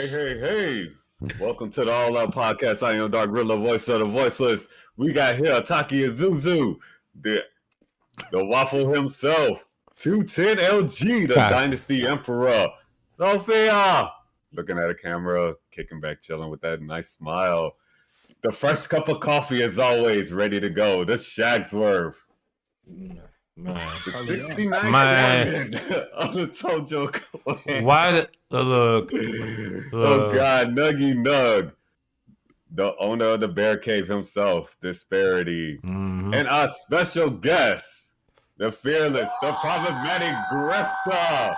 Hey. Welcome to the All Out Podcast. I am Dark Gorilla, voice of the voiceless. We got here Akitak Uzu, the waffle himself, 210 LG, the Dynasty Emperor. Sylfia, looking at a camera, kicking back, chilling with that nice smile. The fresh cup of coffee, as always, ready to go. The Shagsworth. The 69 man of the Tojo clan. Why? Look. Oh God, NuggyNugg, the owner of the Bear Cave himself, Disbearity, and our special guest, the fearless, the problematic grifter,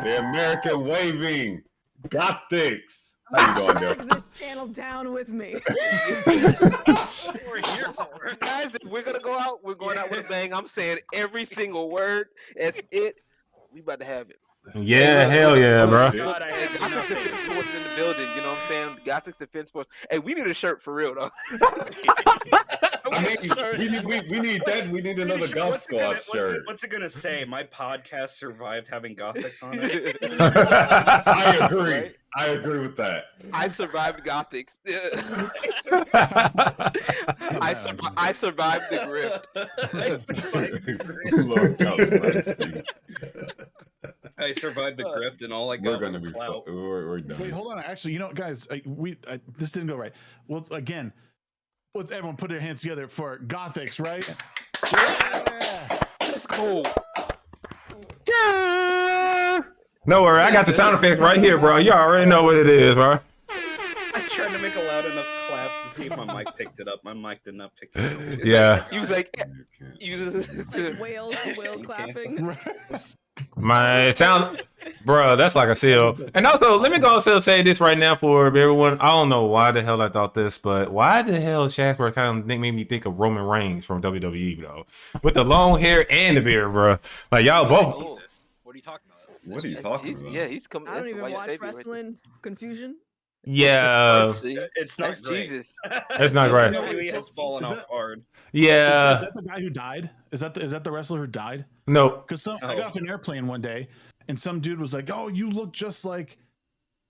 the American waving Gothix. How you doing there? This channel down with me. We're here for. Guys, if we're gonna go out, we're going out with a bang. I'm saying every single word. That's it. We about to have it. Yeah, hell yeah, bro. God, Gothix Defense Force in the building. You know what I'm saying? Gothix Defense Force. Hey, we need a shirt for real though. I mean, we need that. We need another golf squad shirt. What's it gonna say? My podcast survived having Gothix on it. I agree. Right? I agree with that. I survived Gothix. I survived the grift. I survived the grift, and all I got was clout. We're done. Wait, hold on. Actually, you know, guys, this didn't go right. Well, again, let's everyone put their hands together for Gothix, right? Yeah, that's cool. Yeah. No worry, I got the sound effects right here, bro. You already know what it is, bro. I tried to make a loud enough clap to see if my mic picked it up. My mic did not pick it up. Yeah. He was like, like whale clapping. My sound, bro, that's like a seal. And also, let me go and say this right now for everyone. I don't know why the hell I thought this, but why the hell Shagsworth kind of made me think of Roman Reigns from WWE, though, with the long hair and the beard, bro. Like y'all both. Jesus. What are you talking about? What are you talking about? Yeah, he's coming. I don't even watch wrestling. Confusion. Yeah, it's not Jesus. It's not great. WWE has fallen off hard. Yeah. Is that the guy who died? Is that the wrestler who died? No. Because I got off an airplane one day, and some dude was like, "Oh, you look just like."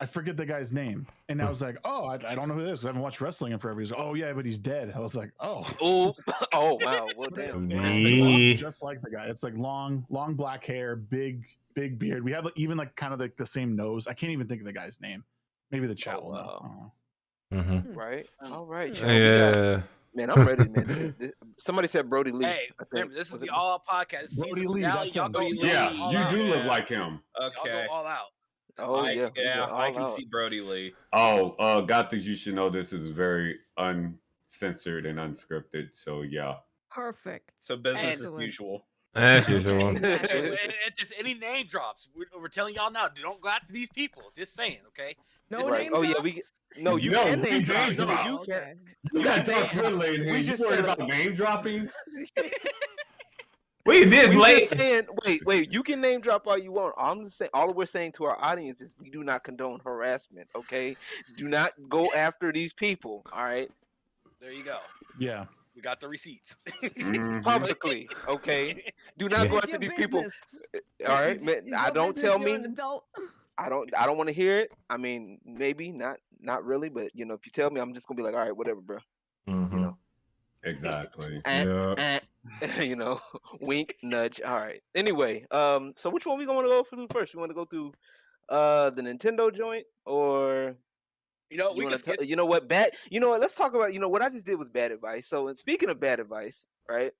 I forget the guy's name, and I was like, "Oh, I don't know who it is because I haven't watched wrestling in forever." He's like, "Oh yeah, but he's dead." I was like, "Oh, oh wow, well damn." Just like the guy, it's like long black hair, big beard. We have even like kind of like the same nose. I can't even think of the guy's name. Maybe the chat will know. Right. All right. Yeah. Man, I'm ready, man. Somebody said Brody Lee. Hey, remember, this is the All Out Podcast. Brody Lee. Y'all go Yeah, you do look like him. Okay. Y'all go all out. Yeah, I can see Brody Lee. Oh, Gothix, you should know this is very uncensored and unscripted. So yeah. Perfect. So business as usual. As usual. And just any name drops. We're telling y'all now. Don't go after these people. Just saying, okay? No right. name Oh drops? yeah, you can name drop. drop. You can. You got Dark Gorilla in here. You worried about name dropping? We did late. Saying, wait. You can name drop all you want. I'm just saying. All we're saying to our audience is we do not condone harassment. Okay, do not go after these people. All right. There you go. Yeah. We got the receipts. Publicly, okay. Do not go after these people. All right, man. Don't tell me. I don't want to hear it. I mean, maybe not really, but you know, if you tell me, I'm just gonna be like, all right, whatever, bro. You know. Exactly. You know, wink, nudge. All right. Anyway, so which one we gonna go through first? We want to go through the Nintendo joint, or you know, you know what? You know what? Let's talk about. You know what I just did was bad advice. So, and speaking of bad advice, right?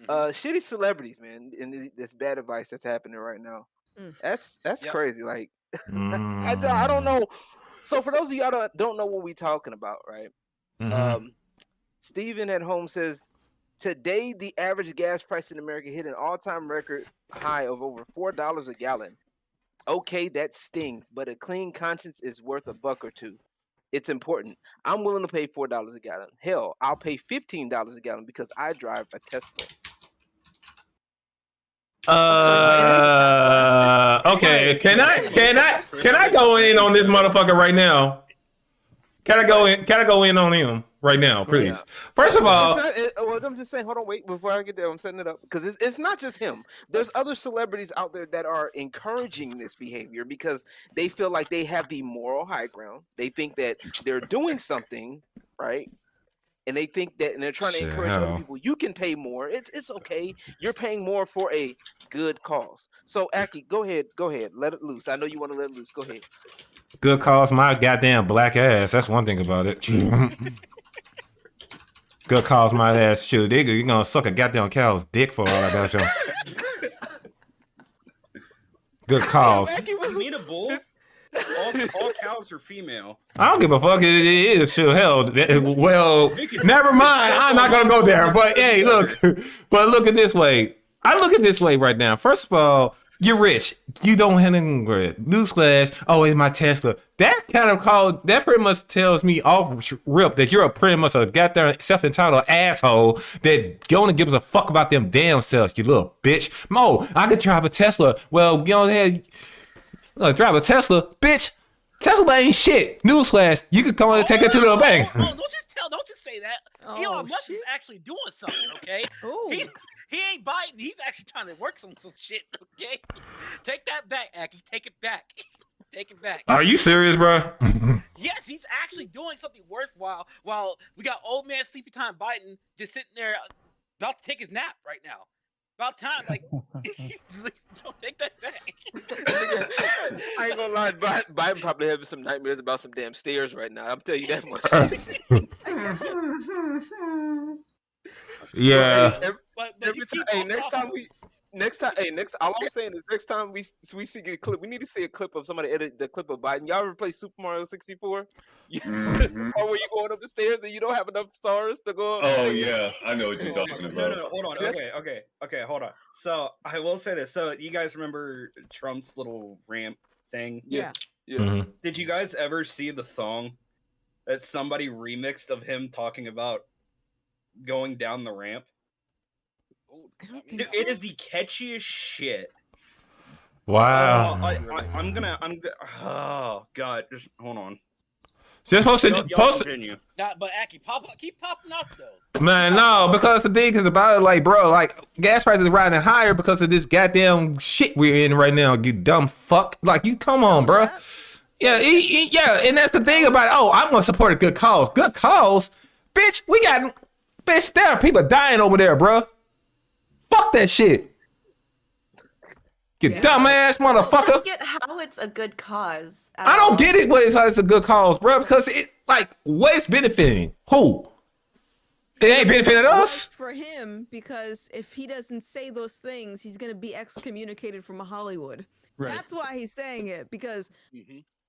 Shitty celebrities, man, and this bad advice that's happening right now. That's crazy. Like, I don't know. So, for those of y'all that don't know what we're talking about, right? Steven at home says, today the average gas price in America hit an all-time record high of over $4 a gallon. Okay, that stings, but a clean conscience is worth $1 or $2. It's important. I'm willing to pay $4 a gallon. Hell, I'll pay $15 a gallon because I drive a Tesla. Okay. Can I go in on this motherfucker right now? Can I go in on him? right now, please. Yeah. First of all, well, I'm just saying. Hold on, wait. Before I get there, I'm setting it up because it's not just him. There's other celebrities out there that are encouraging this behavior because they feel like they have the moral high ground. They think that they're doing something right, and they think that, and they're trying to encourage other people. You can pay more. It's okay. You're paying more for a good cause. So, Aki, go ahead. Let it loose. I know you want to let it loose. Go ahead. good cause my goddamn black ass. That's one thing about it. Good cause my ass. Shoot, nigga, you gonna suck a goddamn cow's dick for all I got you. Good cause. You mean a bull? All cows are female. I don't give a fuck. It is sure hell. Well, never mind. I'm not gonna go there. But hey, look. But look at this way. I look at this way right now. First of all, you're rich. You don't have anything good. Newsflash. Oh, it's my Tesla. That kind of call. That pretty much tells me off rip that you're pretty much a goddamn self-entitled asshole that only gives a fuck about them damn selves. You little bitch. Mo, I could drive a Tesla. Well, you know, drive a Tesla, bitch. Tesla ain't shit. Newsflash. You could come and take it to the bank. Don't you say that. Oh, Elon Musk shit. is actually doing something, okay? Ooh. He ain't Biden. He's actually trying to work some shit, okay? Take that back, Aki. Take it back. Take it back. Are you serious, bro? Yes, he's actually doing something worthwhile while we got old man Sleepy Time Biden just sitting there about to take his nap right now. About time, like, don't take that back. I ain't gonna lie, Biden probably having some nightmares about some damn stairs right now. I'm telling you that much. Yeah. All I'm saying is next time we see a clip, we need to see a clip of somebody edit the clip of Biden. Y'all ever play Super Mario 64? Or where you going up the stairs and you don't have enough stars to go up? Oh yeah, I know what you're talking about. No, hold on. Okay, hold on. So I will say this. So you guys remember Trump's little ramp thing? Yeah. Mm-hmm. Did you guys ever see the song that somebody remixed of him talking about going down the ramp? I don't think Dude, it is the catchiest shit. Wow. Oh god, just hold on. Just Y'all post it. continue. Nah, but Aki, keep popping up though. Man, no, because the thing is about it, like, bro, like, gas prices are riding higher because of this goddamn shit we're in right now, you dumb fuck. Like, you come on, bro. Yeah, yeah, and that's the thing about it. Oh, I'm gonna support a good cause. Good cause? Bitch, there are people dying over there, bro. Fuck that shit. You dumbass motherfucker. I don't get how it's a good cause. I don't get it when it's a good cause, bro, because it, like, what is benefiting? Who? It ain't benefiting us. For him, because if he doesn't say those things, he's gonna be excommunicated from Hollywood. Right. That's why he's saying it, because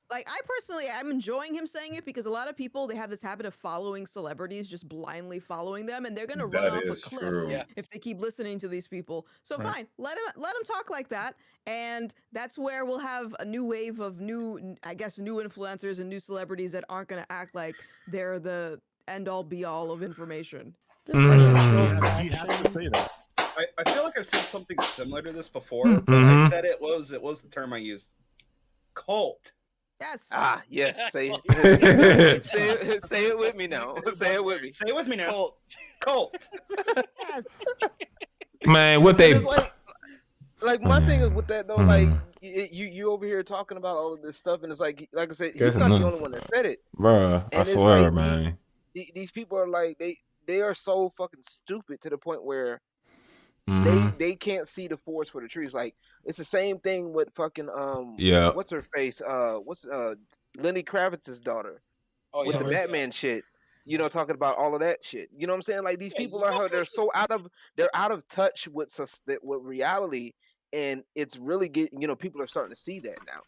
like, I personally, I'm enjoying him saying it because a lot of people, they have this habit of following celebrities, just blindly following them, and they're gonna run off a cliff if they keep listening to these people. So fine, let him talk like that, and that's where we'll have a new wave of new influencers and new celebrities that aren't gonna act like they're the end all be all of information. He has to say that. I feel like I've said something similar to this before, but I said it was the term I used. Cult. Yes. Ah, yes. Say it. Say it with me now. Say it with me. Say it with me now. Cult. Yes. Man, what they... It's like my thing is with that though, like you over here talking about all of this stuff, and it's like I said, he's not the only one that said it, bro. I swear, like, man. These people are like they are so fucking stupid to the point where they can't see the forest for the trees. Like, it's the same thing with fucking what's her face? What's Lenny Kravitz's daughter? Oh, with the Batman shit. You know, talking about all of that shit. You know what I'm saying? Like, these people are they're so out of touch with reality, and it's really people are starting to see that now.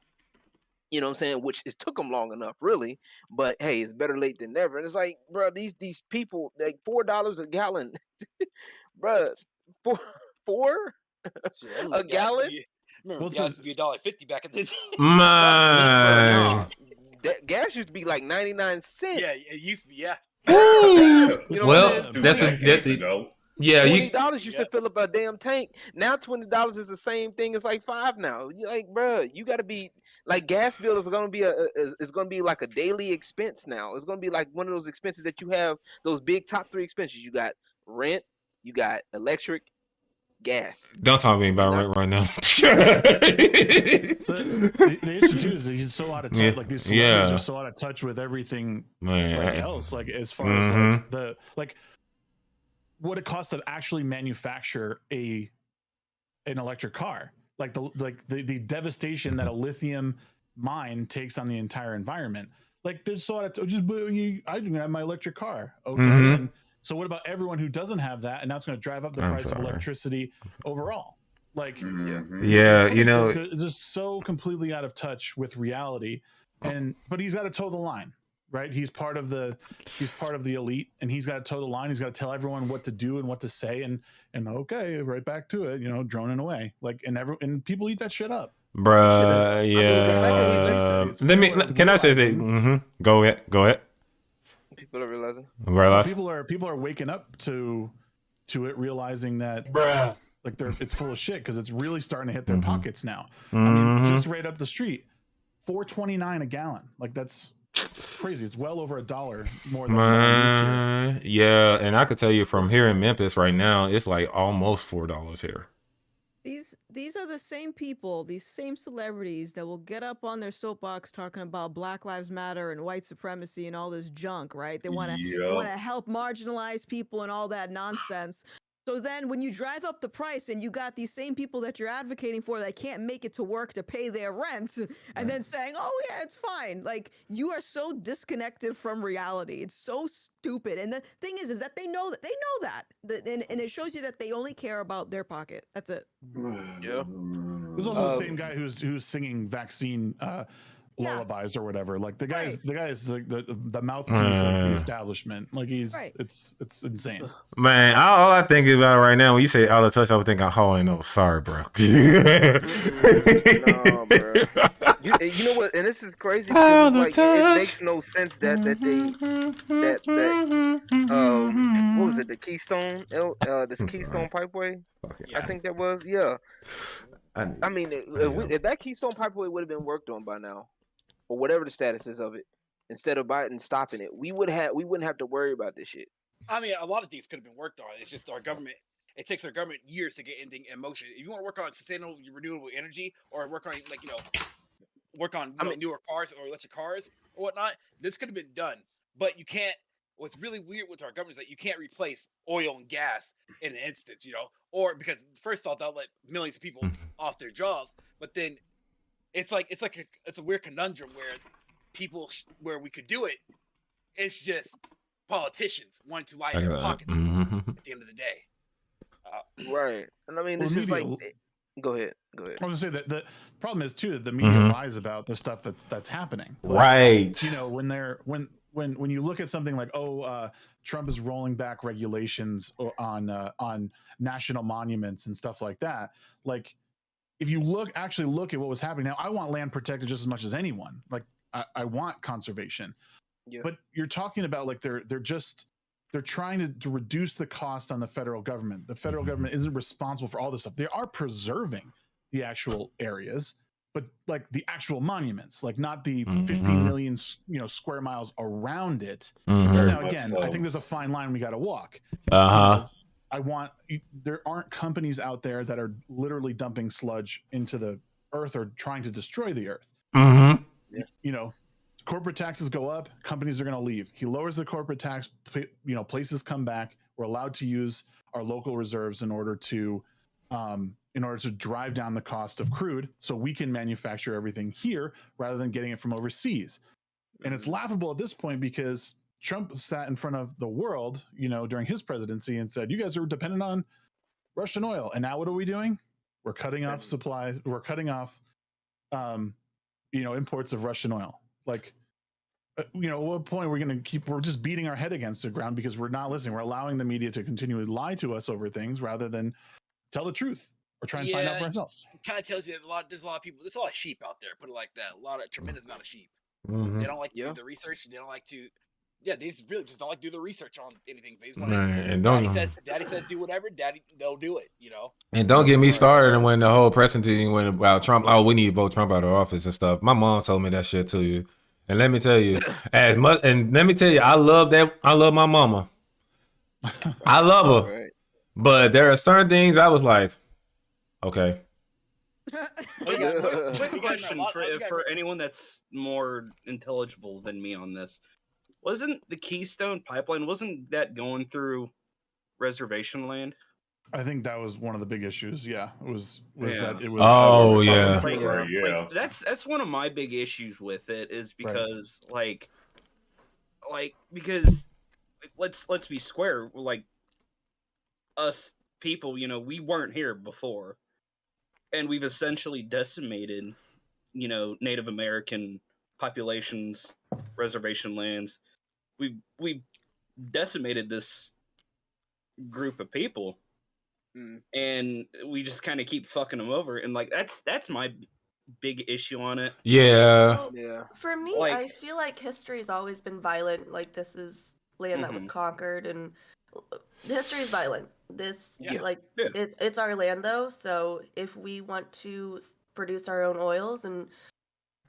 You know what I'm saying? Which it took them long enough, really. But hey, it's better late than never. And it's like, bro, these people, like $4 a gallon, bro. Four a gallon. Remember, gas used to be $1.50 back in the day. Man, that gas used to be like 99 cents. Yeah, it used to be. Yeah. well, that's a Yeah, $20 used to fill up a damn tank. Now $20 is the same thing as like $5 now. You're like, bro, you got to be like gas bills are gonna be is gonna be like a daily expense now. It's gonna be like one of those expenses that you have. Those big top 3 expenses. You got rent, you got electric, gas. Don't talk to me about rent right now. the issue too is he's so out of touch. Like these celebrities are so out of touch with everything else. Like as far as like what it costs to actually manufacture an electric car. Like the devastation that a lithium mine takes on the entire environment. Like there's so out of I can have my electric car. Okay. And so what about everyone who doesn't have that, and now it's going to drive up the price of electricity overall? Like, yeah, you know, they're just so completely out of touch with reality, but he's got to toe the line, right? He's part of the elite, and he's got to toe the line. He's got to tell everyone what to do and what to say, and okay, right back to it, droning away, like, and people eat that shit up, bruh. Yeah. Can I say that? Go ahead. People are realizing. People are waking up to it, realizing that, like it's full of shit because it's really starting to hit their pockets now. I mean, just right up the street, $4.29 a gallon. Like that's crazy. It's well over $1 more than yeah, and I could tell you from here in Memphis right now, it's like almost $4 here. These are the same people, these same celebrities that will get up on their soapbox talking about Black Lives Matter and white supremacy and all this junk, right? They want to help marginalize people and all that nonsense. So then when you drive up the price and you got these same people that you're advocating for that can't make it to work to pay their rent and then saying, oh yeah, it's fine. Like you are so disconnected from reality. It's so stupid. And the thing is that they know that. And it shows you that they only care about their pocket. That's it. Yeah. There's also the same guy who's singing vaccine lullabies or whatever. Like the guy is like the mouthpiece of the establishment. Like it's insane. Man, all I think about right now when you say out of touch, I would think, oh, no, sorry, bro. No, bro. You know what? And this is crazy because it's like it makes no sense that what was it? The Keystone this Keystone Pipeway. I think that was I mean, if that Keystone Pipeway would have been worked on by now, or whatever the status is of it, instead of Biden stopping it, we wouldn't have to worry about this shit. I mean, a lot of things could have been worked on. It's just our government. It takes our government years to get anything in motion. If you want to work on sustainable, renewable energy, or work on newer cars or electric cars or whatnot, this could have been done. But you can't. What's really weird with our government is that you can't replace oil and gas in an instance, or because first off, that'll let millions of people off their jobs. But then it's a weird conundrum where we could do it. It's just politicians wanting to line their pockets at the end of the day. Right. And I mean, it's just like, go ahead. I was gonna say that the problem is too that the media lies about the stuff that's happening. Right. When you look at something like Trump is rolling back regulations on national monuments and stuff like that, like if you actually look at what was happening now, I want land protected just as much as anyone. Like I want conservation, but you're talking about like they're trying to reduce the cost on the federal government. The federal government isn't responsible for all this stuff. They are preserving the actual areas, but like the actual monuments, like not the 15 million square miles around it. Now again, I think there's a fine line we got to walk. There aren't companies out there that are literally dumping sludge into the earth or trying to destroy the earth. Corporate taxes go up, companies are going to leave. He lowers the corporate tax, places come back. We're allowed to use our local reserves in order to drive down the cost of crude so we can manufacture everything here rather than getting it from overseas. And it's laughable at this point because Trump sat in front of the world, during his presidency and said, you guys are dependent on Russian oil. And now what are we doing? We're cutting off supplies. We're cutting off, imports of Russian oil. Like, at what point we're just beating our head against the ground because we're not listening. We're allowing the media to continually lie to us over things rather than tell the truth or try and find out for ourselves. It kind of tells you there's a lot of people, there's a lot of sheep out there, put it like that. A tremendous amount of sheep. They don't like to do the research. They don't like to Yeah, they just really just don't like do the research on anything. They just Right, want and Daddy says do whatever. They'll do it. And don't get me started when the whole presidency went about Trump. Oh, we need to vote Trump out of office and stuff. My mom told me that shit to you. And let me tell you, I love that. I love my mama. I love her. Right. But there are certain things I was like, okay. Quick question for anyone that's more intelligible than me on this. Wasn't the Keystone Pipeline, wasn't that going through reservation land? I think that was one of the big issues. Yeah, was that it was. Oh yeah. Like that's one of my big issues with it is because because let's be square, like us people, we weren't here before, and we've essentially decimated, Native American populations, reservation lands. We've decimated this group of people, and we just kind of keep fucking them over, and like that's my big issue on it. Yeah. Well, for me, I feel like history's always been violent. Like this is land that was conquered, and history is violent. It's our land though. So if we want to produce our own oils and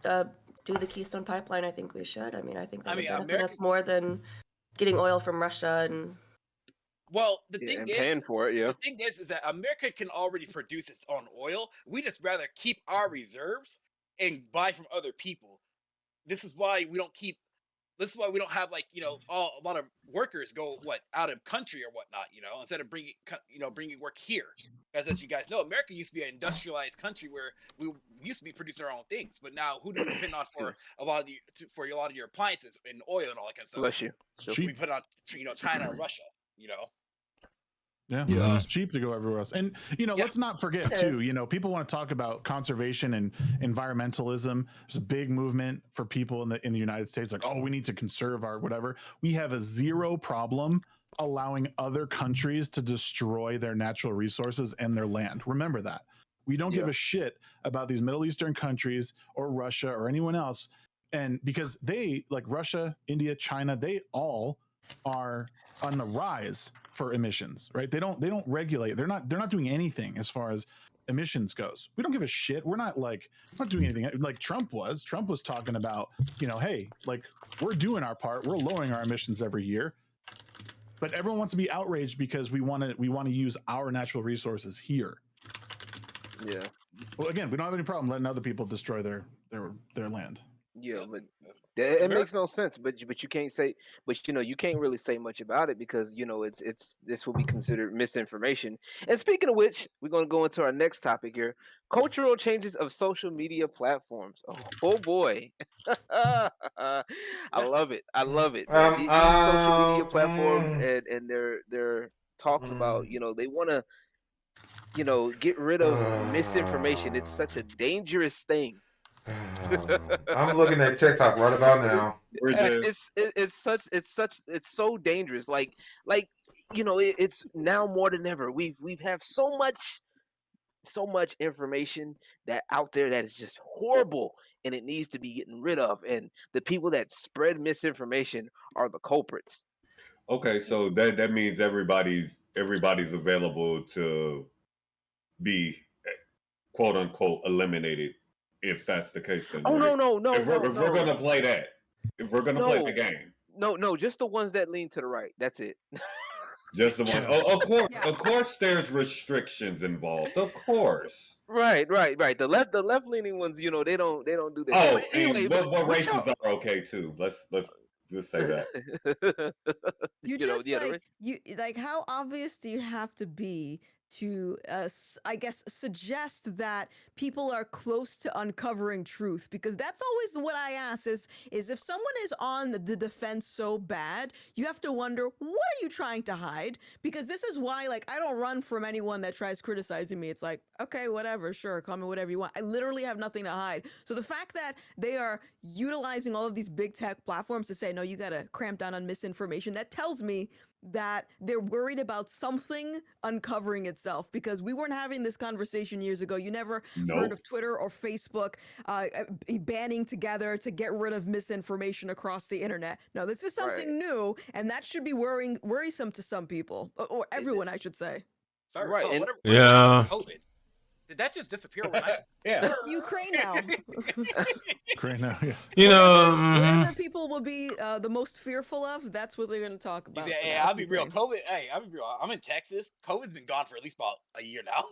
do the Keystone Pipeline, I think we should. I mean, I think that would benefit us more than getting oil from Russia and. Well, the thing is, paying for it, the thing is that America can already produce its own oil. We just rather keep our reserves and buy from other people. This is why we don't keep. This is why we don't have a lot of workers go out of country or whatnot. Instead of bringing work here. As you guys know, America used to be an industrialized country where we used to be producing our own things. But now, who do we depend on for a lot of your appliances and oil and all that kind of stuff? Bless you. So we put on China and Russia. Yeah, it's cheap to go everywhere else. And, let's not forget, too, people want to talk about conservation and environmentalism. There's a big movement for people in the United States, like, oh, we need to conserve our whatever. We have a zero problem allowing other countries to destroy their natural resources and their land. Remember that. We don't give a shit about these Middle Eastern countries or Russia or anyone else. And because they, like Russia, India, China, they all are on the rise for emissions, right? They don't regulate. They're not doing anything as far as emissions goes. We don't give a shit. We're not doing anything like Trump was. Trump was talking about, hey, like we're doing our part. We're lowering our emissions every year. But everyone wants to be outraged because we want to use our natural resources here. Yeah. Well, again, we don't have any problem letting other people destroy their land. Yeah, but it makes no sense. But you can't say, you can't really say much about it because it's this will be considered misinformation. And speaking of which, we're going to go into our next topic here: cultural changes of social media platforms. Oh boy, I love it. I love it. These social media platforms and their talks about they want to get rid of misinformation. It's such a dangerous thing. I'm looking at TikTok right about now. It's so dangerous. Like it's now more than ever. We've have so much information that out there that is just horrible, and it needs to be getting rid of. And the people that spread misinformation are the culprits. Okay, so that means everybody's available to be quote unquote eliminated. If that's the case, then no. If we're gonna play that, if we're gonna play the game, no, just the ones that lean to the right. That's it. Just the one. Of course, there's restrictions involved. Of course. Right. The left leaning ones, they don't do that. Oh, anyway, but races are okay too. Let's just say that. Like how obvious do you have to be to I guess suggest that people are close to uncovering truth? Because that's always what I ask is if someone is on the defense so bad, you have to wonder, what are you trying to hide? Because this is why, like, I don't run from anyone that tries criticizing me. It's like, okay, whatever, sure, call me whatever you want. I literally have nothing to hide. So the fact that they are utilizing all of these big tech platforms to say, no, you gotta cramp down on misinformation, that tells me that they're worried about something uncovering itself, because we weren't having this conversation years ago. You never heard of Twitter or Facebook banding together to get rid of misinformation across the internet. No, this is something new, and that should be worrisome to some people, or everyone, I should say. Sorry, Right, what yeah. about COVID? Did that just disappear overnight? Yeah. Ukraine now. Ukraine now, yeah. You know, whatever people will be the most fearful of, that's what they're going to talk about. Yeah, so hey, I'll be real. COVID. Hey, I'll be real. I'm in Texas. COVID's been gone for at least about a year now.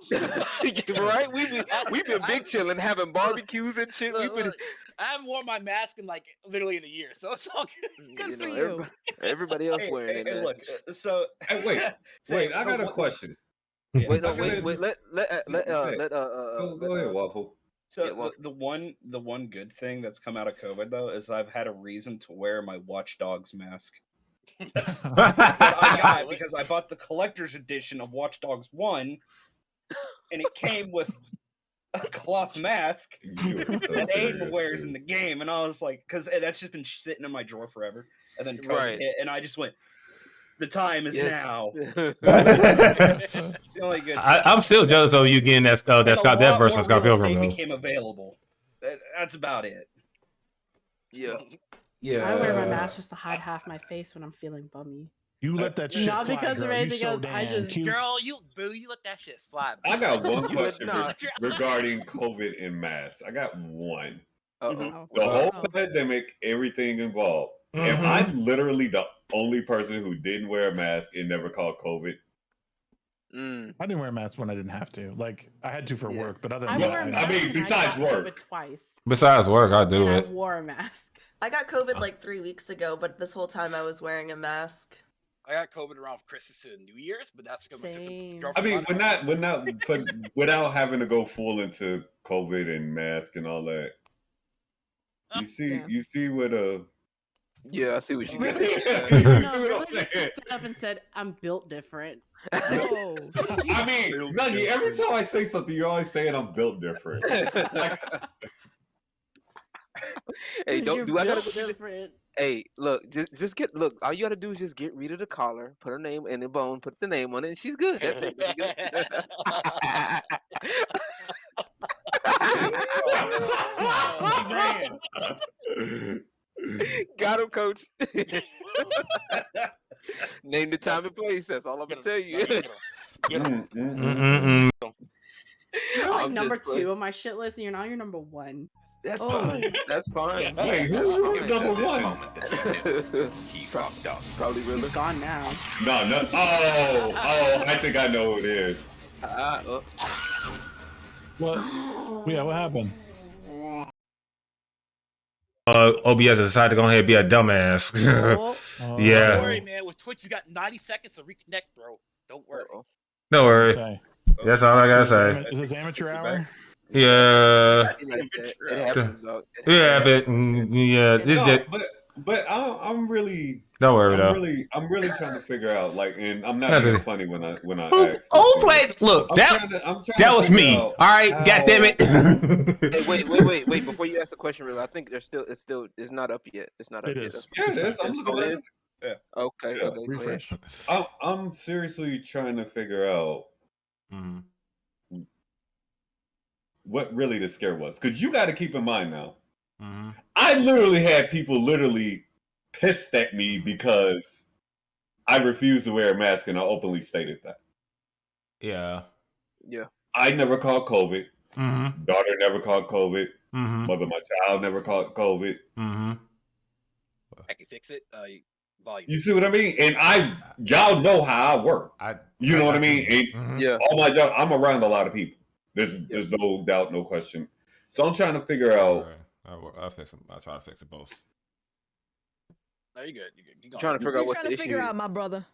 Right? We've been big chilling, having barbecues and shit. Look, I haven't worn my mask in like literally in a year, so it's all good. Good for you. Everybody else wearing it. Look, so wait, I got a question. Wait, go ahead, Waffle. So the one good thing that's come out of COVID though is I've had a reason to wear my Watch Dogs mask. I got it because I bought the collector's edition of Watch Dogs 1, and it came with a cloth mask that Aiden wears in the game, and I was like, because that's just been sitting in my drawer forever, and then COVID hit, and I just went, the time is now. It's the only good. I'm still jealous of you getting that Scott that version of Scott Pilgrim though. Became available. That's about it. Yeah. I wear my mask just to hide half my face when I'm feeling bummy. You let that shit Not fly, because girl. of anything You so else. I damn just cute. Girl, you let that shit fly. I got one question Nah. regarding COVID and masks. I got one. Uh-oh. The whole pandemic, everything involved. Am I literally the only person who didn't wear a mask and never caught COVID? I didn't wear a mask when I didn't have to. Like, I had to for work, but other I than wore a that, mask. I mean, and besides I got work. COVID twice. Besides work, I do and it. I wore a mask. I got COVID like 3 weeks ago, but this whole time I was wearing a mask. I got COVID around Christmas to New Year's, but that's because my sister. I mean, without having to go full into COVID and mask and all that. You see what Yeah, I see what you Really did. just, really just stood up and said, "I'm built different." Oh. I mean, Nuggy, every time I say something, you're always saying I'm built different. Hey, do I gotta built different? Hey, look, just get all you gotta do is just get rid of the collar, put her name in the bone, put the name on it, and she's good. That's it. Got him, coach. Name the time and place. That's all I'm gonna tell you. You're like I'm number just 2 on my shit list, and you're number 1. That's fine. That's fine. Wait, who's number one? Probably really. He's gone now. No. Oh, I think I know who it is. what? Yeah, what happened? OBS decided to go ahead and be a dumbass. Yeah. Don't worry, man. With Twitch, you got 90 seconds to reconnect, bro. Don't worry. Don't worry. That's all I gotta say. Is this amateur hour? Yeah. It happens, though. Yeah, but this No, that. but I'm really. Don't worry though. I'm really trying to figure out, like, and I'm not being funny when I ask. Oh, place. Look, that was me. All right, God damn it. Hey, wait! Before you ask the question, really, I think it's not up yet. It's not up It yet. is. Yeah, it is. I'm looking at it. Yeah. Okay. Yeah. Okay. Refresh. I'm seriously trying to figure out what really the scare was, because you got to keep in mind now. I literally had people pissed at me because I refused to wear a mask, and I openly stated that. Yeah. I never caught COVID. Daughter never caught COVID. Mother, my child never caught COVID. I can fix it. Volume. You see what I mean? And y'all know how I work. You know what I mean? And all my job, I'm around a lot of people. There's no doubt, no question. So I'm trying to figure out. I'll fix it. I'll try to fix it both. No, you're good. You're trying to figure out what the issue is. My brother.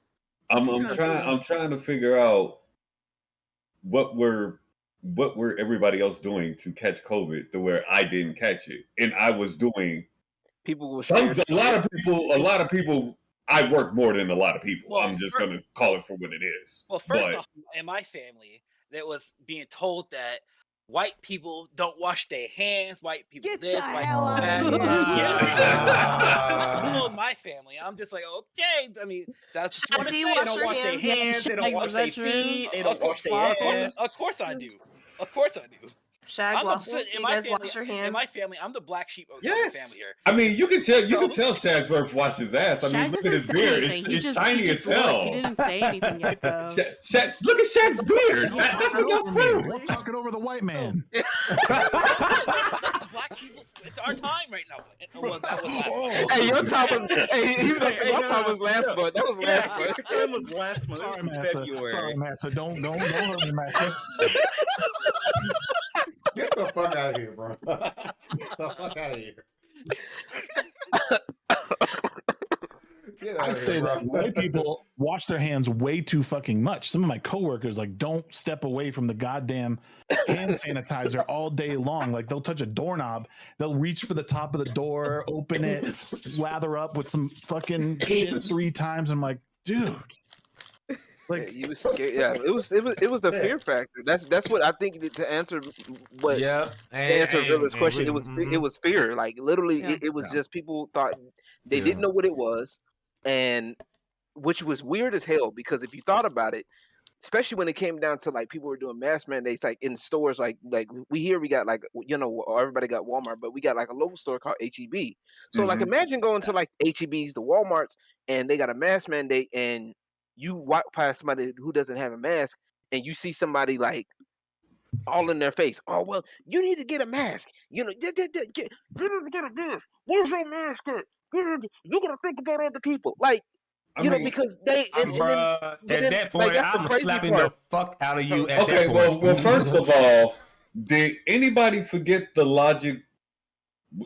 I'm trying to figure out what were everybody else doing to catch COVID to where I didn't catch it, and I was doing. People will a lot of people. I work more than a lot of people. Well, I'm just gonna call it for what it is. Well, first off, in my family, that was being told that white people don't wash their hands. White people Get this, the white hell people out that. of here. That's all in my family. I'm just like, okay. I mean, that's Shag, what do it you says. They wash don't your wash their hands? hands. They don't wash their feet. They don't wash their ass. Of course I do. Of course I do. Shag I'm waffles? the, Do in you my guys family, wash your in hands? my family, I'm the black sheep of the family here. I mean, you can tell Shagsworth wash his ass. I mean, Shags look at his doesn't say beard. anything. It's He shiny just as hell. He didn't say anything yet, though. Look at Shag's beard. That's enough proof. We're talking over the white man. Black people, it's our time right now. Well, that was last Hey, your time was. Hey, he's gonna say my time was last month. That was last month. That was last month. Sorry, It was Massa. February. Sorry, Massa. Don't hurt me, Massa. Get the fuck out of here, bro. Get the fuck out of here. I'd say that white people wash their hands way too fucking much. Some of my coworkers don't step away from the goddamn hand sanitizer all day long. Like they'll touch a doorknob, they'll reach for the top of the door, open it, lather up with some fucking shit 3 times. I'm like, dude. Like you was scared. Yeah, it was a fear factor. That's what I think to answer what to answer Rilla's question. It was fear. Like literally, it was just people thought they didn't know what it was, and which was weird as hell because if you thought about it, especially when it came down to like people were doing mask mandates like in stores, like we got like everybody got Walmart, but we got like a local store called HEB. So like imagine going to like HEBs, the Walmarts, and they got a mask mandate and you walk past somebody who doesn't have a mask and you see somebody like all in their face. Oh, well, you need to get a mask. You need to get a mask. Where's your mask at? You got to think about other people. Like, because they... at that point, I'm slapping the fuck out of you at that point. Well, first of all, did anybody forget the logic?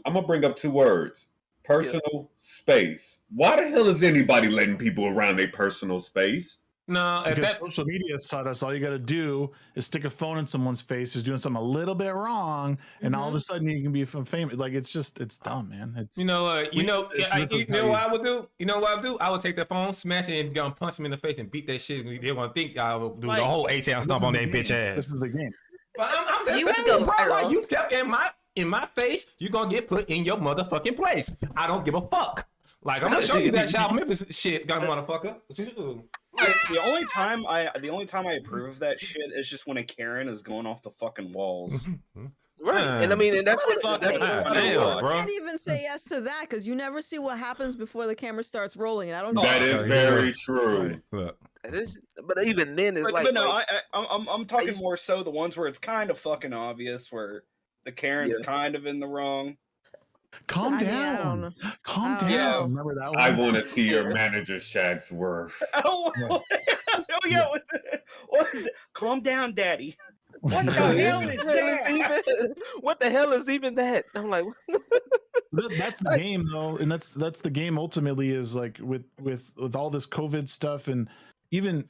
I'm going to bring up 2 words. Personal space. Why the hell is anybody letting people around their personal space? No, because social media has taught us all you got to do is stick a phone in someone's face who's doing something a little bit wrong, and all of a sudden you can be famous. Like it's dumb, man. It's you know what I would do? You know what I would do? I would take the phone, smash it, and gonna punch him in the face and beat that shit. They're gonna think I will do the whole A-Town stomp on that bitch ass. This is the game. But I'm saying, bro, you kept in my face, you gonna get put in your motherfucking place. I don't give a fuck. Like I'm gonna show you that South Memphis shit, gun motherfucker. What you do? The only time I approve of that shit is just when a Karen is going off the fucking walls. Right, and I mean, and that's what I can't even say yes to that because you never see what happens before the camera starts rolling, and I don't know. That is very true. That is, but even then, it's but no, I'm talking more so the ones where it's kind of fucking obvious, where the Karen's kind of in the wrong. Calm down. Calm down. Yeah. Remember that one? I want to see your manager, Shagsworth. Oh yeah. What is it? Calm down, Daddy. What the hell is that? What the hell is even that? I'm like, that's the game though, and that's the game. Ultimately, is like with all this COVID stuff, and even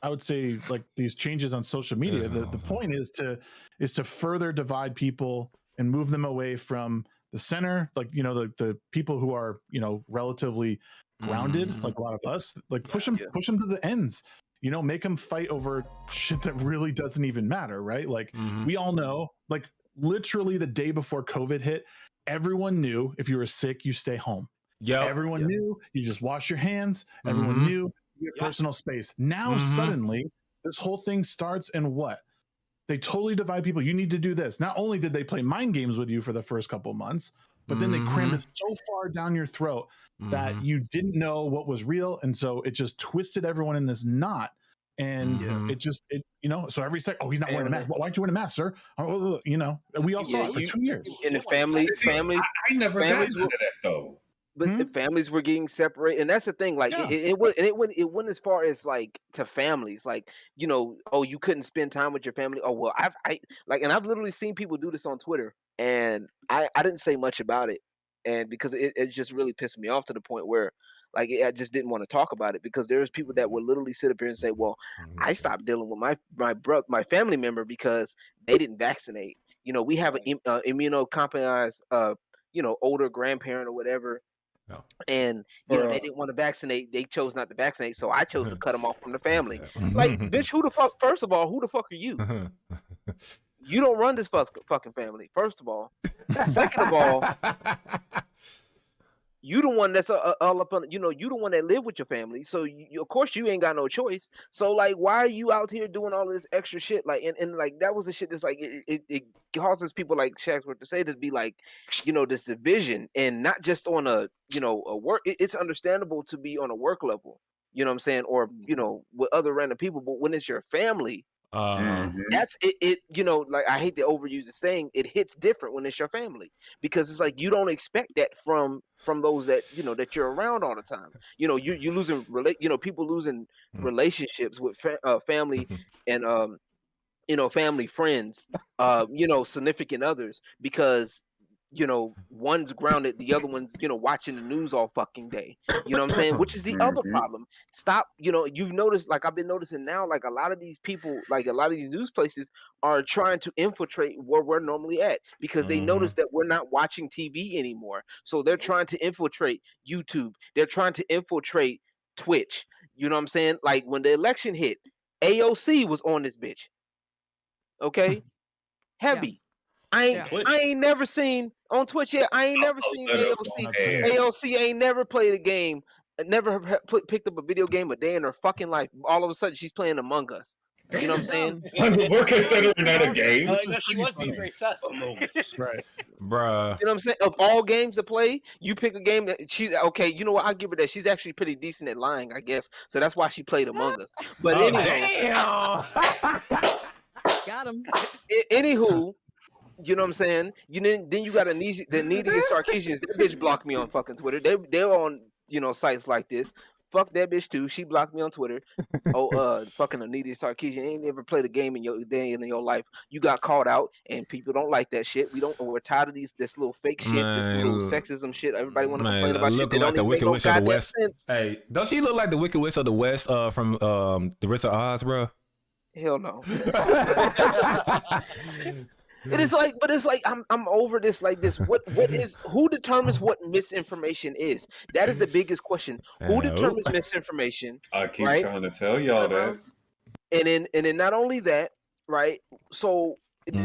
I would say like these changes on social media. The point is to further divide people and move them away from the center, like the people who are relatively grounded, like a lot of us, like push them to the ends. Make them fight over shit that really doesn't even matter, right? Like we all know, like literally the day before COVID hit, everyone knew if you were sick, you stay home. Yeah, everyone knew you just wash your hands. Everyone knew your personal space. Now suddenly this whole thing starts, and what? They totally divide people. You need to do this. Not only did they play mind games with you for the first couple of months, but then they crammed it so far down your throat that you didn't know what was real. And so it just twisted everyone in this knot. And so every second, he's not wearing a mask. Why aren't you wearing a mask, sir? We all saw it for 2 years. And the families. I never got into that though. But the families were getting separated, and that's the thing. Like it went as far as like to families, like you couldn't spend time with your family. Oh well, I've literally seen people do this on Twitter, and I didn't say much about it, and because it just really pissed me off to the point where like I just didn't want to talk about it because there's people that would literally sit up here and say, well, I stopped dealing with my family member because they didn't vaccinate. We have an immunocompromised older grandparent or whatever. No. And they didn't want to vaccinate. They chose not to vaccinate, so I chose to cut them off from the family. Like, bitch, who the fuck? First of all, who the fuck are you? you don't run this fucking family. First of all, second of all, you the one that's all up on, you the one that live with your family. So you, of course you ain't got no choice. So like, why are you out here doing all this extra shit? Like, and like, that was the shit that's like, it causes people like Shagsworth to say to be like, this division, and not just on a work. It's understandable to be on a work level, you know what I'm saying? Or, with other random people, but when it's your family, that's it. Like, I hate to overuse the saying, it hits different when it's your family, because it's like, you don't expect that from those that, that you're around all the time. You losing, people losing relationships with family and, family, friends, significant others, because, one's grounded, the other one's, watching the news all fucking day. You know what I'm saying? Which is the other problem. Stop, you've noticed, like, I've been noticing now, like, a lot of these people, like, a lot of these news places are trying to infiltrate where we're normally at, because they notice that we're not watching TV anymore. So they're trying to infiltrate YouTube. They're trying to infiltrate Twitch. You know what I'm saying? Like, when the election hit, AOC was on this bitch. Okay? Heavy. I ain't never seen on Twitch yet. I ain't never seen AOC. AOC ain't never played a game, never picked up a video game a day in her fucking life. All of a sudden, she's playing Among Us. You know what I'm saying? We're considering that a game. No, she was being very sus. Right, bruh. You know what I'm saying? Of all games to play, you pick a game that she's okay. You know what? I'll give her that. She's actually pretty decent at lying, I guess. So that's why she played Among Us. But anyhow, got him. Anywho. You know what I'm saying? Then you got the neediest Sarkeesians. That bitch blocked me on fucking Twitter. They're on sites like this. Fuck that bitch too. She blocked me on Twitter. Fucking a neediest Sarkeesian. Ain't never played a game in your day in your life. You got called out, and people don't like that shit. We're tired of this little fake shit, this little sexism shit. Everybody want to complain about shit. They like don't the even make Wicked no Witch of the goddamn West. sense. Hey, don't she look like the Wicked Witch of the West from the Wizard of Oz, bro? Hell no. It's like I'm over this. Like this, who determines what misinformation is? That is the biggest question. Who determines misinformation? I keep trying to tell y'all that. And then not only that, right? So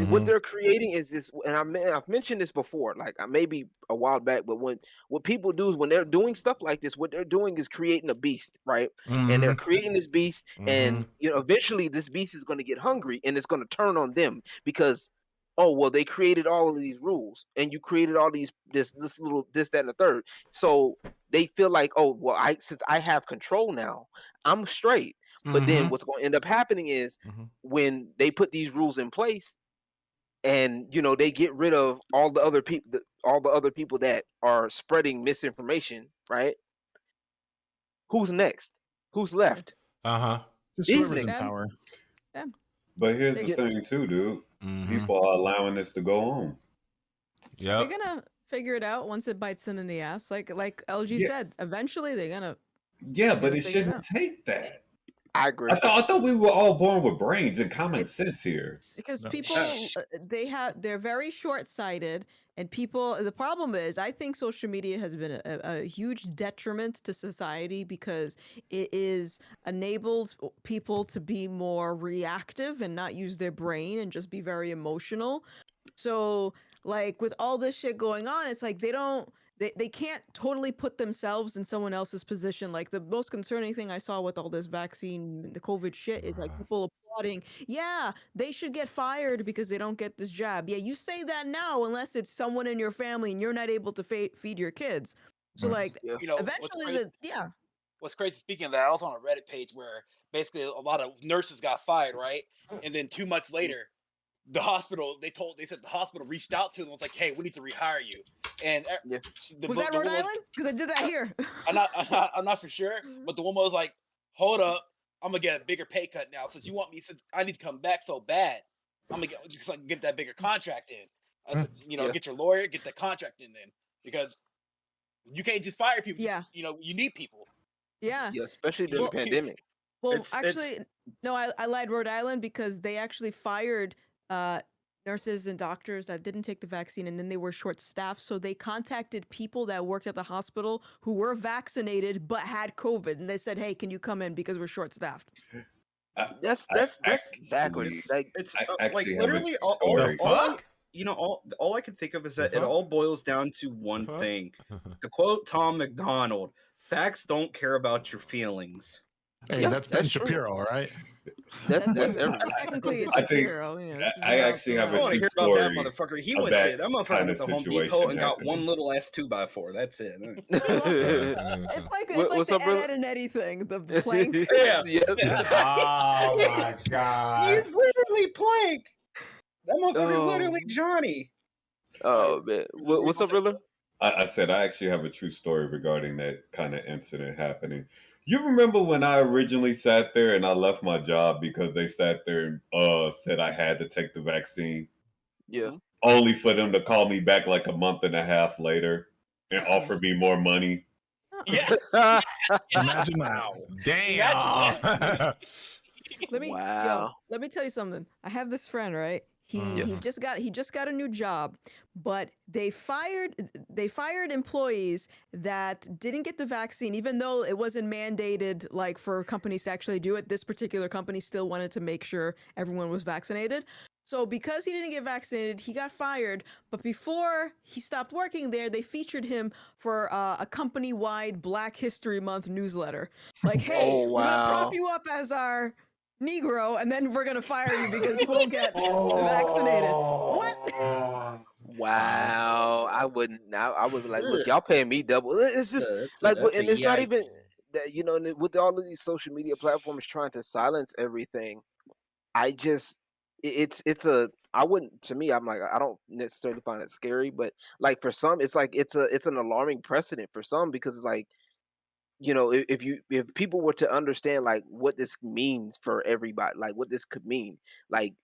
what they're creating is this, and I've mentioned this before, like maybe a while back, but what people do is when they're doing stuff like this, what they're doing is creating a beast, right? And they're creating this beast, and eventually this beast is going to get hungry, and it's going to turn on them because, oh well, they created all of these rules, and you created all this, that, and the third. So they feel like, oh well, since I have control now, I'm straight. But then what's going to end up happening is when they put these rules in place, and they get rid of all the other people that are spreading misinformation, right? Who's next? Who's left? Just whoever's in power. Yeah. But here's the thing too, dude. People are allowing this to go on. Yeah. They're gonna figure it out once it bites them in the ass. Like LG said, eventually they're gonna. Yeah, but it shouldn't take that. I agree. I thought we were all born with brains and common sense here. Because people, they're very short-sighted, and the problem is, I think social media has been a huge detriment to society because it is enabled people to be more reactive and not use their brain and just be very emotional. So, like, with all this shit going on, it's like they can't totally put themselves in someone else's position. Like, the most concerning thing I saw with all this vaccine, the COVID shit, is like people applauding, yeah, they should get fired because they don't get this jab. Yeah, you say that now unless it's someone in your family and you're not able to feed your kids. So like, eventually, what's crazy, speaking of that, I was on a Reddit page where basically a lot of nurses got fired, right? And then 2 months later, the hospital, they said the hospital reached out to them and was like, hey, we need to rehire you. And was that Rhode Island? Because I did that here. I'm not for sure, but the woman was like, hold up, I'm gonna get a bigger pay cut now since I need to come back so bad. I'm gonna get that bigger contract in. I said, get your lawyer, get the contract in then, because you can't just fire people. Yeah, you need people. Yeah, especially during the pandemic. Well, no, I lied. Rhode Island, because they actually fired nurses and doctors that didn't take the vaccine, and then they were short-staffed, so they contacted people that worked at the hospital who were vaccinated but had COVID, and they said, hey, can you come in because we're short-staffed? That's backwards. Like it's I like actually have a literally true story. all I can think of is that it all boils down to one thing. To quote Tom McDonald, facts don't care about your feelings. Hey, that's Ben Shapiro, all right? That's everything. Technically, it's I think Shapiro. I actually have I a want to true hear about that story. motherfucker. He of went that to that motherfucker kind went of to Home situation Depot and got happening. one little ass 2x4. That's it. It's like What's the up, brother? Ed and Eddie thing, the plank. Yeah. Oh my god. He's literally Plank. That motherfucker's Oh. literally Johnny. Oh man, what's up, brother? I said I actually have a true story regarding that kind of incident happening. You remember when I originally sat there and I left my job because they sat there and said I had to take the vaccine? Yeah. Only for them to call me back like a month and a half later and offer me more money. Yeah. Imagine that. Damn. Let me tell you something. I have this friend, right? He just got a new job, but they fired employees that didn't get the vaccine, even though it wasn't mandated like for companies to actually do it. This particular company still wanted to make sure everyone was vaccinated. So because he didn't get vaccinated, he got fired. But before he stopped working there, they featured him for a company-wide Black History Month newsletter. Like, hey, we're gonna prop you up as our Negro, and then we're gonna fire you because you won't get vaccinated. What? Wow, I wouldn't. I would be like, look, y'all paying me double. It's just like, and it's not even that, you know, with all of these social media platforms trying to silence everything. I just, it's a. I wouldn't. To me, I'm like, I don't necessarily find it scary, but like for some, it's like it's an alarming precedent for some because it's like, you know, if people were to understand like what this means for everybody, like what this could mean, like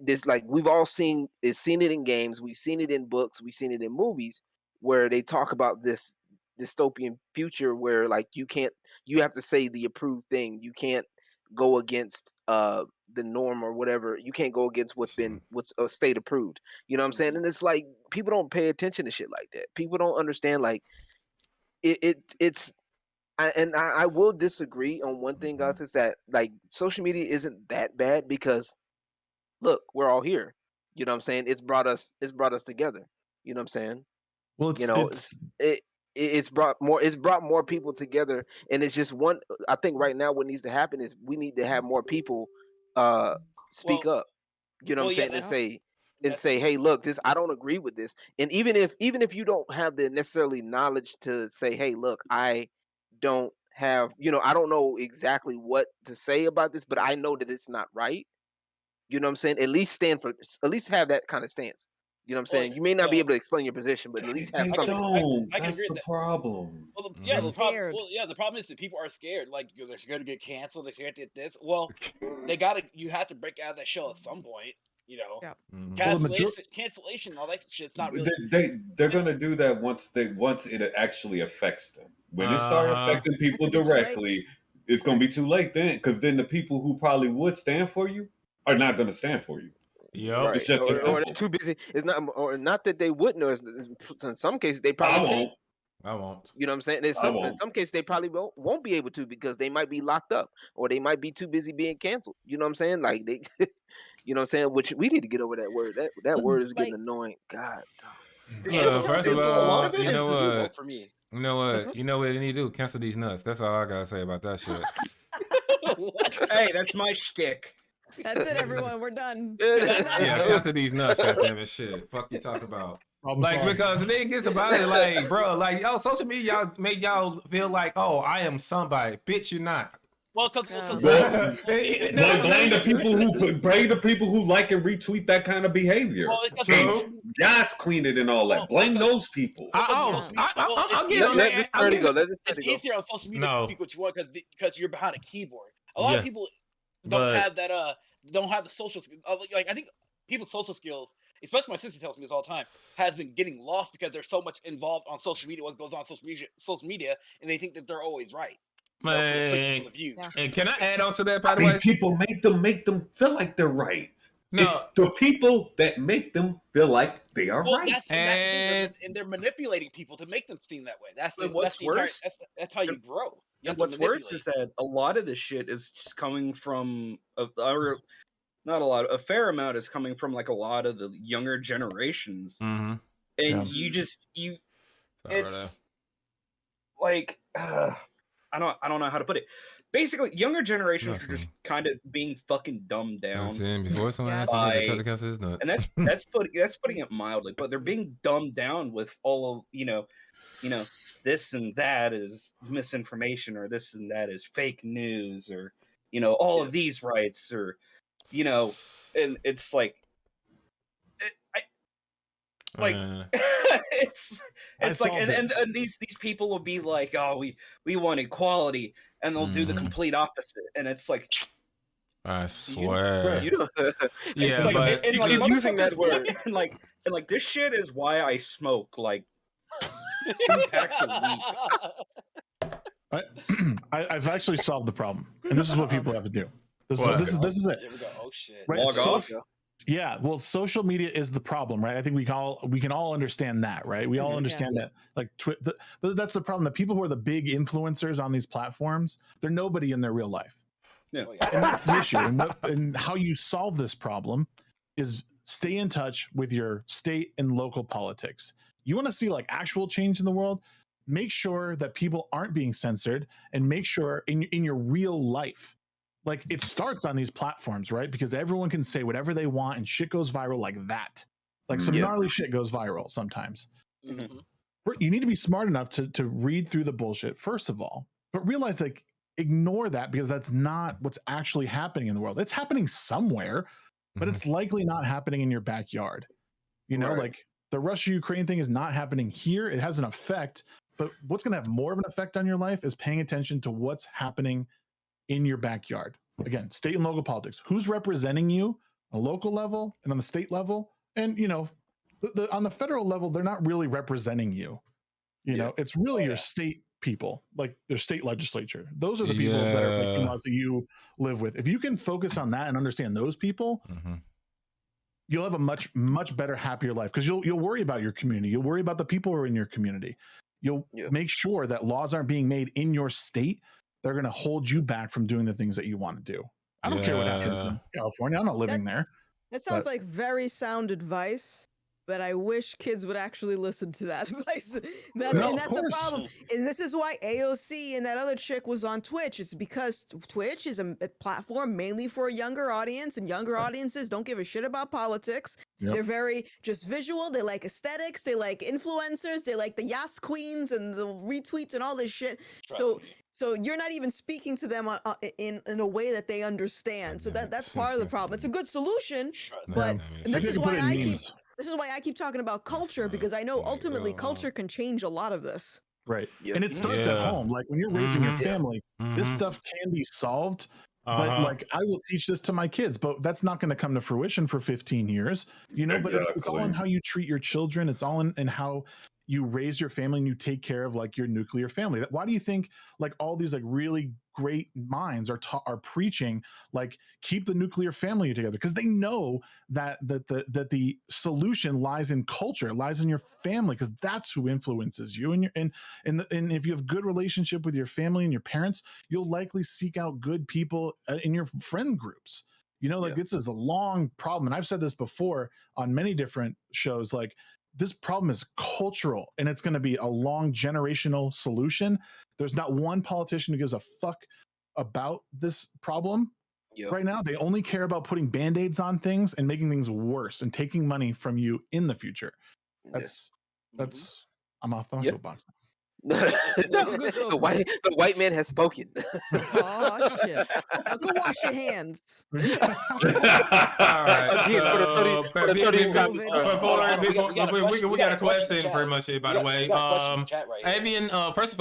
this, like we've all seen it in games, we've seen it in books, we've seen it in movies where they talk about this dystopian future where like you have to say the approved thing, you can't go against the norm or whatever, you can't go against what's state approved, you know what I'm saying? And it's like people don't pay attention to shit like that. People don't understand like it's I will disagree on one thing, guys, is that like social media isn't that bad because look, we're all here. You know what I'm saying? It's brought us together. You know what I'm saying? Well, it's brought more people together, and it's just one. I think right now what needs to happen is we need to have more people speak up. You know what I'm saying? And say, hey, look, this, I don't agree with this. And even if you don't have the necessarily knowledge to say, hey, look, I don't have, you know, I don't know exactly what to say about this, but I know that it's not right. You know what I'm saying? At least have that kind of stance. You know what I'm saying? You may not be able to explain your position, but at least have something. I can agree with that. Problem. Well, the problem is that people are scared. Like they're scared to get canceled. They're scared to get this. Well, you have to break out of that shell at some point. You know, cancellation, all that shit's not really. They're gonna do that once it actually affects them. When it starts affecting people directly, it's gonna be too late then, because then the people who probably would stand for you are not gonna stand for you. Yeah, right. It's just or they're too busy. It's not, or not that they wouldn't. Or in some cases, they probably I won't. You know what I'm saying? In some cases, they probably won't be able to because they might be locked up or they might be too busy being canceled. You know what I'm saying? Like they, you know what I'm saying? Which we need to get over that word. That word is getting annoying. God. First of all, you know what? For me. You know what? You know what they need to do? Cancel these nuts. That's all I gotta say about that shit. Hey, that's my shtick. That's it, everyone. We're done. Yeah, cancel these nuts, goddammit, shit. Fuck you talk about. Because the thing is about it, like, bro, like, yo, social media, y'all make y'all feel like, oh, I am somebody. Bitch, you're not. Well, because blame the people who like and retweet that kind of behavior. True. Gas clean it and all that. Blame those people. It's easier on social media to speak what you want because you're behind a keyboard. A lot of people don't have that. Don't have the social. Like I think people's social skills, especially my sister tells me this all the time, has been getting lost because they're so much involved on social media. What goes on social media, and they think that they're always right. Man, and can I add on to that? By the way, people make them feel like they're right. No. It's the people that make them feel like they are right. That's the thing, and they're manipulating people to make them seem that way. That's worse. That's how you grow. And what's worse is that a lot of this shit is just coming from not a lot, a fair amount is coming from like a lot of the younger generations, and it's like I don't know how to put it. Basically, younger generations are just kind of being fucking dumbed down. Before someone asks his nuts. And that's putting it mildly, but they're being dumbed down with all of this and that is misinformation, or this and that is fake news, or all of these rights, or and it's like it's like and these people will be like, oh, we want equality, and they'll do the complete opposite, and it's like, I swear, yeah, like, but you keep using that word, and like this shit is why I smoke like 2 packs a week. I've actually solved the problem, and this is what people have to do. This is it. There we go. Oh shit! Right? Log off. Yeah, well, social media is the problem, right? I think we can all understand that, right? We all understand that, like, but that's the problem. The people who are the big influencers on these platforms, they're nobody in their real life. Yeah, and that's the issue. And how you solve this problem is stay in touch with your state and local politics. You want to see like actual change in the world? Make sure that people aren't being censored, and make sure in your real life. Like, it starts on these platforms, right? Because everyone can say whatever they want and shit goes viral like that. Like, some gnarly shit goes viral sometimes. Mm-hmm. You need to be smart enough to read through the bullshit, first of all, but realize, like, ignore that, because that's not what's actually happening in the world. It's happening somewhere, but it's likely not happening in your backyard. Like, the Russia-Ukraine thing is not happening here. It has an effect, but what's going to have more of an effect on your life is paying attention to what's happening in your backyard. Again, state and local politics. Who's representing you on a local level and on the state level? And on the federal level, they're not really representing you. It's really your state people, like their state legislature. Those are the people that are making laws that you live with. If you can focus on that and understand those people, you'll have a much, much better, happier life, because you'll worry about your community. You'll worry about the people who are in your community. You'll make sure that laws aren't being made in your state. They're going to hold you back from doing the things that you want to do. I don't care what happens in California. I'm not living there. That sounds like very sound advice, but I wish kids would actually listen to that advice. That's the problem. And this is why AOC and that other chick was on Twitch. It's because Twitch is a platform mainly for a younger audience, and younger audiences don't give a shit about politics. They're very just visual. They like aesthetics. They like influencers. They like the Yas Queens and the retweets and all this shit. So you're not even speaking to them in a way that they understand. So that's part of the problem. It's a good solution, but this is why I keep talking about culture, because I know ultimately culture can change a lot of this. Right. And it starts at home. Like, when you're raising your family, this stuff can be solved. But like, I will teach this to my kids, but that's not going to come to fruition for 15 years, but it's all in how you treat your children. It's all in how you raise your family and you take care of like your nuclear family. Why do you think like all these like really great minds are preaching like keep the nuclear family together? Because they know that the solution lies in culture, lies in your family, because that's who influences you. And if you have good relationship with your family and your parents, you'll likely seek out good people in your friend groups. This is a long problem, and I've said this before on many different shows. Like, this problem is cultural, and it's going to be a long generational solution. There's not one politician who gives a fuck about this problem right now. They only care about putting band-aids on things and making things worse and taking money from you in the future. That's I'm off the soapbox. The white man has spoken. Oh shit! Now go wash your hands. All right. We got a question pretty much here, by the way. Avian, first of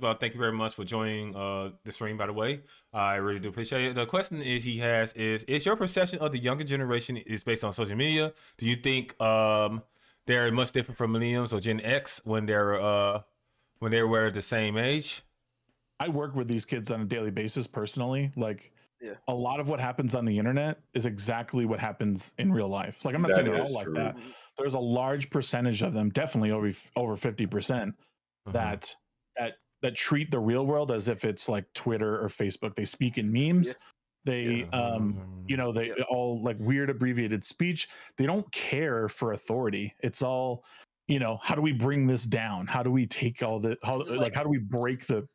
all, thank you very much for joining the stream, by the way. I really do appreciate it. The question he has is your perception of the younger generation is based on social media? Do you think they're much different from millennials or Gen X when they were the same age? I work with these kids on a daily basis personally. Like, a lot of what happens on the internet is exactly what happens in real life. Like, I'm not saying they're all like that. There's a large percentage of them, definitely over 50%, that treat the real world as if it's like Twitter or Facebook. They speak in memes. They they all like weird abbreviated speech. They don't care for authority. It's all, how do we bring this down? How do we take all the how do we break the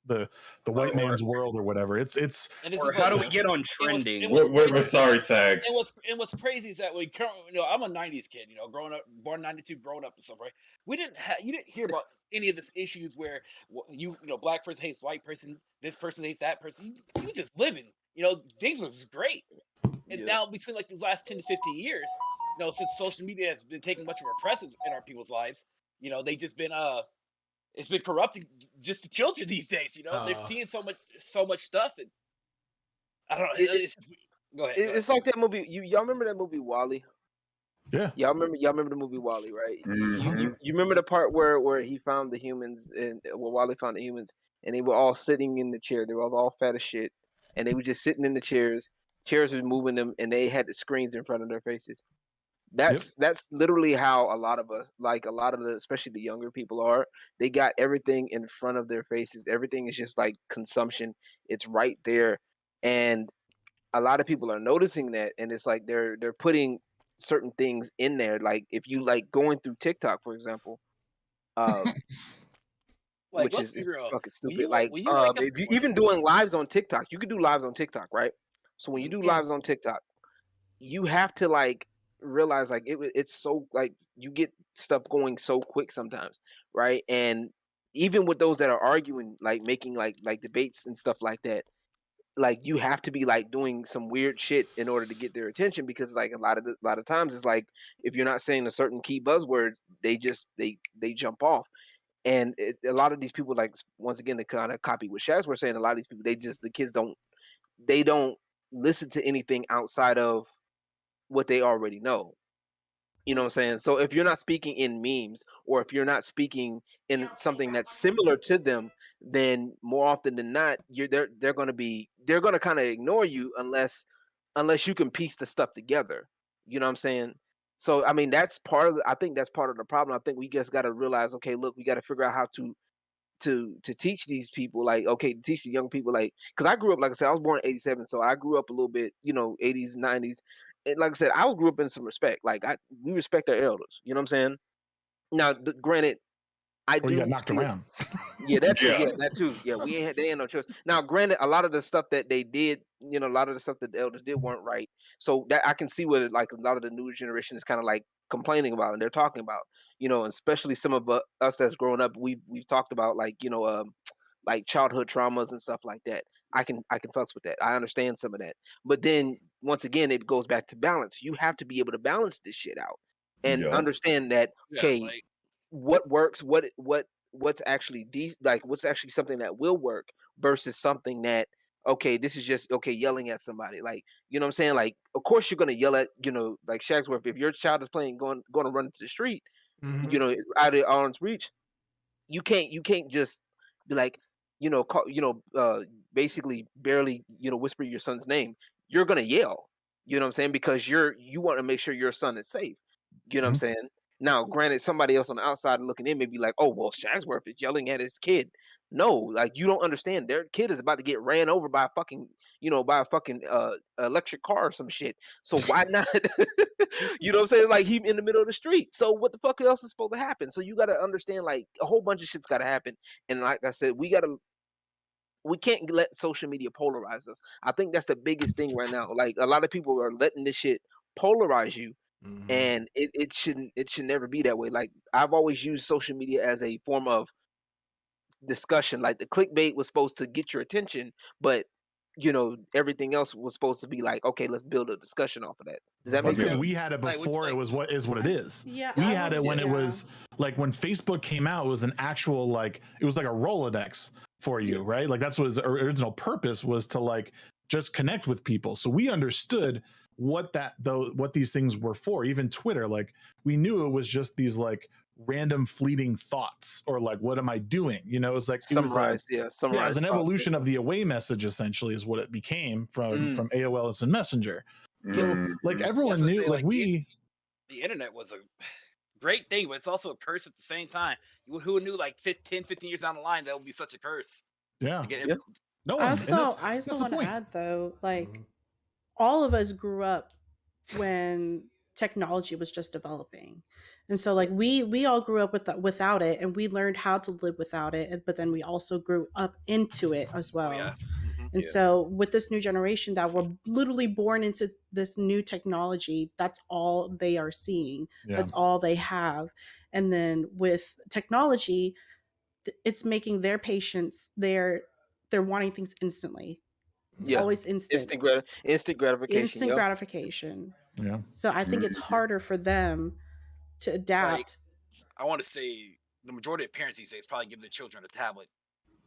the white man's world or whatever? It's or how do we get on trending? We're sorry, Sags. And what's crazy is that we currently, I'm a '90s kid, growing up, born '92, growing up and stuff, right? You didn't hear about any of this issues where black person hates white person, this person hates that person. You just living, things was great. And now between like these last 10 to 15 years, since social media has been taking much of a presence in our people's lives, they just been it's been corrupting just the children these days. They're seeing so much stuff, and I don't know. Go ahead. It's like that movie. Y'all remember that movie WALL-E? Yeah. Y'all remember the movie WALL-E, right? You remember the part where he found the humans, and WALL-E found the humans, and they were all sitting in the chair. They were all fat as shit, and they were just sitting in the chairs. Chairs were moving them, and they had the screens in front of their faces. That's literally how a lot of us, like a lot of especially the younger people are. They got everything in front of their faces. Everything is just like consumption. It's right there, and a lot of people are noticing that, and it's like they're putting certain things in there. Like if you like going through TikTok, for example, which is fucking stupid. If you even doing lives on TikTok, you could do lives on TikTok, right? So when you do lives on TikTok, you have to like realize like it's so like you get stuff going so quick sometimes, right? And even with those that are arguing, like making like debates and stuff like that, like you have to be like doing some weird shit in order to get their attention, because like a lot of times it's like if you're not saying a certain key buzzwords, they jump off. And a lot of these people, like once again, to kind of copy what Shaz was saying, a lot of these people, the kids don't listen to anything outside of what they already know. You know what I'm saying? So if you're not speaking in memes, or if you're not speaking in something that's similar to them, then more often than not, they're gonna kind of ignore you unless you can piece the stuff together. You know what I'm saying? So I mean, I think that's part of the problem. I think we just got to realize, okay, look, we got to figure out how to teach these people, like, okay, teach the young people, like, because I grew up, like I said, I was born in '87, so I grew up a little bit, 80s, 90s. And like I said, I grew up in some respect. Like we respect our elders. You know what I'm saying? Now, granted, you got knocked around. Yeah, that too. Yeah, that too. Yeah, they ain't no choice. Now, granted, a lot of the stuff that they did, a lot of the stuff that the elders did weren't right. So that I can see what like a lot of the newer generation is kind of like complaining about, and they're talking about, and especially some of us that's growing up, we've talked about like like childhood traumas and stuff like that. I can fucks with that. I understand some of that, but then once again, it goes back to balance. You have to be able to balance this shit out and understand that what works, what's actually what's actually something that will work versus something that, okay, this is just yelling at somebody. Like, you know what I'm saying? Like, of course you're gonna yell at, like Shagsworth, if your child is going to run into the street, out of arm's reach, you can't just be like, basically barely, whisper your son's name. You're gonna yell, you know what I'm saying? Because you want to make sure your son is safe. You know what I'm saying? Now, granted, somebody else on the outside looking in may be like, oh, well, Shagsworth is yelling at his kid. No, like, you don't understand. Their kid is about to get ran over by a fucking, electric car or some shit. So why not? You know what I'm saying? Like, he in the middle of the street. So what the fuck else is supposed to happen? So you got to understand, like, a whole bunch of shit's got to happen. And like I said, we can't let social media polarize us. I think that's the biggest thing right now. Like, a lot of people are letting this shit polarize you. And it should never be that way. Like, I've always used social media as a form of discussion. Like, the clickbait was supposed to get your attention, but everything else was supposed to be like, okay, let's build a discussion off of that. Does that make sense? We had it before. It was what it is. Yeah, we had it when it was like when Facebook came out. It was an actual it was like a Rolodex for you, right? Like that's what its original purpose was, to like just connect with people. So we understood what these things were for. Even Twitter, like we knew it was just these like random fleeting thoughts or like, what am I doing? You know, it's like summarize. It was an evolution of the away message, essentially, is what it became from AOL Instant Messenger. So like everyone knew, like the internet was a great thing, but it's also a curse at the same time. Who knew like 10, 15 years down the line that would be such a curse? Yeah. No, I also want to add though, like all of us grew up when technology was just developing, and so like we all grew up without it, and we learned how to live without it, but then we also grew up into it as well. And so with this new generation that were literally born into this new technology, that's all they are seeing. That's all they have. And then with technology, it's making their patients, they're wanting things instantly. It's always instant. Instant gratification. Instant gratification. Yeah. So I think it's harder for them to adapt. Like, I want to say the majority of parents these days probably give their children a tablet.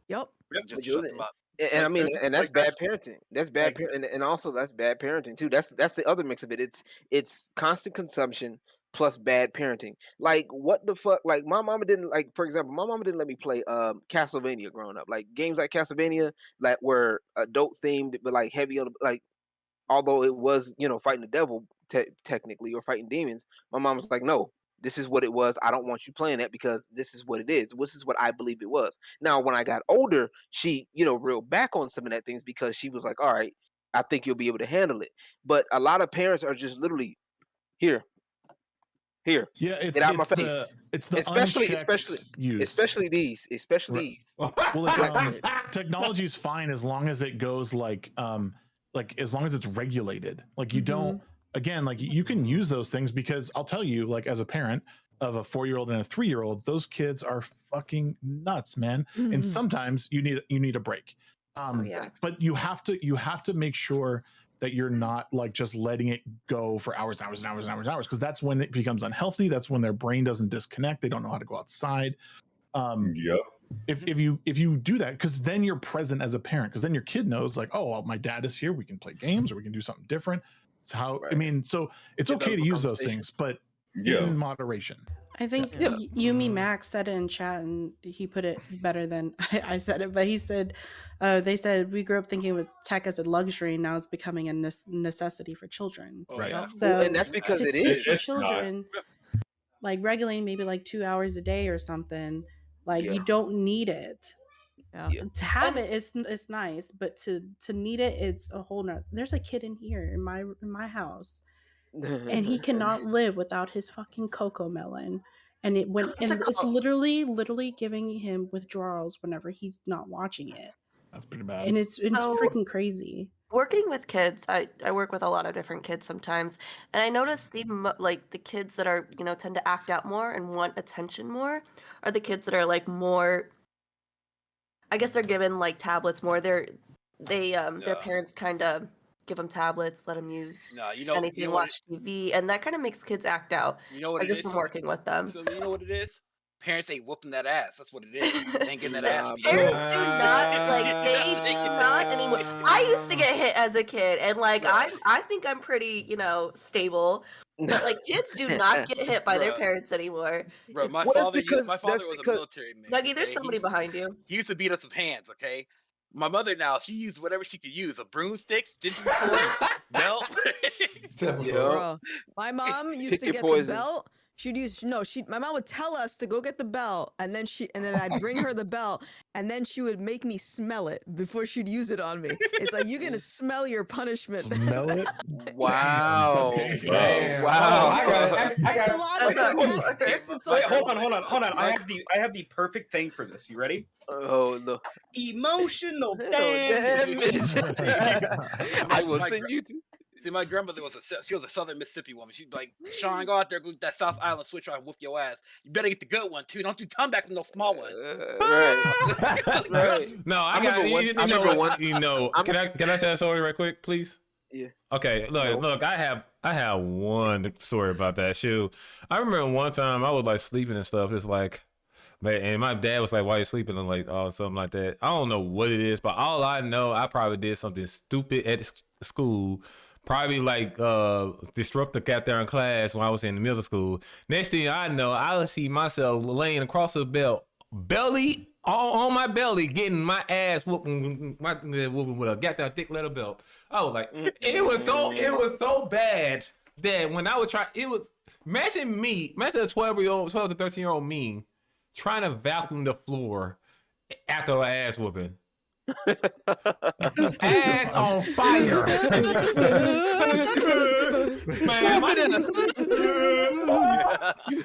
Yep. Just shut them up. And I mean, and that's bad parenting. That's bad parenting, and also that's bad parenting too. That's the other mix of it. It's constant consumption plus bad parenting. Like what the fuck? Like my mama didn't like, for example, my mama didn't let me play Castlevania growing up. Like games like Castlevania that were adult themed, but like heavy on like, although it was fighting the devil technically or fighting demons. My mom was like, no. This is what it was. I don't want you playing that because this is what it is. This is what I believe it was. Now, when I got older, she, reeled back on some of that things because she was like, all right, I think you'll be able to handle it. But a lot of parents are just literally here. Yeah, get out my face. It's the especially these. Well, like, technology is fine as long as it goes like as long as it's regulated. Like you don't. Again, like you can use those things because I'll tell you, like as a parent of a 4-year-old and a 3-year-old, those kids are fucking nuts, man. And sometimes you need a break. But you have to make sure that you're not like just letting it go for hours and hours and hours and hours and hours, because that's when it becomes unhealthy. That's when their brain doesn't disconnect. They don't know how to go outside. If you do that, because then you're present as a parent, because then your kid knows like, oh, well, my dad is here. We can play games or we can do something different. It's how I mean, so it's okay to use those things, but in moderation. I think Yumi Max said it in chat, and he put it better than I said it. But he said, they said we grew up thinking it was tech as a luxury, and now it's becoming a necessity for children. Right. So and that's because to it teach is your children, like regulating maybe like 2 hours a day or something. Like you don't need it. To have it, it's nice, but to need it, it's a whole nother. There's a kid in here in my house, and he cannot live without his fucking cocoa melon, and it's literally giving him withdrawals whenever he's not watching it. That's pretty bad, and it's freaking crazy. Working with kids, I work with a lot of different kids sometimes, and I notice the kids that are tend to act out more and want attention more are the kids that are like more. I guess they're given like tablets more. Their parents kind of give them tablets, let them use anything, watch TV, and that kind of makes kids act out. You know what I it just is? from working with them. So you know what it is? Parents ain't whooping that ass. That's what it is. They ain't getting that ass. Parents do not they do not anymore. I used to get hit as a kid, and like I think I'm pretty stable. But like kids do not get hit by their parents anymore. Bro, my father was a military man. Nuggy, there's somebody behind you. He used to beat us with hands, okay? My mother now, she used whatever she could use. A broomstick, stitching toy, belt. Bro, my mom used to get the belt. She'd use my mom would tell us to go get the belt, and then I'd bring her the belt, and then she would make me smell it before she'd use it on me. It's like, you're gonna smell your punishment. Smell it? Wow. Wow. I got Wait, hold on. I have the perfect thing for this. You ready? Oh no. Emotional damage. I will send you to. See, my grandmother was a Southern Mississippi woman. She'd be like, Sean, go out there, go get that South Island switch, or I'll whoop your ass. You better get the good one too. Don't you come back with no small one. Right. No, I got Can I tell a story right quick, please? Yeah. Okay. Look. I have one story about that shoe. I remember one time I was like sleeping and stuff. It's like, man, and my dad was like, "Why are you sleeping?" I'm like, "Oh, something like that." I don't know what it is, but all I know, I probably did something stupid at school. probably like disrupt the cat there in class when I was in middle school. Next thing I know, I would see myself laying across the belly on my belly, getting my ass whooping with a goddamn thick leather belt. I was like, it was so bad that when I would try, it was imagine a 12 to 13-year-old me trying to vacuum the floor after an ass whooping. Ass on fire.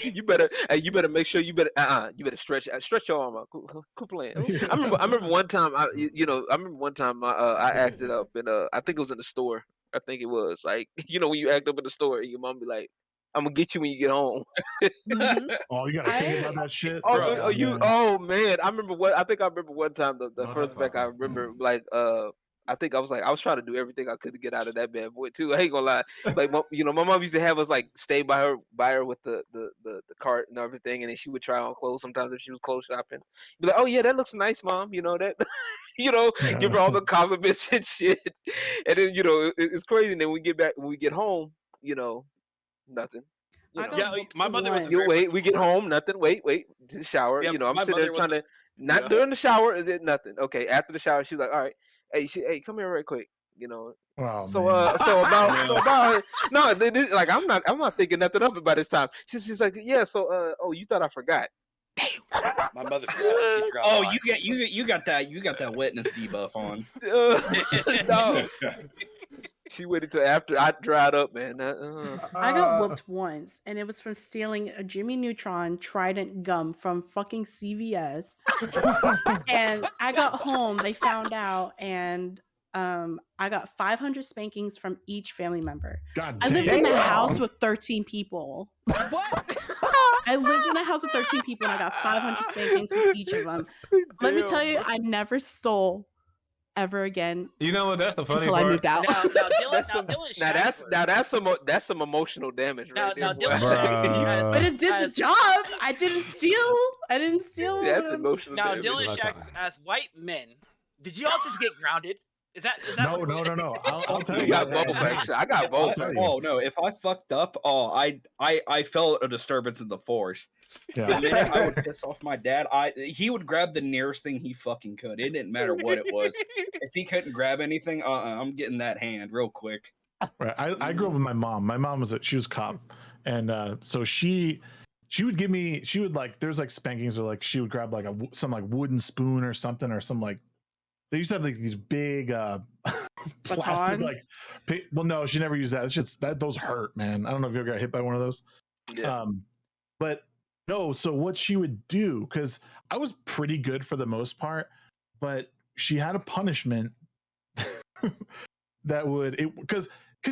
You better make sure you better stretch your arm out. Quit playing. I remember one time I acted up in I think it was in the store. I think it was like when you act up in the store, your mom be like, "I'm gonna get you when you get home." Oh, you gotta think about that shit. Oh man, I remember one time the first back I remember like I think I was trying to do everything I could to get out of that bad boy too. I ain't gonna lie. Like my mom used to have us like stay by her with the cart and everything, and then she would try on clothes sometimes if she was clothes shopping. Be like, "Oh yeah, that looks nice, mom." That give her all the compliments and shit. And then it's crazy. And then when we get home, nothing. My mother was we get home, nothing. Wait, to the shower. I'm sitting there trying to during the shower, is it nothing? Okay, after the shower, she was like, "All right, hey, come here right quick." Wow, so about no, like I'm not thinking nothing of it by this time. She's like, "Yeah, so you thought I forgot." My mother forgot. She forgot. Oh, you got that witness debuff on. No. She waited till after I dried up, man. I got whooped once, and it was from stealing a Jimmy Neutron Trident gum from fucking CVS. And I got home, they found out, and I got 500 spankings from each family member. I lived in a house with 13 people. What? I lived in a house with 13 people, and I got 500 spankings from each of them. Let me tell you, I never stole ever again. You know what? That's the funny until part. I moved out. That's some emotional damage right there. But it did the job. I didn't steal. That's emotional damage. Now, Dylan Shags, as white men, did you all just get grounded? Is that no. I'll tell you. You got both, actually. I got both. Oh no! If I fucked up, I felt a disturbance in the force. Yeah. The minute I would piss off my dad, he would grab the nearest thing he fucking could. It didn't matter what it was. If he couldn't grab anything, I'm getting that hand real quick. Right. I grew up with my mom. My mom was a cop, and so she would give me. She would there's like spankings, or like she would grab like some wooden spoon or something, or some like. They used to have like these big plastic well, no, she never used that. It's just those hurt, man. I don't know if you ever got hit by one of those. Yeah. But no, so what she would do, because I was pretty good for the most part, but she had a punishment that would because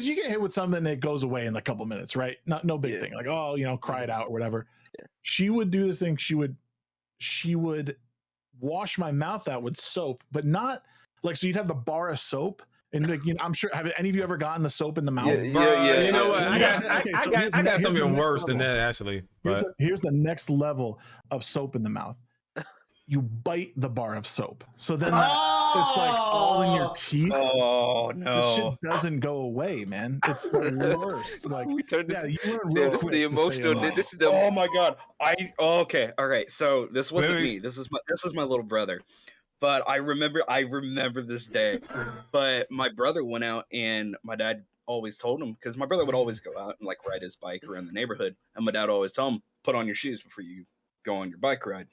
you get hit with something that goes away in a couple minutes, right? No big thing. Like, cry it out or whatever. Yeah. She would do this thing. She would wash my mouth out with soap, but not like, so you'd have the bar of soap, and like, I'm sure, have any of you ever gotten the soap in the mouth? Yeah. You know what? I got something worse than that, actually. But here's the next level of soap in the mouth. You bite the bar of soap, so then it's like all in your teeth. Oh no! Oh, This shit doesn't go away, man. It's the worst. Like, we turned this. You learn Yeah, real this is quick the to stay emotional. alive. This is the. Oh my god! Okay. All right. So this wasn't me. This is my little brother. But I remember this day. But my brother went out, and my dad always told him, because my brother would always go out and like ride his bike around the neighborhood, and my dad always told him, put on your shoes before you go on your bike ride.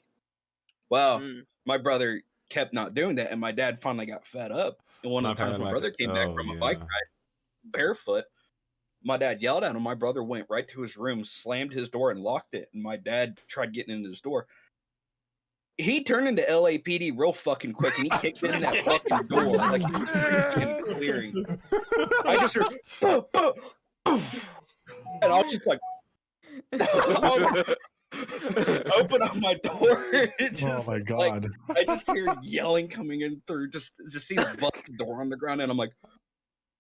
Well, my brother kept not doing that, and my dad finally got fed up. And one of the times my brother came back from a bike ride barefoot, my dad yelled at him. My brother went right to his room, slammed his door, and locked it. And my dad tried getting into his door. He turned into LAPD real fucking quick, and he kicked in that fucking door like he was freaking clearing. I just heard, "Boom, boom, boom," and I was just like, open up my door. Oh my god! I just hear yelling coming in through. Just see the busted door on the ground, and I'm like,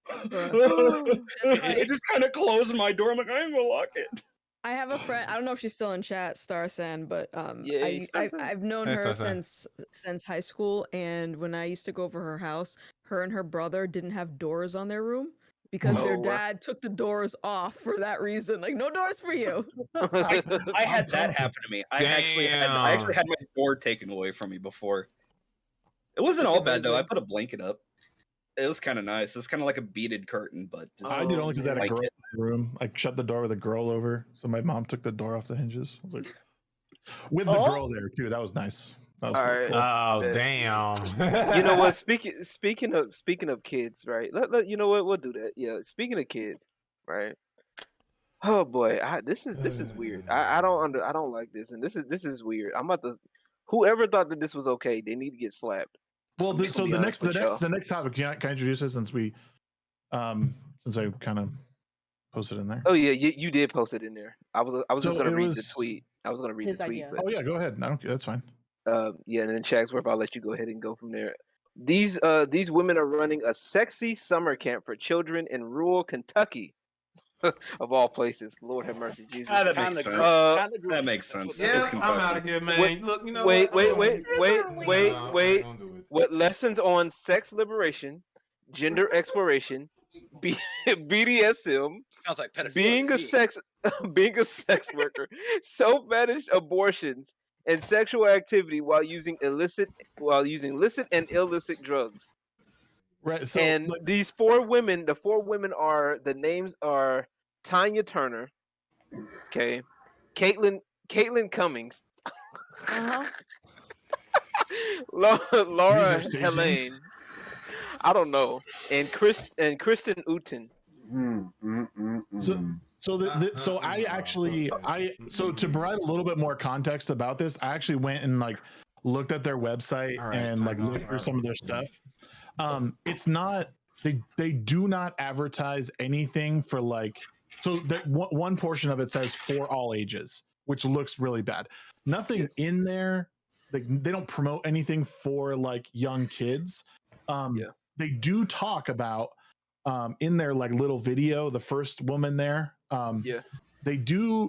I just kind of closed my door. I'm like, I ain't gonna lock it. I have a friend. I don't know if she's still in chat, Starsan, but I've known her since high school. And when I used to go over her house, her and her brother didn't have doors on their room, because their dad took the doors off for that reason. Like, no doors for you. I had that happen to me. I actually had my door taken away from me before. It wasn't all bad though. I put a blanket up. It was kind of nice. It's kind of like a beaded curtain, but I did only because I had a girl in the room. I shut the door with a girl over, so my mom took the door off the hinges. I was like, with the girl there too. That was nice. That was All right. cool. Oh damn! You know what? Speaking of kids, right? You know what? We'll do that. Yeah. Speaking of kids, right? Oh boy, this is weird. I don't like this, and this is weird. I'm about to. Whoever thought that this was okay, they need to get slapped. Well, so the next topic. Can I introduce it since we, since I kind of posted in there. Oh yeah, you did post it in there. I was just gonna read the tweet. I was gonna read the tweet. But, oh yeah, go ahead. That's fine. Yeah, and then Shagsworth, I'll let you go ahead and go from there. These women are running a sexy summer camp for children in rural Kentucky. Of all places, Lord have mercy, Jesus. That makes sense. That makes sense. Yeah, I'm out of here, man. Look, you know wait. What lessons on sex liberation, gender exploration, BDSM, sounds like pedophilia. being a sex worker, self-managed abortions, and sexual activity while using illicit and illicit drugs. Right. So, and these four women, the names are Tanya Turner, okay, Caitlin Cummings, Laura Helene, I don't know, and Kristen Uten. So to provide a little bit more context about this, I actually went and like looked at their website and like looked through some of their stuff. It's not they do not advertise anything for like, so that one portion of it says for all ages, which looks really bad. Nothing in there, like they don't promote anything for like young kids. They do talk about in their like little video, the first woman there,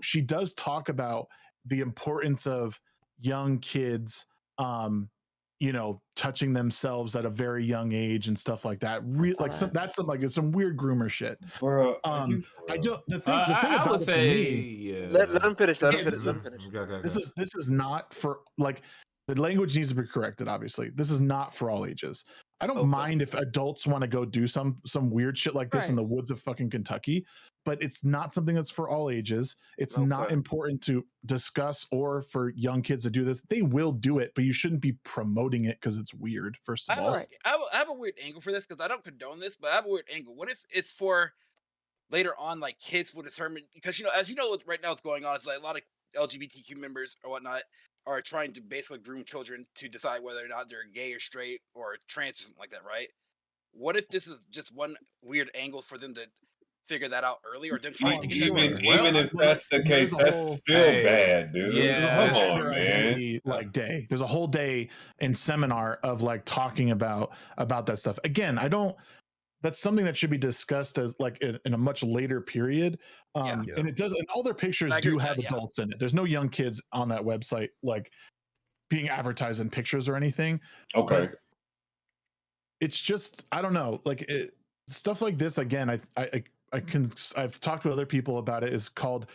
she does talk about the importance of young kids you know, touching themselves at a very young age and stuff like that. It's some weird groomer shit. Bro, I don't. The thing about it for me, let him finish. This is not for like, the language needs to be corrected. Obviously, this is not for all ages. I don't mind if adults want to go do some weird shit like this in the woods of fucking Kentucky, but it's not something that's for all ages. It's not important to discuss or for young kids to do this. They will do it, but you shouldn't be promoting it because it's weird. First of all, I have a weird angle for this because I don't condone this, but I have a weird angle. What if it's for later on, like kids will determine, because you know, as you know, right now what's going on is like a lot of LGBTQ members or whatnot are trying to basically groom children to decide whether or not they're gay or straight or trans or something like that, right? What if this is just one weird angle for them to figure that out early, or them trying to get even if that's the case, that's still bad, dude. Yeah, come on, man. Like day, there's a whole day and seminar of like talking about that stuff. Again, that's something that should be discussed as like in a much later period. And it does, and all their pictures do have adults in it. There's no young kids on that website like being advertised in pictures or anything. Okay. But it's just, I don't know, like stuff like this. Again, I've talked with other people about it. Is called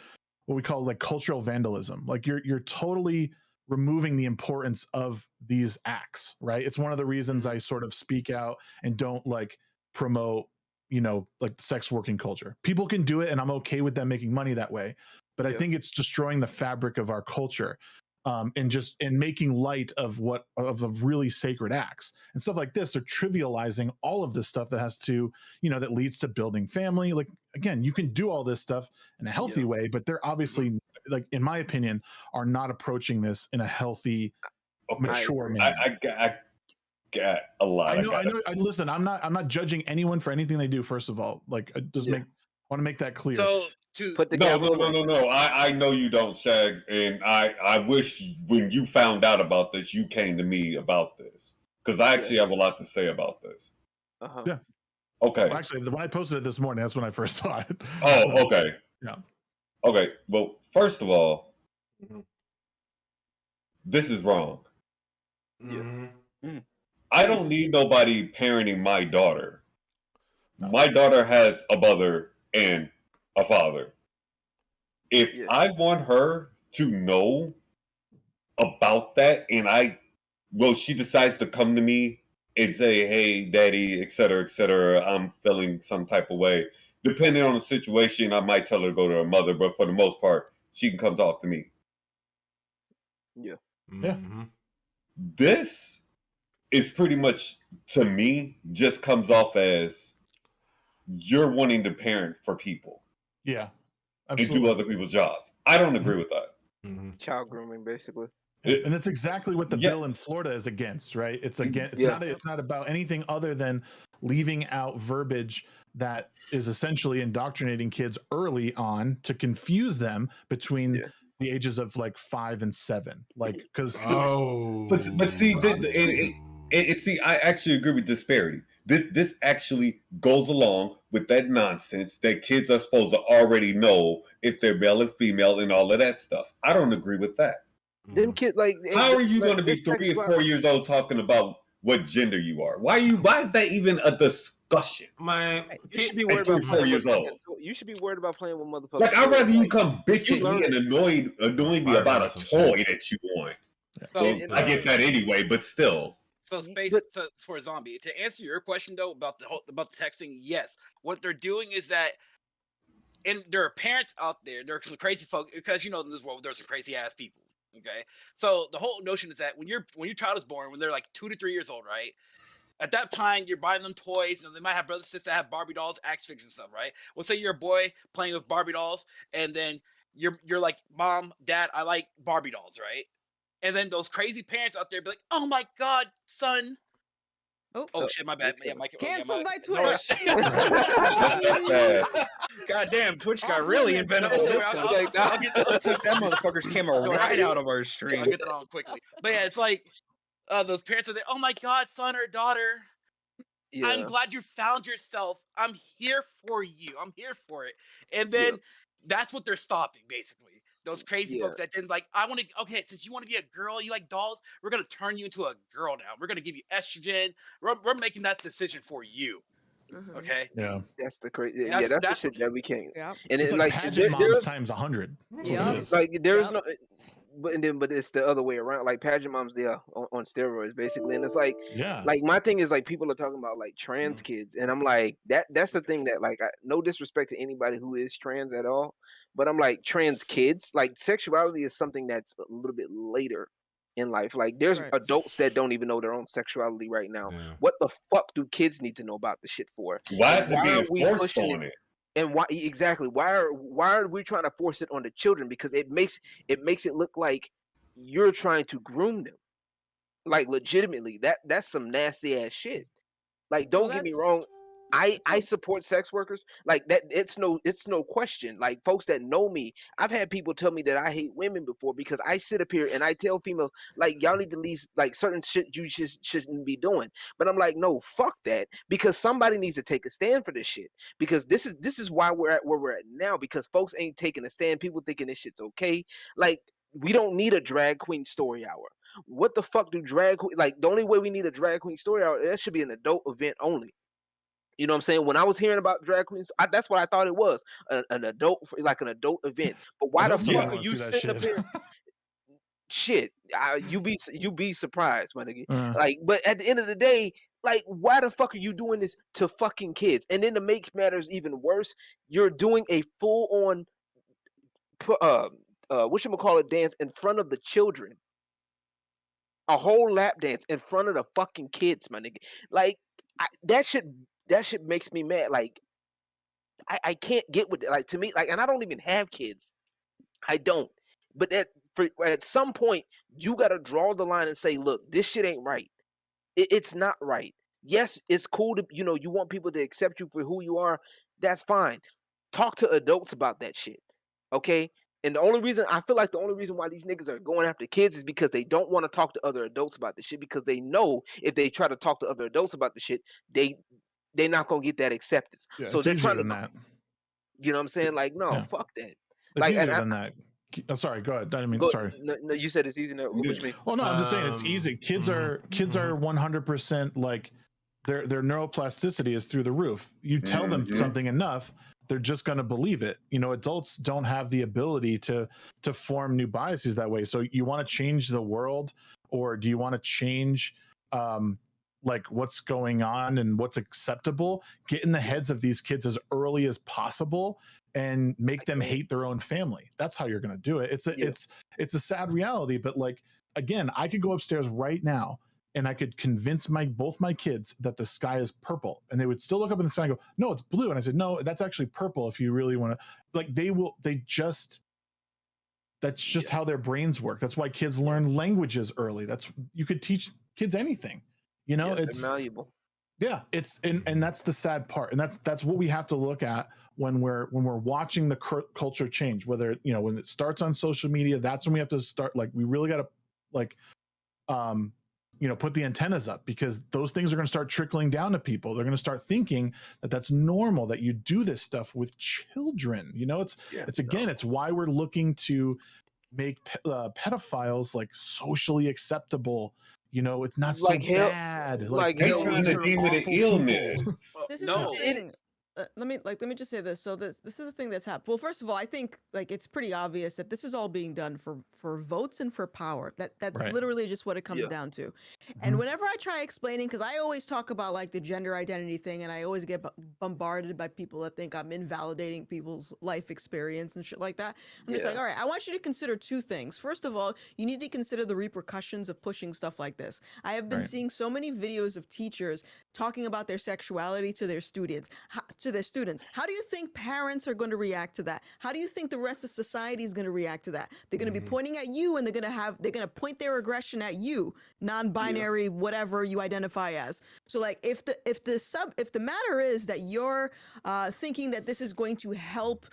what we call like cultural vandalism. Like you're totally removing the importance of these acts, right? It's one of the reasons I sort of speak out and don't like promote, you know, like sex working culture. People can do it and I'm okay with them making money that way, but I think it's destroying the fabric of our culture, and making light of really sacred acts and stuff like this. They're trivializing all of this stuff that has to, you know, that leads to building family. Like, again, you can do all this stuff in a healthy way, but they're obviously, like, in my opinion, are not approaching this in a healthy, mature manner. I got a lot. I know. Listen, I'm not judging anyone for anything they do. First of all, like, I just want to make that clear. So no. I know you don't, Shags, and I wish when you found out about this, you came to me about this, because I actually have a lot to say about this. Yeah. Okay. Well, actually, when I posted it this morning, that's when I first saw it. Oh, okay. Yeah. Okay. Well, first of all, this is wrong. I don't need nobody parenting my daughter. My daughter has a mother and a father. If I want her to know about that, and she decides to come to me and say, "Hey, Daddy," etc., I'm feeling some type of way. Depending on the situation, I might tell her to go to her mother, but for the most part, she can come talk to me. Yeah. Mm-hmm. This is pretty much, to me, just comes off as you're wanting to parent for people. Yeah. Absolutely. And do other people's jobs. I don't agree with that. Mm-hmm. Child grooming, basically. And that's exactly what the bill in Florida is against, right? It's against. It's not about anything other than leaving out verbiage that is essentially indoctrinating kids early on to confuse them between the ages of like 5 and 7. Like, because but see, see, I actually agree with Disbearity. This actually goes along with that nonsense that kids are supposed to already know if they're male and female and all of that stuff. I don't agree with that. Them kids, like, how are you going to be 3 or 4 years old talking about what gender you are? Why is that even a discussion? You should be worried about 4 years old. You should be worried about playing with motherfuckers. Like, I'd rather you come bitch at me and annoy me about a toy that you want. I get that anyway, but still. So for a zombie. To answer your question though about the texting, yes, what they're doing is that, and there are parents out there. There are some crazy folk, because in this world there's some crazy ass people. Okay, so the whole notion is that when your child is born, when they're like 2 to 3 years old, right? At that time, you're buying them toys, and they might have brothers and sisters that have Barbie dolls, action figures and stuff, right? Well, say you're a boy playing with Barbie dolls, and then you're like, Mom, Dad, I like Barbie dolls, right? And then those crazy parents out there be like, "Oh my God, son." Oh shit, my bad. Yeah, Cancelled by Twitch. God damn, Twitch got really inventive. That motherfuckers came right out of our stream. I'll get that on quickly. But yeah, it's like those parents are there. "Oh my God, son or daughter, I'm glad you found yourself. I'm here for you. I'm here for it." And then that's what they're stopping, basically. Those crazy folks that then like, since you want to be a girl, you like dolls, we're going to turn you into a girl now. We're going to give you estrogen. We're making that decision for you. Okay? Yeah. That's the crazy. That's the shit that we can't. Yeah. And it's like pageant moms times 100. Yeah. Like, there's no. But it's the other way around. Like, pageant moms, on steroids, basically. And it's like, like, my thing is like, people are talking about like trans kids, and I'm like, that's the thing that, like, no disrespect to anybody who is trans at all, but I'm like, trans kids, like, sexuality is something that's a little bit later in life. Like, there's adults that don't even know their own sexuality right now. What the fuck do kids need to know about the shit for? Why is it being forced on it? And why exactly? Why are we trying to force it on the children? Because it makes it look like you're trying to groom them, like, legitimately. That's some nasty ass shit. Like, don't get me wrong, I support sex workers, like that. It's no question. Like, folks that know me, I've had people tell me that I hate women before because I sit up here and I tell females, like, y'all need to leave, like, certain shit you shouldn't be doing. But I'm like, no, fuck that, because somebody needs to take a stand for this shit. Because this is why we're at where we're at now, because folks ain't taking a stand. People thinking this shit's okay. Like, we don't need a drag queen story hour. What the fuck do drag queen, like, the only way we need a drag queen story hour, that should be an adult event only. You know what I'm saying? When I was hearing about drag queens, that's what I thought it was, an adult, like an adult event. But why the fuck are you sitting up here? Shit, you be surprised, my nigga. Like, but at the end of the day, like, why the fuck are you doing this to fucking kids? And then to make matters even worse, you're doing a full on whatchamacallit dance in front of the children. A whole lap dance in front of the fucking kids, my nigga. Like, that shit makes me mad. Like, I can't get with it. Like, to me, like, and I don't even have kids. I don't. But at some point, you got to draw the line and say, look, this shit ain't right. It's not right. Yes, it's cool to, you want people to accept you for who you are. That's fine. Talk to adults about that shit. Okay? And the only reason why these niggas are going after kids is because they don't want to talk to other adults about the shit, because they know if they try to talk to other adults about the shit, they're not gonna get that acceptance. Yeah, so they're trying to that. You know what I'm saying? Like, no, fuck that. It's like, easier than that. Oh, sorry, go ahead. I didn't mean sorry. No, you said it's easy. What you mean? Oh no, I'm just saying it's easy. Kids are 100% like their neuroplasticity is through the roof. You tell them something enough, they're just going to believe it. You know, adults don't have the ability to form new biases that way. So you want to change the world, or do you want to change like what's going on and what's acceptable? Get in the heads of these kids as early as possible and make them hate their own family. That's how you're going to do it. It's a sad reality, but like, again, I could go upstairs right now and I could convince both my kids that the sky is purple, and they would still look up in the sky and go, no, it's blue. And I said, no, that's actually purple. If you really want to, like, that's just how their brains work. That's why kids learn languages early. You could teach kids anything, you know, it's malleable. Yeah. And that's the sad part. And that's what we have to look at when we're watching the culture change, whether, you know, when it starts on social media, that's when we have to start, like, we really got to, like, you know, put the antennas up, because those things are going to start trickling down to people. They're going to start thinking that that's normal, that you do this stuff with children. You know, it's why we're looking to make pedophiles like socially acceptable. You know, it's not so bad. Like they're trying to deem it an illness. This is the thing. Let me just say this. So this is the thing that's happened. Well, first of all, I think like it's pretty obvious that this is all being done for votes and for power. That's right. Literally just what it comes down to. And whenever I try explaining, because I always talk about like the gender identity thing, and I always get bombarded by people that think I'm invalidating people's life experience and shit like that. I'm just like, all right, I want you to consider two things. First of all, you need to consider the repercussions of pushing stuff like this. I have been seeing so many videos of teachers talking about their sexuality to their students. How do you think parents are going to react to that? How do you think the rest of society is going to react to that? They're going to be pointing at you, and they're going to point their aggression at you, non-binary, whatever you identify as. So like if the matter is that you're thinking that this is going to help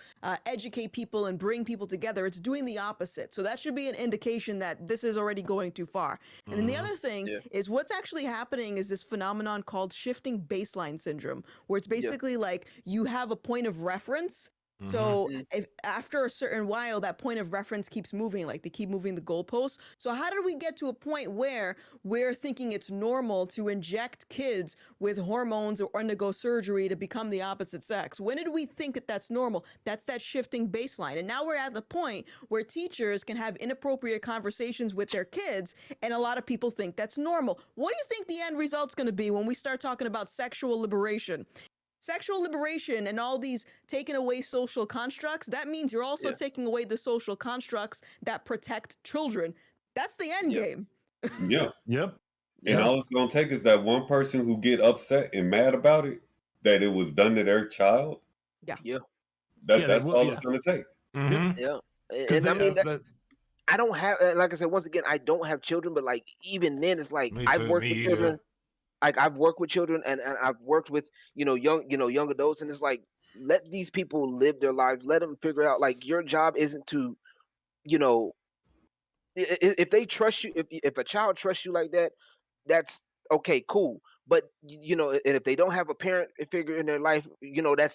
educate people and bring people together, it's doing the opposite. So that should be an indication that this is already going too far. And then the other thing is what's actually happening is this phenomenon called shifting baseline syndrome, where it's basically like you have a point of reference. So if after a certain while that point of reference keeps moving, like they keep moving the goalposts. So how did we get to a point where we're thinking it's normal to inject kids with hormones or undergo surgery to become the opposite sex? When did we think that that's normal? That's that shifting baseline. And now we're at the point where teachers can have inappropriate conversations with their kids, and a lot of people think that's normal. What do you think the end result's going to be when we start talking about sexual liberation? Sexual liberation and all these taking away social constructs, that means you're also taking away the social constructs that protect children. That's the end game. And all it's going to take is that one person who get upset and mad about it, that it was done to their child. That's all it's going to take. And I mean, I don't have, like I said, once again, I don't have children, but like even then, it's like I've worked with children. Like I've worked with children, and I've worked with young adults, and it's like, let these people live their lives. Let them figure out, like, your job isn't to, if they trust you, if a child trusts you like that, that's okay, cool. But and if they don't have a parent figure in their life,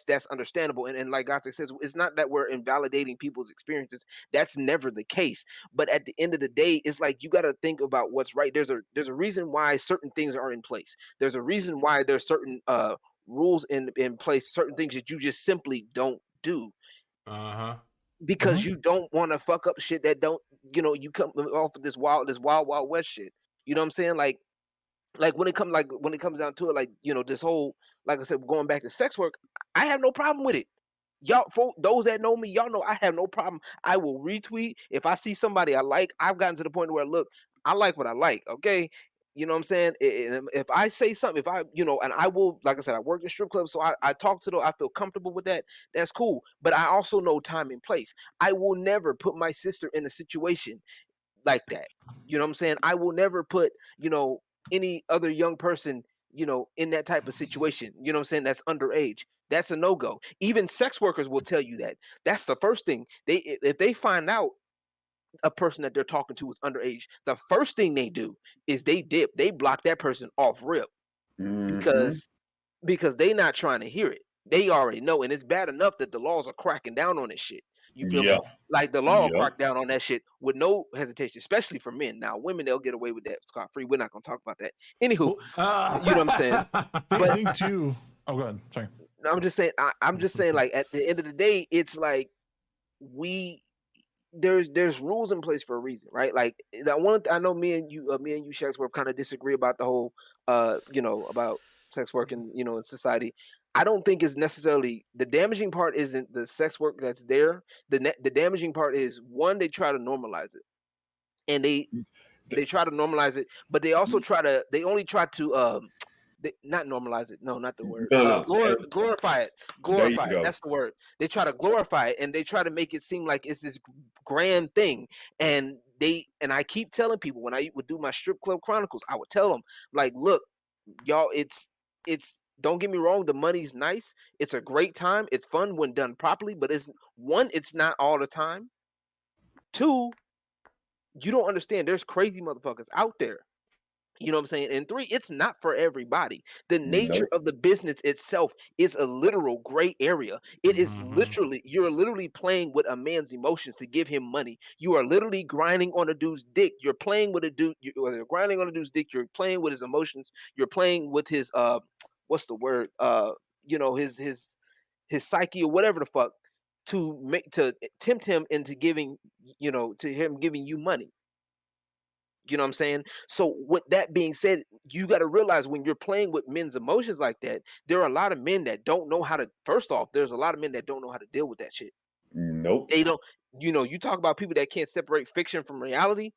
that's understandable. And like Gothix says, it's not that we're invalidating people's experiences. That's never the case. But at the end of the day, it's like you got to think about what's right. There's a reason why certain things are in place. There's a reason why there's certain rules in place. Certain things that you just simply don't do. Because you don't want to fuck up shit that don't. You come off of this wild west shit. You know what I'm saying? Like when it comes down to it, like, this whole, like I said, going back to sex work, I have no problem with it. Y'all, for those that know me, y'all know I have no problem. I will retweet if I see somebody I like. I've gotten to the point where, look, I like what I like. Okay. You know what I'm saying? If I say something, if I, and I will, like I said, I work in strip clubs, so I talk to them, I feel comfortable with that. That's cool. But I also know time and place. I will never put my sister in a situation like that. You know what I'm saying? I will never put, any other young person, in that type of situation, you know what I'm saying, that's underage. That's a no-go. Even sex workers will tell you that. That's the first thing. If they find out a person that they're talking to is underage, the first thing they do is they dip. They block that person off rip. Because they not trying to hear it. They already know, and it's bad enough that the laws are cracking down on this shit. You feel me? Like the law will crack down on that shit with no hesitation, especially for men. Now, women, they'll get away with that scot free. We're not gonna talk about that. Anywho, you know what I'm saying? But thing too. Oh, go ahead. Sorry. I'm just saying. I'm just saying. Like at the end of the day, it's like there's rules in place for a reason, right? Like that one. I know me and you, Shagsworth, kind of disagree about the whole, about sex work and in society. I don't think it's necessarily the damaging part. Isn't the sex work that's there? The damaging part is one, they try to normalize it, and they try to normalize it, but they also only try to not normalize it. No, not the word. Glorify it. Glorify it. That's the word. They try to glorify it, and they try to make it seem like it's this grand thing. And I keep telling people when I would do my strip club chronicles, I would tell them like, look, y'all, it's. Don't get me wrong. The money's nice. It's a great time. It's fun when done properly. But it's not all the time. Two, you don't understand. There's crazy motherfuckers out there. You know what I'm saying? And three, it's not for everybody. The nature of the business itself is a literal gray area. It is literally, you're literally playing with a man's emotions to give him money. You are literally grinding on a dude's dick. You're playing with a dude. You're grinding on a dude's dick. You're playing with his emotions. You're playing with his what's the word? His psyche or whatever the fuck to tempt him into giving you money. You know what I'm saying? So with that being said, you got to realize when you're playing with men's emotions like that, there are a lot of men that don't know how to. First off, there's a lot of men that don't know how to deal with that shit. Nope. They don't. You talk about people that can't separate fiction from reality.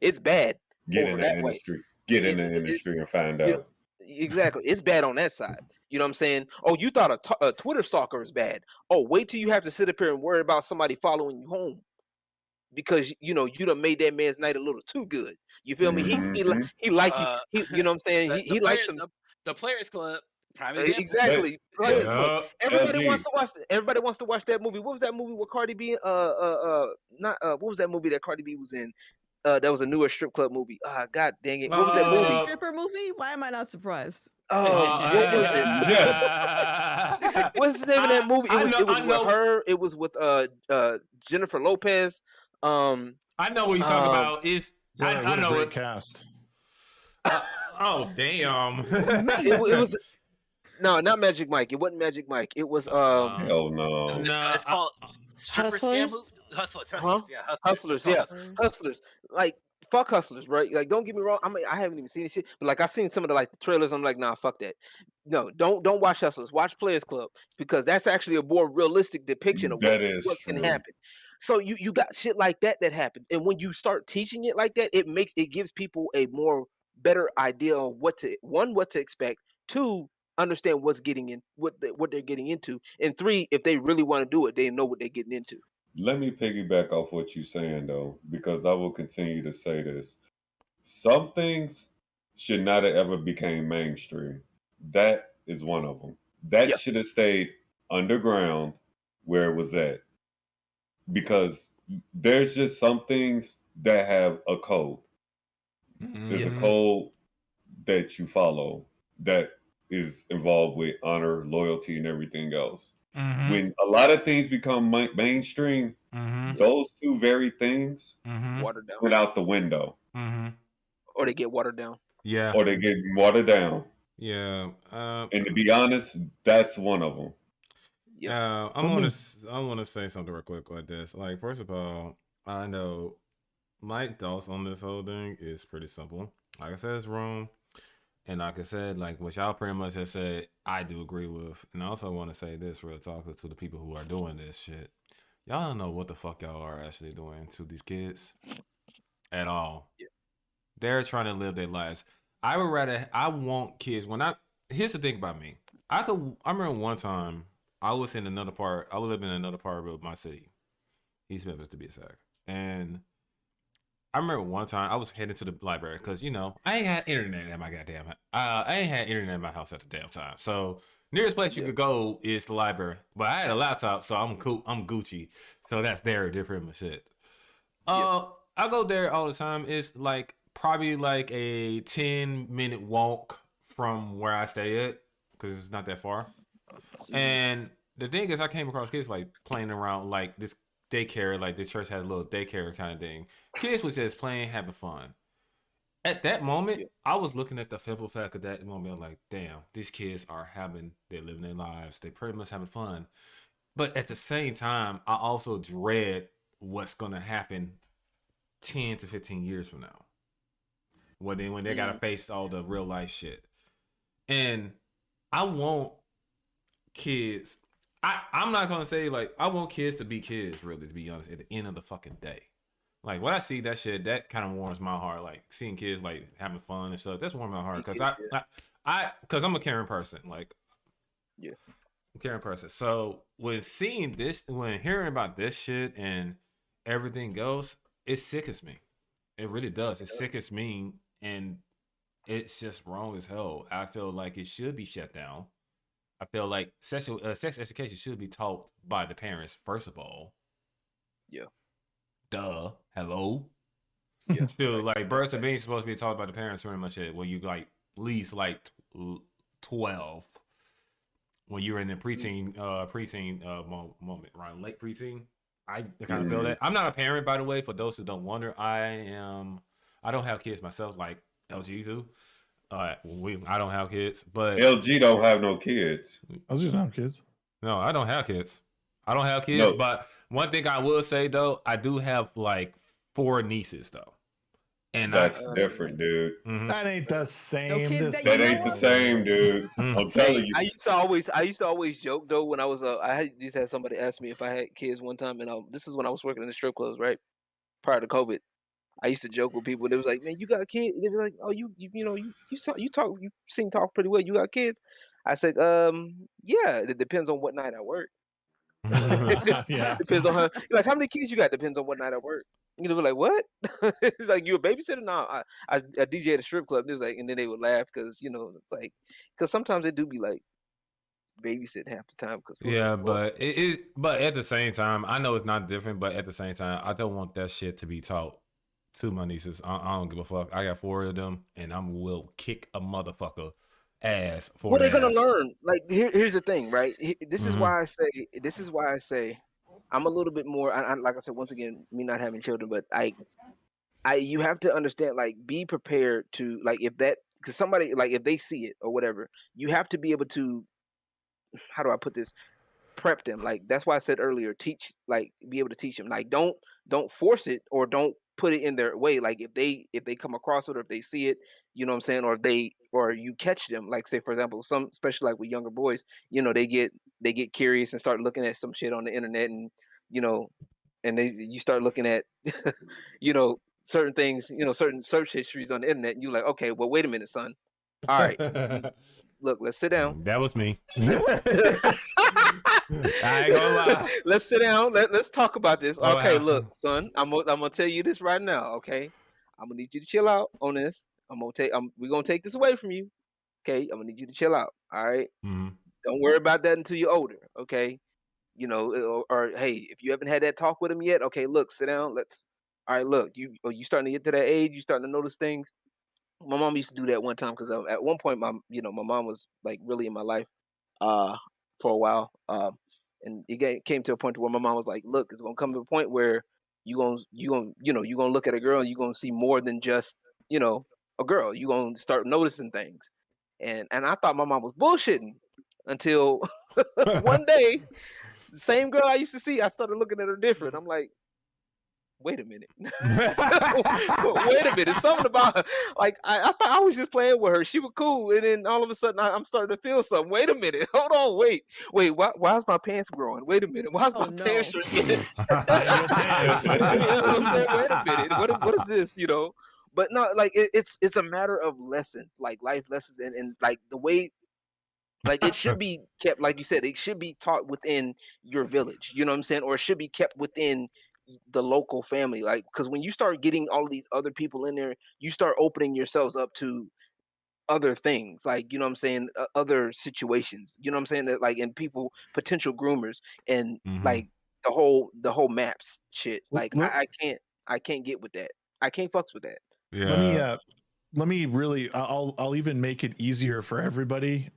It's bad. Get in the industry. Get in the industry and find out. Exactly. It's bad on that side. You know what I'm saying? Oh, you thought a Twitter stalker is bad. Oh, wait till you have to sit up here and worry about somebody following you home. Because you done made that man's night a little too good. You feel me? He like you. You know what I'm saying? He likes him. The Players Club. Prime example. Exactly. Players Club. Everybody wants to watch. Everybody wants to watch that movie. What was that movie with Cardi B? What was that movie that Cardi B was in? That was a newer strip club movie. God dang it! What was that movie? Stripper movie? Why am I not surprised? Oh, what was it? What's the name of that movie? It was with her. It was with Jennifer Lopez. I know what you're talking about. I know it. Cast. Oh damn! it was no, not Magic Mike. It wasn't Magic Mike. It was hell no. It's called Hustlers. Hustlers. Yeah, Hustlers. Like fuck Hustlers, right? Like don't get me wrong. I haven't even seen this shit, but like I seen some of the trailers. I'm like, nah, fuck that. No, don't watch Hustlers. Watch Players Club because that's actually a more realistic depiction of what can happen. So you got shit like that happens, and when you start teaching it like that, it gives people a better idea of what to expect. Two, understand what they're getting into, and three, if they really want to do it, they know what they're getting into. Let me piggyback off what you're saying though, because I will continue to say this. Some things should not have ever became mainstream. That is one of them. That should have stayed underground where it was at. Because there's just some things that have a code. There's a code that you follow that is involved with honor, loyalty, and everything else. When a lot of things become mainstream, those two very things watered down, went out the window. Or they get watered down. Yeah. Or they get watered down. Yeah. And to be honest, that's one of them. Yeah, I want to say something real quick like this. Like, first of all, I know my thoughts on this whole thing is pretty simple. Like I said, it's wrong, and like I said, like what y'all pretty much have said, I do agree with. And I also want to say this real talk to the people who are doing this shit. Y'all don't know what the fuck y'all are actually doing to these kids at all. Yeah. They're trying to live their lives. I want kids. Here's the thing about me. I remember one time. I was living in another part of my city, East Memphis to be exact. And I remember one time I was heading to the library because I ain't had internet at my goddamn I ain't had internet in my house at the damn time. So nearest place you could go is the library. But I had a laptop, so I'm cool. I'm Gucci. So that's there different shit. I go there all the time. It's probably a 10-minute walk from where I stay at because it's not that far. And the thing is, I came across kids like playing around like this daycare, like the church had a little daycare kind of thing. Kids was just playing, having fun. At that moment, I was looking at the simple fact of that moment. I'm like, damn, these kids are they're living their lives. They pretty much having fun. But at the same time, I also dread what's going to happen 10 to 15 years from now. When they got to face all the real life shit. And I want kids. I'm not going to say, like, I want kids to be kids, really, to be honest, at the end of the fucking day. Like, when I see that shit, that kind of warms my heart. Like, seeing kids, like, having fun and stuff, that's warming my heart. Because because I'm a caring person. Like, I'm a caring person. So, when hearing about this shit and everything goes, it sickens me. It really does. It sickens me. And it's just wrong as hell. I feel like it should be shut down. I feel like sex education should be taught by the parents, first of all. Yeah. Duh. Hello. Yeah. Still, like, births and being supposed to be taught by the parents pretty much it. When you like at least like 12, when you're in the preteen moment, around late preteen. I kind of feel that. I'm not a parent, by the way. For those who don't wonder, I don't have kids myself, like LG do. I don't have kids, but LG don't have no kids. LG don't have kids. No, I don't have kids. I don't have kids, but one thing I will say though, I do have like 4 nieces though. And that's different, dude. That ain't the same. No that ain't the same, dude. I'm telling you. I used to always joke though when I was just had somebody ask me if I had kids one time, and this is when I was working in the strip clubs, right? Prior to COVID. I used to joke with people. They was like, "Man, you got kids?" They were like, "Oh, you talk pretty well. You got kids?" I said, yeah. It depends on what night I work. Yeah, depends on how. Like, how many kids you got? Depends on what night I work. You know, like, what? It's like, you a babysitter? No, I DJ at a strip club. It was like, and then they would laugh because it's like, because sometimes they do be like babysitting half the time. But but at the same time, I know it's not different. But at the same time, I don't want that shit to be taught to my nieces. I don't give a fuck. I got 4 of them, and I will kick a motherfucker ass for. What they're gonna learn? Like, here's the thing, right? This is why I say I'm a little bit more. Like I said, once again, me not having children, but you have to understand. Like, be prepared to, like, because somebody, like, if they see it or whatever, you have to be able to. How do I put this? Prep them. Like, that's why I said earlier, teach. Like, be able to teach them. Like, don't force it or don't put it in their way. Like, if they come across it or if they see it, you know what I'm saying, or you catch them, like, say for example, some, especially like with younger boys, they get curious and start looking at some shit on the internet, and and you start looking at certain things, certain search histories on the internet, and you're like, okay, well, wait a minute, son. All right, look, let's sit down. That was me. I ain't gonna lie. Let's sit down. Let's talk about this. Okay, look, son, I'm gonna tell you this right now. Okay, I'm gonna need you to chill out on this. We're gonna take this away from you. Okay, I'm gonna need you to chill out. All right. Don't worry about that until you're older. Okay. Or hey, if you haven't had that talk with him yet, okay, look, sit down. All right, look, you starting to get to that age. You starting to notice things. My mom used to do that one time because at one point, my mom was like really in my life, for a while. And it came to a point where my mom was like, "Look, it's gonna come to a point where you gonna look at a girl and you gonna see more than just a girl. You gonna start noticing things." And I thought my mom was bullshitting until one day, the same girl I used to see, I started looking at her different. I'm like, wait a minute. Wait a minute. Something about her. Like, I thought I was just playing with her. She was cool. And then all of a sudden I'm starting to feel something. Wait a minute. Hold on. Wait. Why is my pants growing? Wait a minute. Why is my pants shrinking? You know what I'm saying? Wait a minute. What is this? But no, like, it's a matter of lessons, like life lessons, and like the way, like, it should be kept, like you said, it should be taught within your village, you know what I'm saying? Or it should be kept within the local family. Like, because when you start getting all of these other people in there, you start opening yourselves up to other things, like, you know what I'm saying, other situations, you know what I'm saying, that, like, and people, potential groomers, and like the whole maps shit. Like, I can't get with that. I can't fucks with that. Yeah. Let me really, I'll even make it easier for everybody.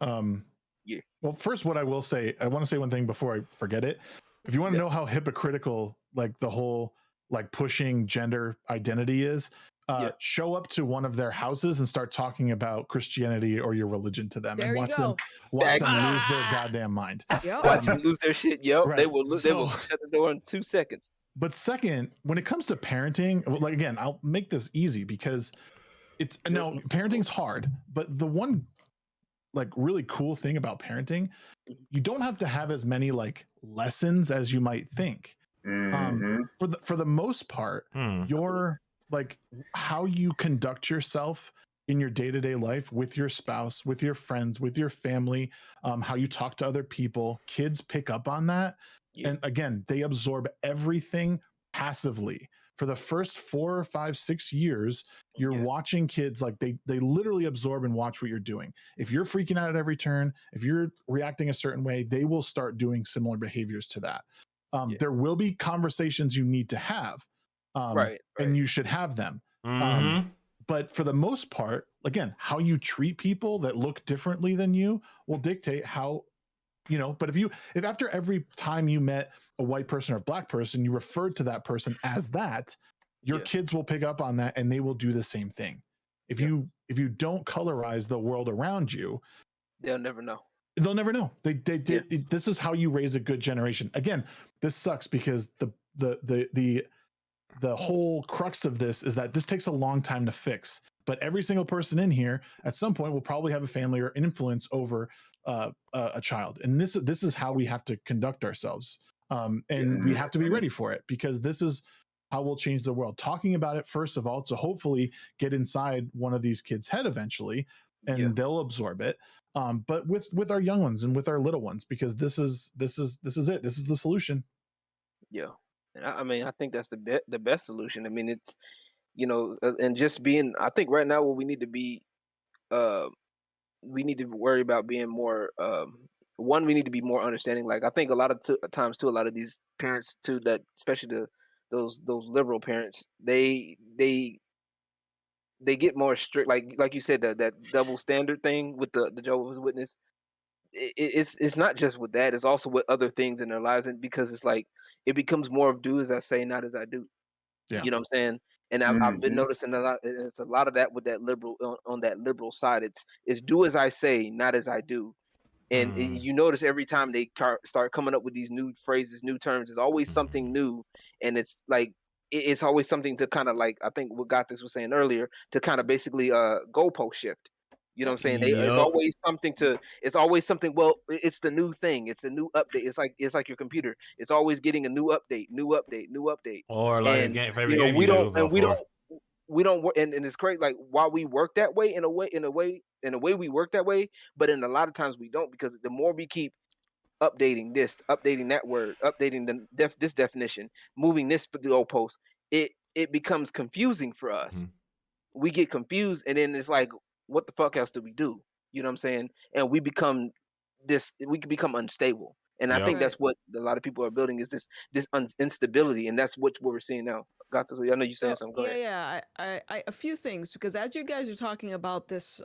Yeah. Well, first, what I will say, I want to say one thing before I forget it. If you want to know how hypocritical like the whole like pushing gender identity is, show up to one of their houses and start talking about Christianity or your religion to them, There and you watch go. them lose their goddamn mind. Yep. Watch them lose their shit. Yep. Right. They will shut the door in 2 seconds. But second, when it comes to parenting, like again, I'll make this easy because it's no parenting's hard, but the one like really cool thing about parenting, you don't have to have as many like lessons as you might think. For the most part, your like how you conduct yourself in your day-to-day life with your spouse, with your friends, with your family, how you talk to other people, kids pick up on that. And again, they absorb everything passively. For the first 4 or 5, 6 years, you're watching kids like they literally absorb and watch what you're doing. If you're freaking out at every turn, if you're reacting a certain way, they will start doing similar behaviors to that. There will be conversations you need to have, and you should have them. But for the most part, again, how you treat people that look differently than you will dictate how, but if after every time you met a white person or a black person, you referred to that person as that, your kids will pick up on that and they will do the same thing. If you don't colorize the world around you, they'll never know. They'll never know. This is how you raise a good generation. Again, this sucks because the whole crux of this is that this takes a long time to fix. But every single person in here at some point will probably have a family or influence over a child, and this is how we have to conduct ourselves, and we have to be ready for it because this is how we'll change the world. Talking about it first of all to hopefully get inside one of these kids' head eventually, and they'll absorb it. But with our young ones and with our little ones, because this is it. This is the solution. Yeah, and I mean, I think that's the best solution. I mean, it's and just being. I think right now what we need to be, we need to worry about being more. One, we need to be more understanding. Like I think a lot of times too, a lot of these parents too, that especially those liberal parents, they get more strict. Like you said, that double standard thing with the Jehovah's Witness. It's not just with that; it's also with other things in their lives, and because it's like it becomes more of do as I say, not as I do. Yeah. You know what I'm saying? And I've been noticing a lot. It's a lot of that with that liberal on that liberal side. It's do as I say, not as I do. And you notice every time they start coming up with these new phrases, new terms, there's always something new, and it's like it's always something to kind of like I think what Gothix was saying earlier to kind of basically goalpost shift. You know what I'm saying? It's always something it's always something. Well, it's the new thing. It's the new update. It's like your computer. It's always getting a new update. Or like and, favorite game we don't work. And it's great. Like while we work that way, in a way we work that way. But in a lot of times we don't, because the more we keep updating this, updating that word, updating this definition, moving this goalpost, it becomes confusing for us. We get confused, and then it's like, what the fuck else do we do? You know what I'm saying? And we become unstable. And I think that's what a lot of people are building is this instability, and that's what we're seeing now. I know you're saying something. Go ahead. Yeah. I a few things, because as you guys are talking about this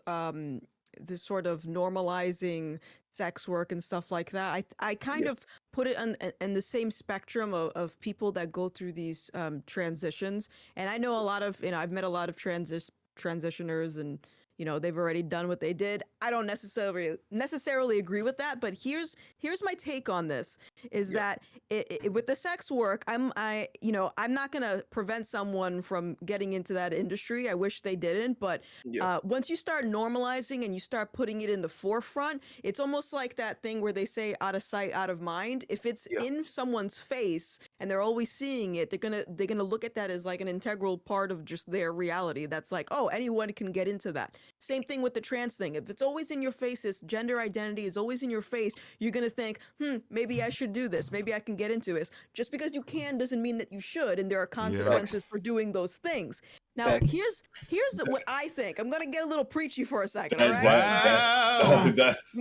this sort of normalizing sex work and stuff like that, I kind of put it in the same spectrum of people that go through these transitions. And I know a lot of, I've met a lot of transitioners, and they've already done what they did. I don't necessarily agree with that, but here's my take on this is that with the sex work, I'm not going to prevent someone from getting into that industry. I wish they didn't, but once you start normalizing and you start putting it in the forefront, it's almost like that thing where they say out of sight, out of mind. If it's in someone's face and they're always seeing it, they're going to look at that as like an integral part of just their reality. That's like, oh, anyone can get into that. Same thing with the trans thing. If it's always in your face, this gender identity is always in your face, you're going to think, maybe I should do this. Maybe I can get into this. Just because you can doesn't mean that you should, and there are consequences for doing those things. Now, here's what I think. I'm going to get a little preachy for a second, all right? That's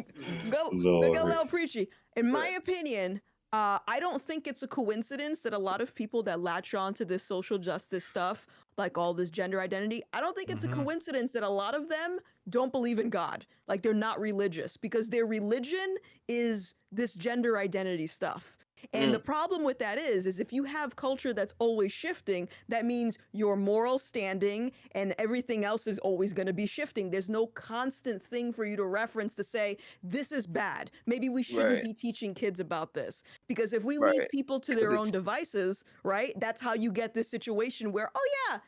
Go get a little preachy. In my opinion, I don't think it's a coincidence that a lot of people that latch on to this social justice stuff, like all this gender identity, I don't think it's a coincidence that a lot of them don't believe in God. Like they're not religious because their religion is this gender identity stuff. And the problem with that is if you have culture that's always shifting, that means your moral standing and everything else is always going to be shifting. There's no constant thing for you to reference to say, this is bad. Maybe we shouldn't be teaching kids about this. Because if we leave people to their own devices, right, that's how you get this situation where, oh yeah,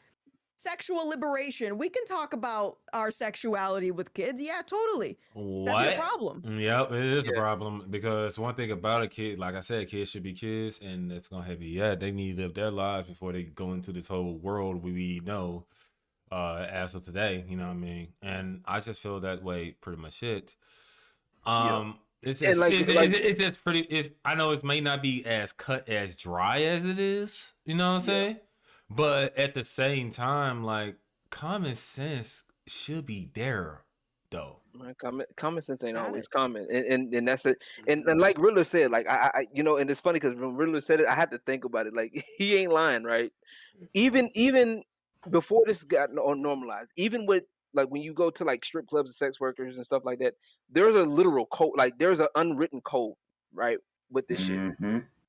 sexual liberation. We can talk about our sexuality with kids. Yeah, totally. What? That's a problem. Yep, it is a problem because one thing about a kid, like I said, kids should be kids, and it's gonna have they need to live their lives before they go into this whole world we know as of today. You know what I mean? And I just feel that way pretty much. It's just, it's just pretty. I know it may not be as cut as dry as it is. You know what I'm saying? But at the same time, like common sense should be there, though. Common sense ain't always common, and that's it. And like Riddler said, like I and it's funny because when Riddler said it, I had to think about it. Like he ain't lying, right? Even before this got normalized, even with like when you go to like strip clubs and sex workers and stuff like that, there's a literal code, like there's an unwritten code, right, with this shit.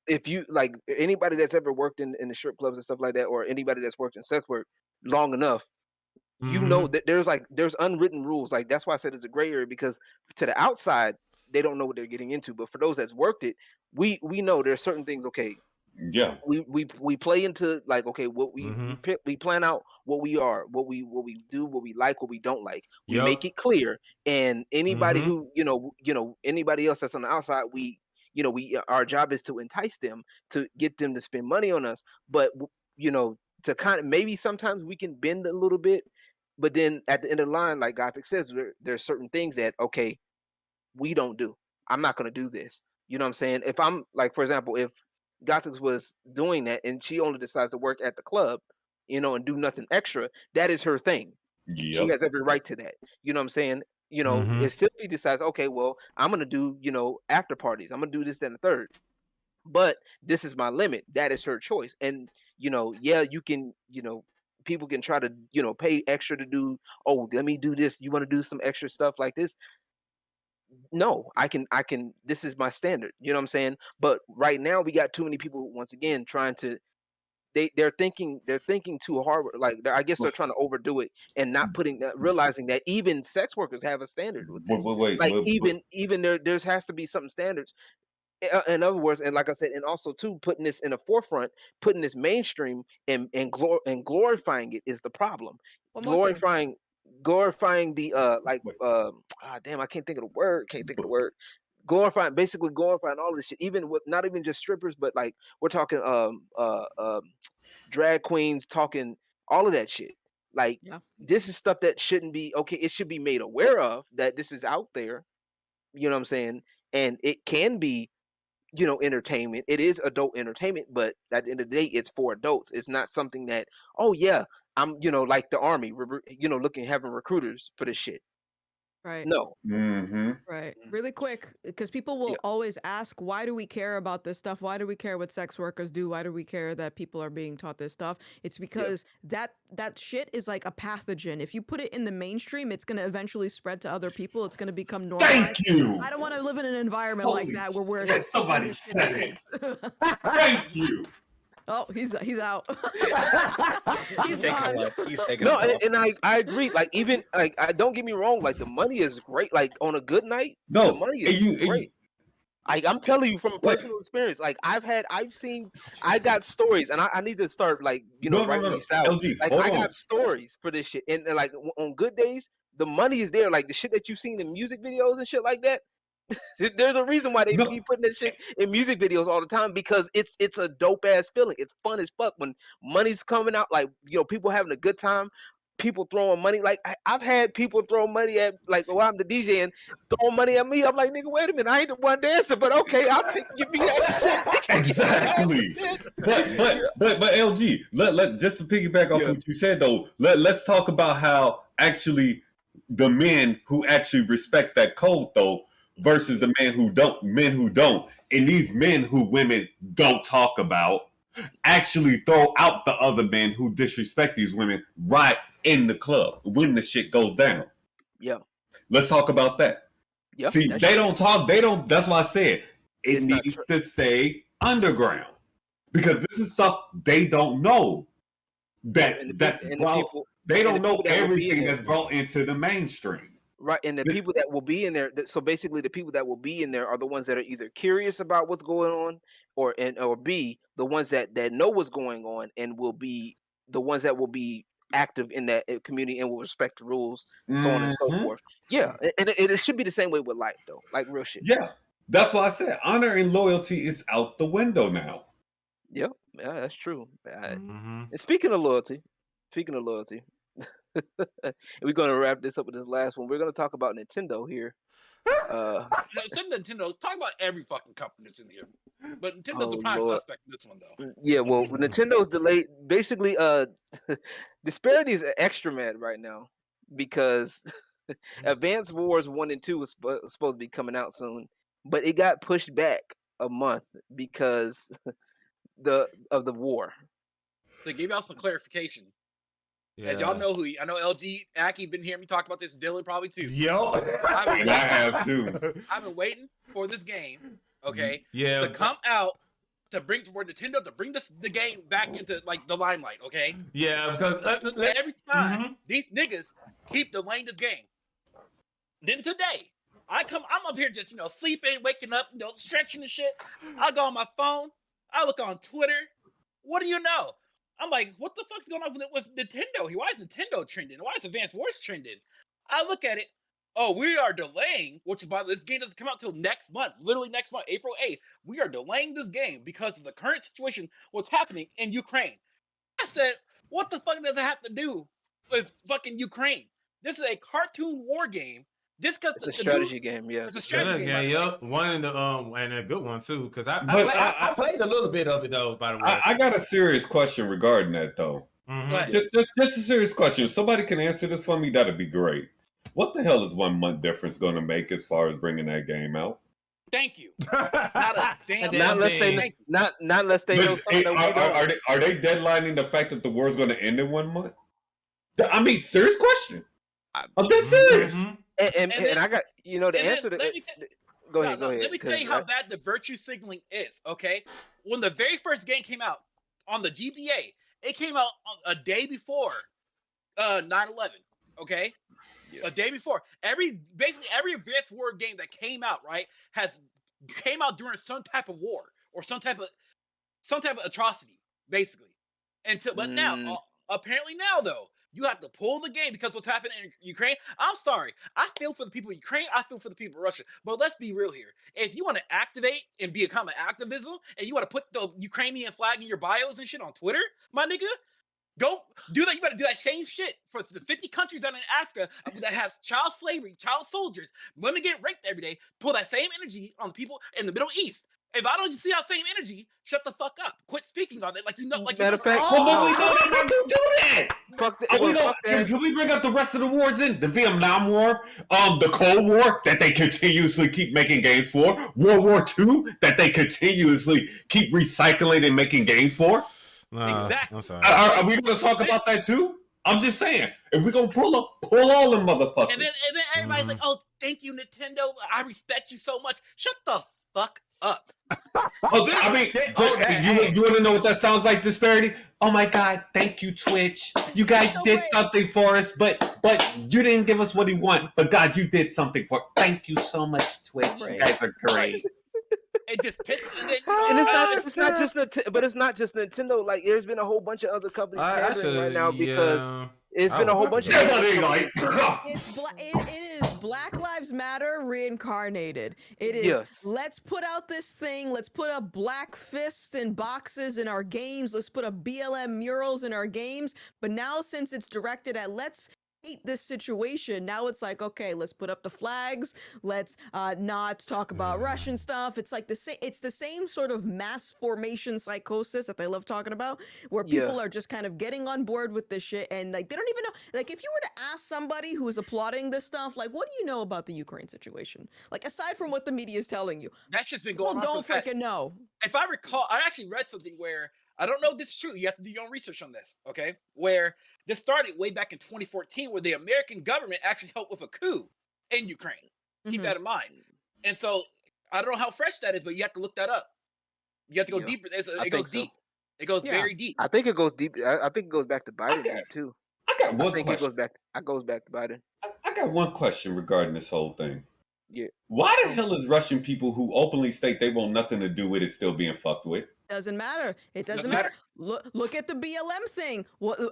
If you like anybody that's ever worked in the strip clubs and stuff like that, or anybody that's worked in sex work long enough, you know that there's unwritten rules. Like that's why I said it's a gray area, because to the outside they don't know what they're getting into, but for those that's worked it, we know there's certain things. Okay, we play into like, okay, what we plan out what we are, what we do, what we like, what we don't like. We make it clear, and anybody who anybody else that's on the outside, our job is to entice them, to get them to spend money on us. But to kind of maybe sometimes we can bend a little bit, but then at the end of the line, like Gothix says, there's certain things that we don't do. I'm not going to do this. You know what I'm saying? If I'm like, for example, if Gothix was doing that and she only decides to work at the club, and do nothing extra, that is her thing. She has every right to that. You know what I'm saying? If Sylfia decides, okay, well, I'm gonna do, after parties, I'm gonna do this, then the third, but this is my limit. That is her choice. And you can, people can try to, pay extra to do. Oh, let me do this. You want to do some extra stuff like this? No, I can. This is my standard. You know what I'm saying? But right now we got too many people once again trying to. They're thinking too hard. Like I guess they're trying to overdo it and not realizing that even sex workers have a standard with this. Even there has to be some standards. In other words, and like I said, and also too, putting this in the forefront, putting this mainstream and glorifying it is the problem. Glorifying the damn, I can't think of the word. Basically glorifying all this shit, even with not even just strippers, but like we're talking drag queens, talking all of that shit. Like this is stuff that shouldn't be okay. It should be made aware of that this is out there. You know what I'm saying? And it can be, entertainment. It is adult entertainment, but at the end of the day, it's for adults. It's not something that, oh yeah, I'm, like the army, having recruiters for this shit. Right. No. Right. Really quick, because people will always ask, why do we care about this stuff? Why do we care what sex workers do? Why do we care that people are being taught this stuff? It's because that shit is like a pathogen. If you put it in the mainstream, it's going to eventually spread to other people. It's going to become normalized. Thank you. I don't want to live in an environment like that where we're somebody said it. Thank you. Oh, he's out. He's taking He's taking no, and I agree. Like even like I don't get me wrong. Like the money is great. Like on a good night, the money is great. I'm telling you from personal experience. Like I got stories, and I need to start like writing these out. LG, like I got stories for this shit, and like on good days, the money is there. Like the shit that you've seen in music videos and shit like that. There's a reason why they be putting that shit in music videos all the time, because it's a dope ass feeling. It's fun as fuck when money's coming out. Like people having a good time, people throwing money. Like I've had people throw money at while I'm the DJ and throwing money at me. I'm like, nigga, wait a minute, I ain't the one dancing, but okay, give me that shit. Exactly. but LG, let just to piggyback off what you said though. Let's talk about how actually the men who actually respect that code though versus the men who don't, and these men who women don't talk about actually throw out the other men who disrespect these women right in the club when the shit goes down. Yeah. Let's talk about that. Yeah. See, they don't talk. They don't. That's why I said it needs to stay underground because this is stuff they don't know. They don't know everything that's brought into the mainstream. Right, and the people that will be in there. So basically, the people that will be in there are the ones that are either curious about what's going on, or B, the ones that know what's going on and will be the ones that will be active in that community and will respect the rules, so on and so forth. Yeah, and it should be the same way with life, though, like real shit. Yeah, that's why I said honor and loyalty is out the window now. Yep, yeah, that's true. And speaking of loyalty. We're going to wrap this up with this last one. We're going to talk about Nintendo here. Nintendo, talk about every fucking company that's in here. But Nintendo's the prime suspect in this one, though. Yeah, well, Nintendo's delayed. Basically, Disbearity is extra mad right now because Advance Wars 1 and 2 was supposed to be coming out soon, but it got pushed back a month because of the war. They gave out some clarification. Yeah. As y'all know, I know LG, Aki been hearing me talk about this. Dylan probably too. Yo, I have too. I've been waiting for this game, okay, yeah, to come out to bring for Nintendo to bring the game back into like the limelight, okay? Yeah, because every time these niggas keep delaying this game. Then today, I'm up here just sleeping, waking up, stretching and shit. I go on my phone, I look on Twitter. What do you know? I'm like, what the fuck's going on with Nintendo? Why is Nintendo trending? Why is Advance Wars trending? I look at it. Oh, we are delaying, which is why this game doesn't come out till next month, literally next month, April 8th. We are delaying this game because of the current situation, what's happening in Ukraine. I said, what the fuck does it have to do with fucking Ukraine? This is a cartoon war game. Just because it's a strategy game, yeah. It's a strategy game. Yep. One in the and a good one too, because I played a little bit of it though. By the way, I got a serious question regarding that though. Just a serious question. If somebody can answer this for me, that'd be great. What the hell is 1 month difference going to make as far as bringing that game out? Thank you. Not a damn. Not unless they know something. Are they deadlining the fact that the war's going to end in 1 month? I mean, serious question. I'm dead serious. And I got the answer to go ahead. Let me tell you how bad the virtue signaling is. Okay, when the very first game came out on the GBA, it came out a day before 9/11. Okay, a day before. Basically every Advance War game that came out came out during some type of war or some type of atrocity, basically. But now, apparently now though. You have to pull the game because what's happening in Ukraine. I'm sorry. I feel for the people of Ukraine. I feel for the people of Russia. But let's be real here. If you want to activate and become an activism and you want to put the Ukrainian flag in your bios and shit on Twitter, my nigga, go do that. You better do that same shit for the 50 countries that are in Africa that have child slavery, child soldiers, women get raped every day. Pull that same energy on the people in the Middle East. If I don't see that same energy, shut the fuck up. Quit speaking on it. Matter of fact, don't do that. Fuck that. Can we bring up the rest of the wars in? The Vietnam War, the Cold War that they continuously keep making games for, World War II that they continuously keep recycling and making games for. Exactly. I'm sorry. Are we going to talk about that too? I'm just saying, if we're going to pull all them motherfuckers. And then everybody's like, oh, thank you, Nintendo. I respect you so much. Shut the fuck up. I mean, you want to know what that sounds like, Disbearity? Oh my God, thank you, Twitch. You guys did something for us, but you didn't give us what we want. But God, you did something for us. Thank you so much, Twitch. You guys are great. It just pissed me. And it's not just Nintendo. Like, there's been a whole bunch of other companies pandering right now because it's been a whole bunch of it is Black Lives Matter reincarnated. It is let's put out this thing, let's put a black fist in boxes in our games, let's put a BLM murals in our games. But now since it's directed at let's hate this situation. Now it's like, okay, let's put up the flags. Let's not talk about Russian stuff. It's like it's the same sort of mass formation psychosis that they love talking about, where people are just kind of getting on board with this shit, and like they don't even know. Like, if you were to ask somebody who is applauding this stuff, like, what do you know about the Ukraine situation? Like, aside from what the media is telling you, that's just been going on. Don't freaking know. If I recall, I actually read something where, I don't know if this is true, you have to do your own research on this, okay? Where this started way back in 2014, where the American government actually helped with a coup in Ukraine. Keep that in mind. And so, I don't know how fresh that is, but you have to look that up. You have to go deeper. It goes deep. It goes very deep. I think it goes deep. I think it goes back to Biden too. I got one question. It goes back to Biden. I got one question regarding this whole thing. Yeah. Why the hell is Russian people who openly state they want nothing to do with it still being fucked with? Doesn't matter. It doesn't matter. Look at the BLM thing.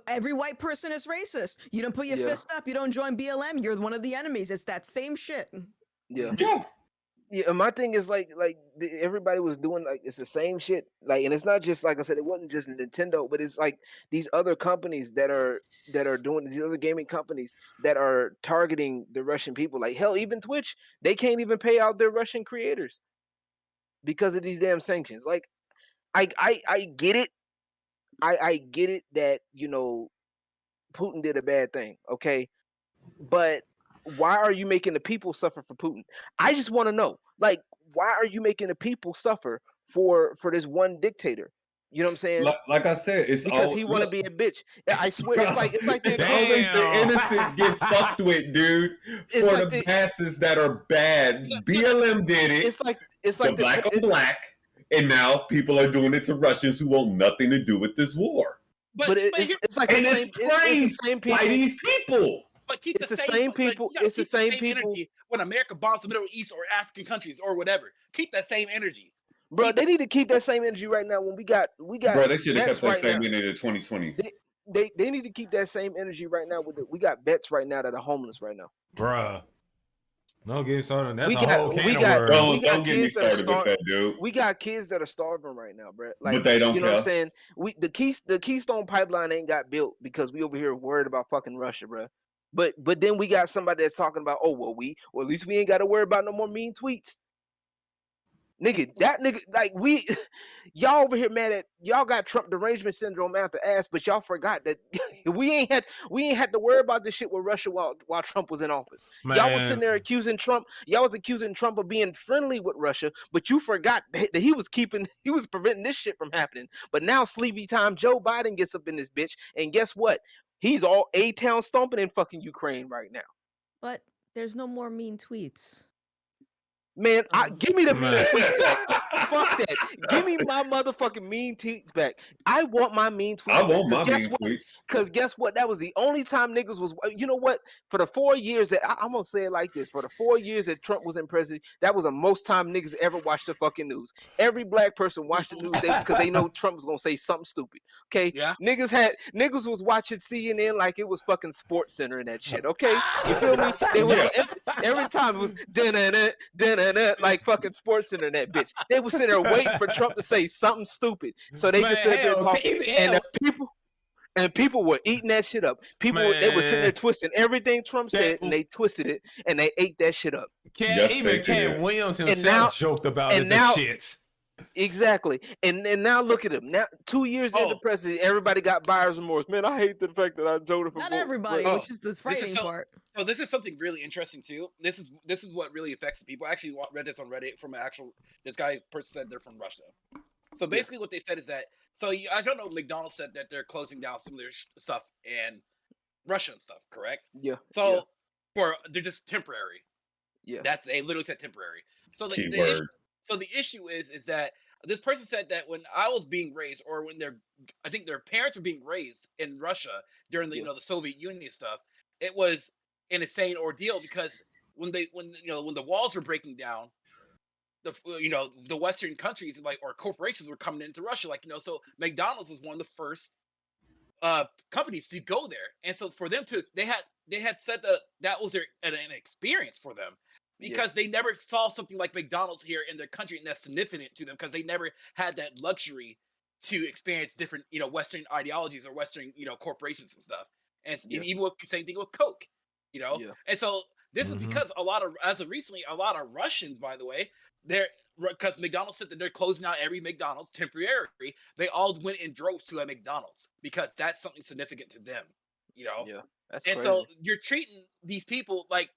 Every white person is racist. You don't put your fist up. You don't join BLM. You're one of the enemies. It's that same shit. Yeah, my thing is like everybody was doing, like, it's the same shit. Like, and it's not just, like I said, it wasn't just Nintendo, but it's like these other companies that are doing, these other gaming companies that are targeting the Russian people. Like, hell, even Twitch, they can't even pay out their Russian creators because of these damn sanctions. Like, I get it. I get it that, you know, Putin did a bad thing, okay? But why are you making the people suffer for Putin? I just want to know, like, why are you making the people suffer for this one dictator? You know what I'm saying? Like I said, it's because he want to be a bitch. I swear, it's like it's always the innocent get fucked with, dude. It's for like the masses that are bad. BLM did it. It's like the black on black, and now people are doing it to Russians who want nothing to do with this war. But it's like it's praised by these people. But keep the same people. It's the same people. Energy when America bombs the Middle East or African countries or whatever. Keep that same energy, bro. They need to keep that same energy right now. When we got. Bro, they should have kept that same energy in 2020. They need to keep that same energy right now. We got vets right now that are homeless right now, bruh. Don't get started. That's a whole can of worms. Don't get me started with that, dude. We got kids that are starving right now, bro. Like, but they don't. You know what I'm saying? The Keystone Pipeline ain't got built because we over here worried about fucking Russia, bro. But then we got somebody that's talking about, oh, well, at least we ain't got to worry about no more mean tweets. Nigga, that nigga, like, y'all over here mad at, y'all got Trump derangement syndrome out the ass, but y'all forgot that we ain't had to worry about this shit with Russia while Trump was in office. Man. Y'all was sitting there accusing Trump. Y'all was accusing Trump of being friendly with Russia, but you forgot that he was preventing this shit from happening. But now sleepy time Joe Biden gets up in this bitch, and guess what? He's all A-town stomping in fucking Ukraine right now. But there's no more mean tweets. Man, give me the mean tweets back. Fuck that. Give me my motherfucking mean tweets back. I want my mean tweets. I want my mean tweets. Because guess what? That was the only time niggas was. You know what? For the 4 years that I'm gonna say it like this. For the 4 years that Trump was in president, that was the most time niggas ever watched the fucking news. Every black person watched the news because they know Trump was gonna say something stupid. Okay, yeah. Niggas was watching CNN like it was fucking Sports Center and that shit. Okay, you feel me? They was every time it was like fucking Sports Center and that bitch. They was sitting there waiting for Trump to say something stupid so they could sit there and talk. And the people were eating that shit up. They were sitting there twisting everything Trump said, and they twisted it and they ate that shit up. Even Ken Williams himself joked about it. Shit. Exactly. And now look at him. Now 2 years into presidency, everybody got buyer's remorse. Man, I hate the fact that I voted for. Not everybody, which is the frightening part. So this is something really interesting too. This is what really affects the people. I actually read this on Reddit from this person said they're from Russia. So basically what they said is that, as y'all know, McDonald's said that they're closing down some of their stuff in Russia and stuff, correct? Yeah. So they're just temporary. Yeah. They literally said temporary. So the issue is that this person said that when I was being raised, or when I think their parents were being raised in Russia during the the Soviet Union stuff, it was an insane ordeal because when the walls were breaking down, the Western countries or corporations were coming into Russia, so McDonald's was one of the first companies to go there, and so for them they had said that was an experience for them. Because they never saw something like McDonald's here in their country, and that's significant to them because they never had that luxury to experience different, Western ideologies or Western, corporations and stuff. and even with same thing with Coke, you know. And so this is because a lot of Russians, by the way, because McDonald's said that they're closing out every McDonald's temporarily. They all went in droves to a McDonald's because that's something significant to them, you know. Yeah, that's and crazy. so you're treating these people like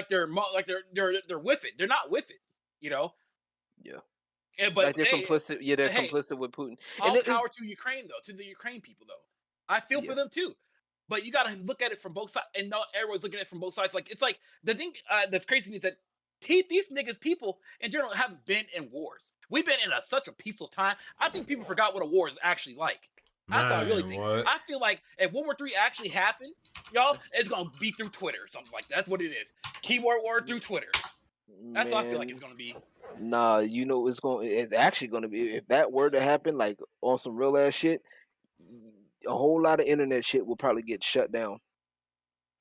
they're with it. They're not with it, you know. Yeah. But like they're complicit. Yeah, they're complicit with Putin. All power to Ukraine, though, to the Ukraine people, though. I feel for them too, but you got to look at it from both sides, and not everyone's looking at it from both sides. Like it's like the thing that's crazy to me is that these niggas, people in general, haven't been in wars. We've been in such a peaceful time. I think people forgot what a war is actually like. That's what I really think. I feel like if World War III actually happened, y'all, it's gonna be through Twitter or something like that. That's what it is. Keyboard war through Twitter. That's what I feel like it's gonna be. Nah, you know it's actually gonna be, if that were to happen, like on some real ass shit, a whole lot of internet shit will probably get shut down.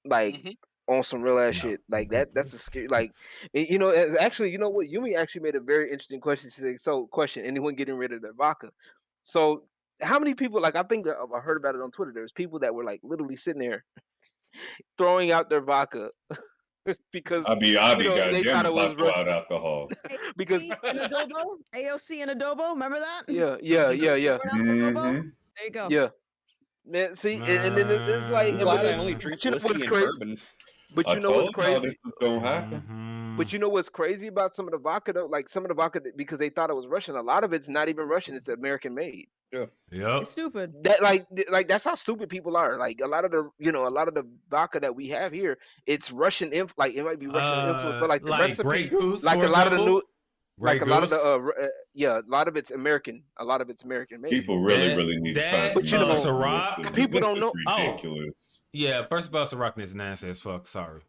Like on some real ass shit. Like that's a scary, like, you know, actually, you know what? Yumi actually made a very interesting question today. So question, anyone getting rid of their vodka? So how many people, like I think I heard about it on Twitter, there's people that were like literally sitting there throwing out their vodka. Because they thought it was out alcohol. Because AOC and adobo, remember that? Yeah. There you go. Yeah, man. See, and then it's like, I only drink whiskey and bourbon. But you know what's crazy? This was gonna happen. But you know what's crazy about some of the vodka though? Like some of the vodka, because they thought it was Russian. A lot of it's not even Russian. It's American made. Yeah. It's stupid. That like that's how stupid people are. Like a lot of the vodka that we have here, it's Russian like it might be Russian influence, but like the recipe, like a lot of the new, like a lot of the a lot of it's American. A lot of it's American made. People really need to find but you know, Ciroc, people don't know. Ridiculous. Yeah, first of all, Ciroc is nasty as fuck. Sorry.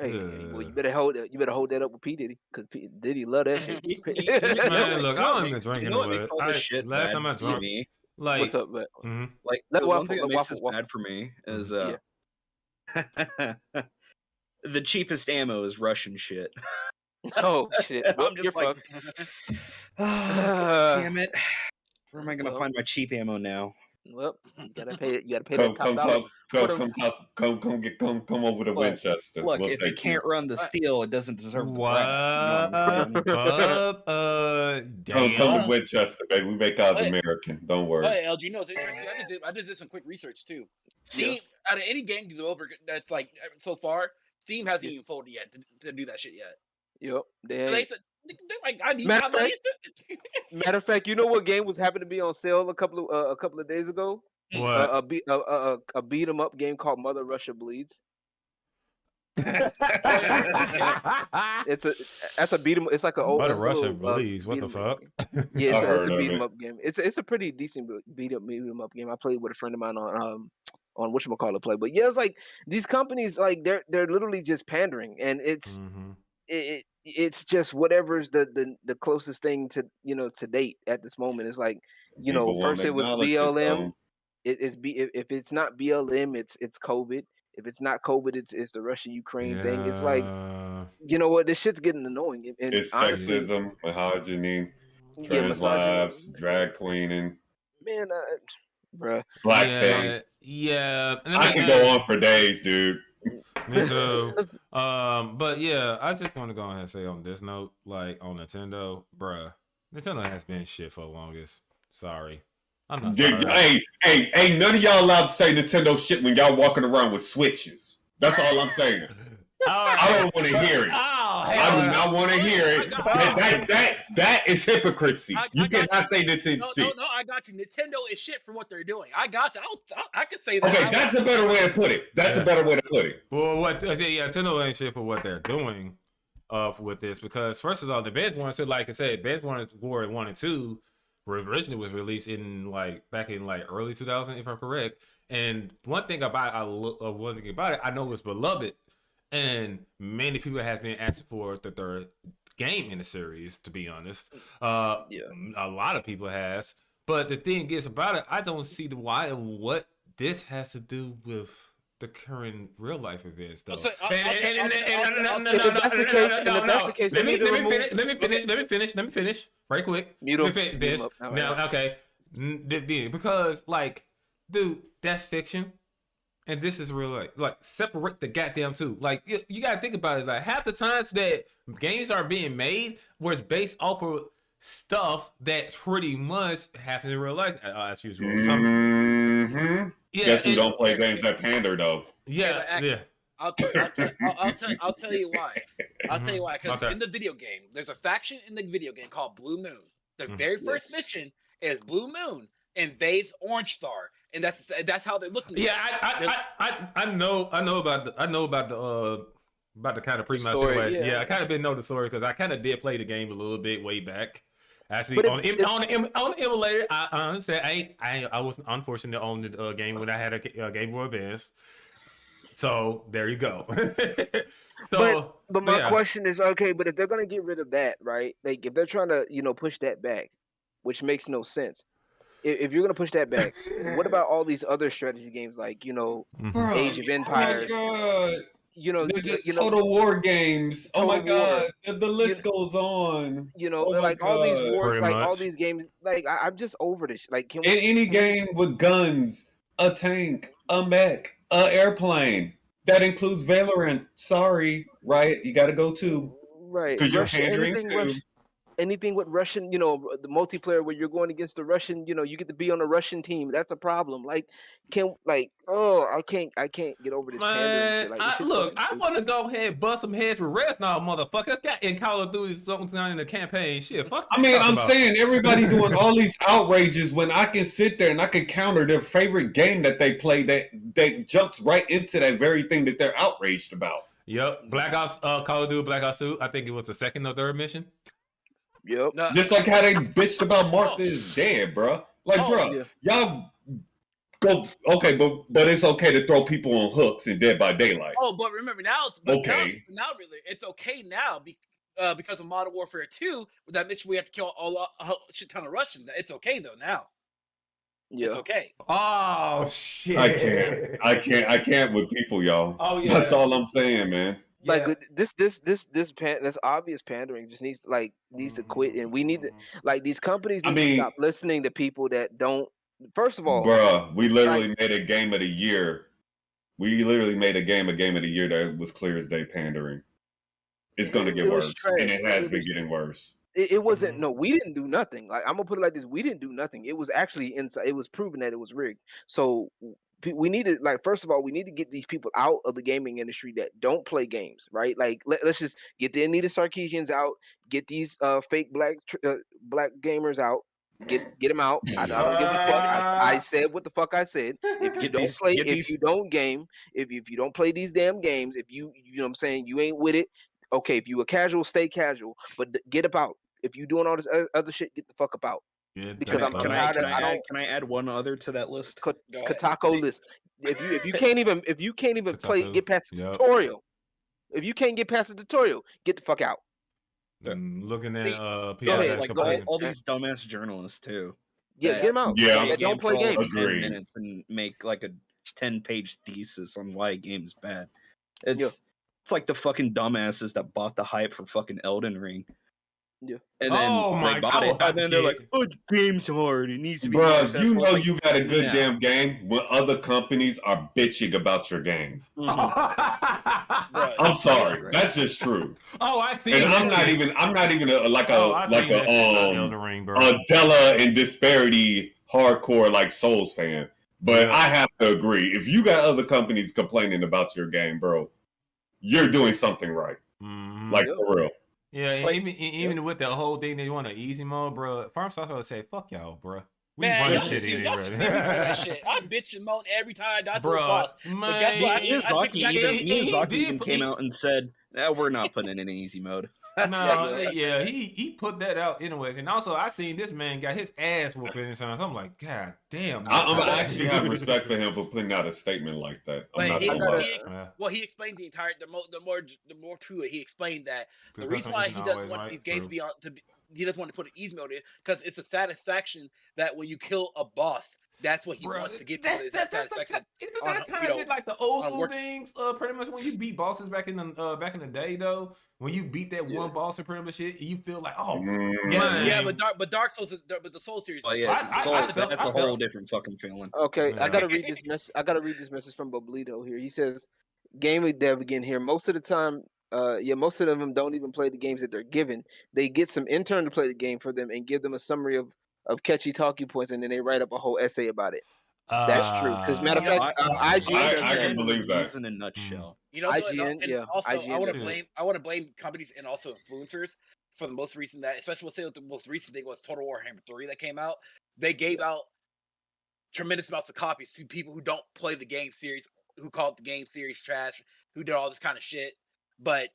Hey, well, you better hold that up with P Diddy, because P Diddy love that shit. Man, look, I don't even drinking it. Last time I drank, like, what's up, man? Like the one thing that makes this bad for me is the cheapest ammo is Russian shit. Oh shit! I'm just like, damn it! Where am I gonna find my cheap ammo now? Well, you gotta pay that top dollar. Come over to Winchester. Look, if it can't run the steel, it doesn't deserve the price. Come to Winchester, baby. We make ours American. Don't worry. Hey, LG, you know it's interesting. I just did some quick research too. Steam, out of any game developer that's like so far, Steam hasn't even folded yet to do that shit yet. Yep. They said, like, I need matter of fact, you know what game was happened to be on sale a couple of days ago? What? A beat 'em up game called Mother Russia Bleeds. It's a beat 'em. It's like an old Mother Russia Bleeds. What the fuck? Yeah, it's a beat 'em up game. It's a pretty decent beat 'em up game. I played with a friend of mine on whatchamacallit play. But yeah, it's like these companies, like they're literally just pandering, and it's just whatever's the closest thing to to date at this moment. It's like first it was BLM. If it's not BLM, it's COVID. If it's not COVID, it's the Russia-Ukraine thing. It's like, you know what, this shit's getting annoying. And it's honestly, sexism, misogyny, trans lives, drag queening. Man, bruh. Blackface. Yeah. I could go on for days, dude. Me too. But yeah, I just want to go ahead and say on this note, like on Nintendo, bruh, Nintendo has been shit for the longest. Sorry. I'm not sorry. Hey, none of y'all allowed to say Nintendo shit when y'all walking around with Switches. That's all I'm saying. I don't want to hear it. I do not want to hear it. That is hypocrisy. You cannot say Nintendo shit. No, I got you. Nintendo is shit for what they're doing. I got you. I could say that. Okay, that's a better way to put it. That's a better way to put it. Well, Nintendo ain't shit for what they're doing with this, because first of all, the best one, like I said, best one War 1 and 2 originally was released in back in early 2000, if I'm correct. And one thing about it, I know it's beloved, and many people have been asking for the third game in the series. To be honest, a lot of people has. But the thing is about it, I don't see the why and what this has to do with the current real life events, though. If that's the case, let me finish right quick. Mute him. Now, okay, because dude, that's fiction. and this is real life. Like, separate the goddamn two. Like, you gotta think about it. Like, half the times that games are being made where it's based off of stuff that pretty much happens in real life, as usual. Yeah, guess who don't play games that pander though? Yeah. I'll tell you why. I'll tell you why. Because Okay. in the video game, there's a faction in the video game called Blue Moon. The very first mission is Blue Moon invades Orange Star, and that's how they're looking. Yeah, I know about the kind of pre-match story. Yeah, I kind of been know the story because I kind of did play the game a little bit way back. Actually, on the emulator, I understand. I was unfortunate to own the game when I had a Game Boy Advance. So there you go. But my question is, okay, but if they're gonna get rid of that, right? Like if they're trying to, push that back, which makes no sense. If you're gonna push that back, what about all these other strategy games like, Age of Empires? Oh the Total War games. Oh my god, the list goes on. All these war, all these games. Like I'm just over this. Like, can we any game with guns, a tank, a mech, a airplane that includes Valorant? Sorry, right? You got to go too, right? Because you're pandering to. Anything with Russian, the multiplayer where you're going against the Russian, you get to be on a Russian team. That's a problem. I can't get over this pandering shit. Like, I want to go ahead and bust some heads with Reds now, motherfucker. Got in Call of Duty something in the campaign. Shit, fuck. I'm saying everybody doing all these outrages when I can sit there and I can counter their favorite game that they play that jumps right into that very thing that they're outraged about. Yep, Black Ops, Call of Duty Black Ops 2. I think it was the second or third mission. Yep. No. Just like how they bitched about Martha is dead, bro. Y'all go okay, but it's okay to throw people on hooks in Dead by Daylight. Oh, but remember now it's okay. Now really, it's okay now because of Modern Warfare 2. With that mission, we have to kill a shit ton of Russians. It's okay though now. Yeah, it's okay. Oh shit! I can't with people, y'all. Oh yeah, that's all I'm saying, man. Yeah. Like this that's obvious pandering just needs to quit, and we need to these companies need to stop listening to people that don't. First of all, bruh, we literally made a game of the year. We literally made a game of the year that was clear as day pandering. It's gonna get worse, and it has been getting worse. It wasn't. No, we didn't do nothing. Like, I'm gonna put it like this: we didn't do nothing. It was actually inside. It was proven that it was rigged. So we need to first of all, we need to get these people out of the gaming industry that don't play games, right? Like, let's just get the Anita Sarkeesians out, get these fake black gamers out, get them out. I don't give a fuck. I said what the fuck I said. If you don't play, if you don't game, if you don't play these damn games, if you know what I'm saying, you ain't with it. Okay, if you a casual, stay casual, but get up out. If you doing all this other shit, get the fuck up out. Because I'm tired of. Can I add one other to that list? Katako list. If you can't even get past the tutorial, if you can't get past the tutorial, get the fuck out. Looking at all these dumbass journalists too. Yeah, get them out. Yeah, don't play games. 10 minutes and make like a 10-page thesis on why a game's bad. It's like the fucking dumbasses that bought the hype for fucking Elden Ring. Yeah. And then they bought it, and then they're like, "Oh, the game's hard. It needs to be." Bro, you know you got a good damn game when other companies are bitching about your game. I'm sorry, that's just true. Oh, I see. And I'm not even a Della and Disbearity hardcore like Souls fan, but I have to agree. If you got other companies complaining about your game, bro, you're doing something right. Like for real. Yeah, even with the whole thing, they want an easy mode, bro. First off, I would say, "Fuck y'all, bro." Man, y'all should see that shit. I bitch and moan every time I die to a boss. But guess what? Miyazaki even came out and said, "We're not putting it in easy mode." No, he put that out anyways. And also, I seen this man got his ass whooping and so I'm like, God damn. I actually have respect for him for putting out a statement like that. He explained the entire the more to it. He explained that the reason why he doesn't want these games he doesn't want to put an easy mode in because it's a satisfaction that when you kill a boss that's what he wants to get people is that satisfaction. Isn't that kind of like the old school things? Pretty much when you beat bosses back in the day, though, when you beat that one boss and pretty much shit, you feel like, oh, yeah, but Dark Souls, but the Soul series. Oh yeah, Souls, that's a whole different fucking feeling. Okay, I gotta read this message. I gotta read this message from Boblito here. He says, "Game dev again here. Most of the time, most of them don't even play the games that they're given. They get some intern to play the game for them and give them a summary of catchy talking points, and then they write up a whole essay about it." That's true. Because matter of fact, IGN I can believe that. In a nutshell. You know, IGN, and yeah. Also, IGN I want to blame companies and also influencers for the most recent especially we'll say the most recent thing was Total Warhammer 3 that came out. They gave out tremendous amounts of copies to people who don't play the game series, who called the game series trash, who did all this kind of shit. But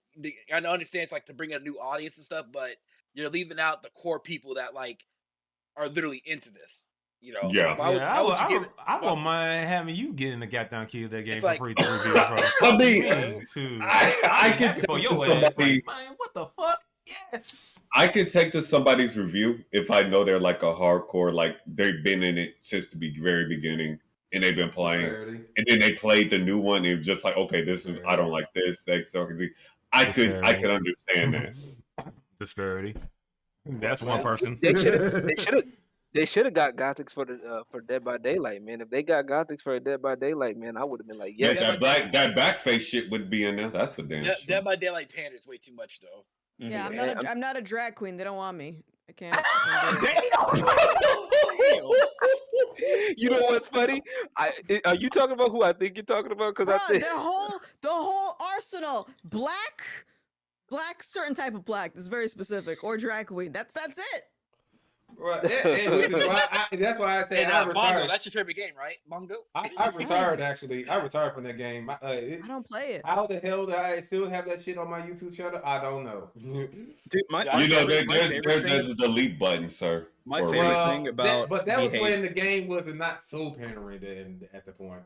I understand it's like to bring in a new audience and stuff, but you're leaving out the core people that like are literally into this. You know, I won't mind having you get in the goddamn kill that game for free to review, bro. I mean, I can take to somebody. Man, what the fuck? Yes, I can take to somebody's review if I know they're like a hardcore, like they've been in it since the very beginning and they've been playing, and then they played the new one and just like, okay, this is I don't like this. I could understand that. Disparity. That's one person. They should have got Gothix for Dead by Daylight, man. If they got Gothix for Dead by Daylight, man, I would have been like, yes. Yeah, that backface shit would be in there. That's for damn sure. Dead by Daylight panders way too much though. Yeah, I'm not a drag queen. They don't want me. I can't. You know what's funny? Are you talking about who I think you're talking about? Because I think the whole arsenal, black, certain type of black. That's very specific. Or drag queen. That's it. Right. That's why I say I retired. Bongo, that's your favorite game, right? Bongo? I retired, actually. I retired from that game. I don't play it. How the hell do I still have that shit on my YouTube channel? I don't know. Dude, there's a delete button, sir. My favorite thing about that was when the game was not so pandering at the point.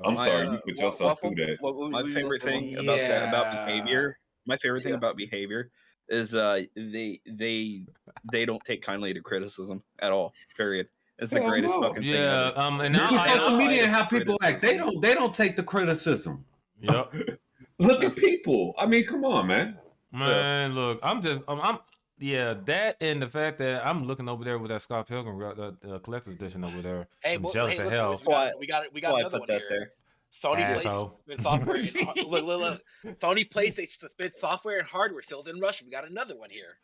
I'm sorry, you put yourself through that. My favorite thing about behavior. My favorite thing about behavior is they don't take kindly to criticism at all. Period. It's the greatest fucking thing. Yeah, and now social media and how people act. They don't take the criticism. Yep. Look at people. I mean, come on, man. Man, look, I'm that and the fact that I'm looking over there with that Scott Pilgrim the collector's edition over there. Hey, I'm jealous of hell. We got another one here. There. Sony PlayStation software. Look. Sony PlayStation suspends software and hardware sales in Russia. We got another one here.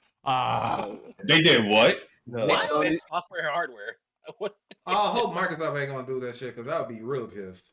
They did what? They suspend software and hardware. I hope Microsoft ain't gonna do that shit because I'll be real pissed.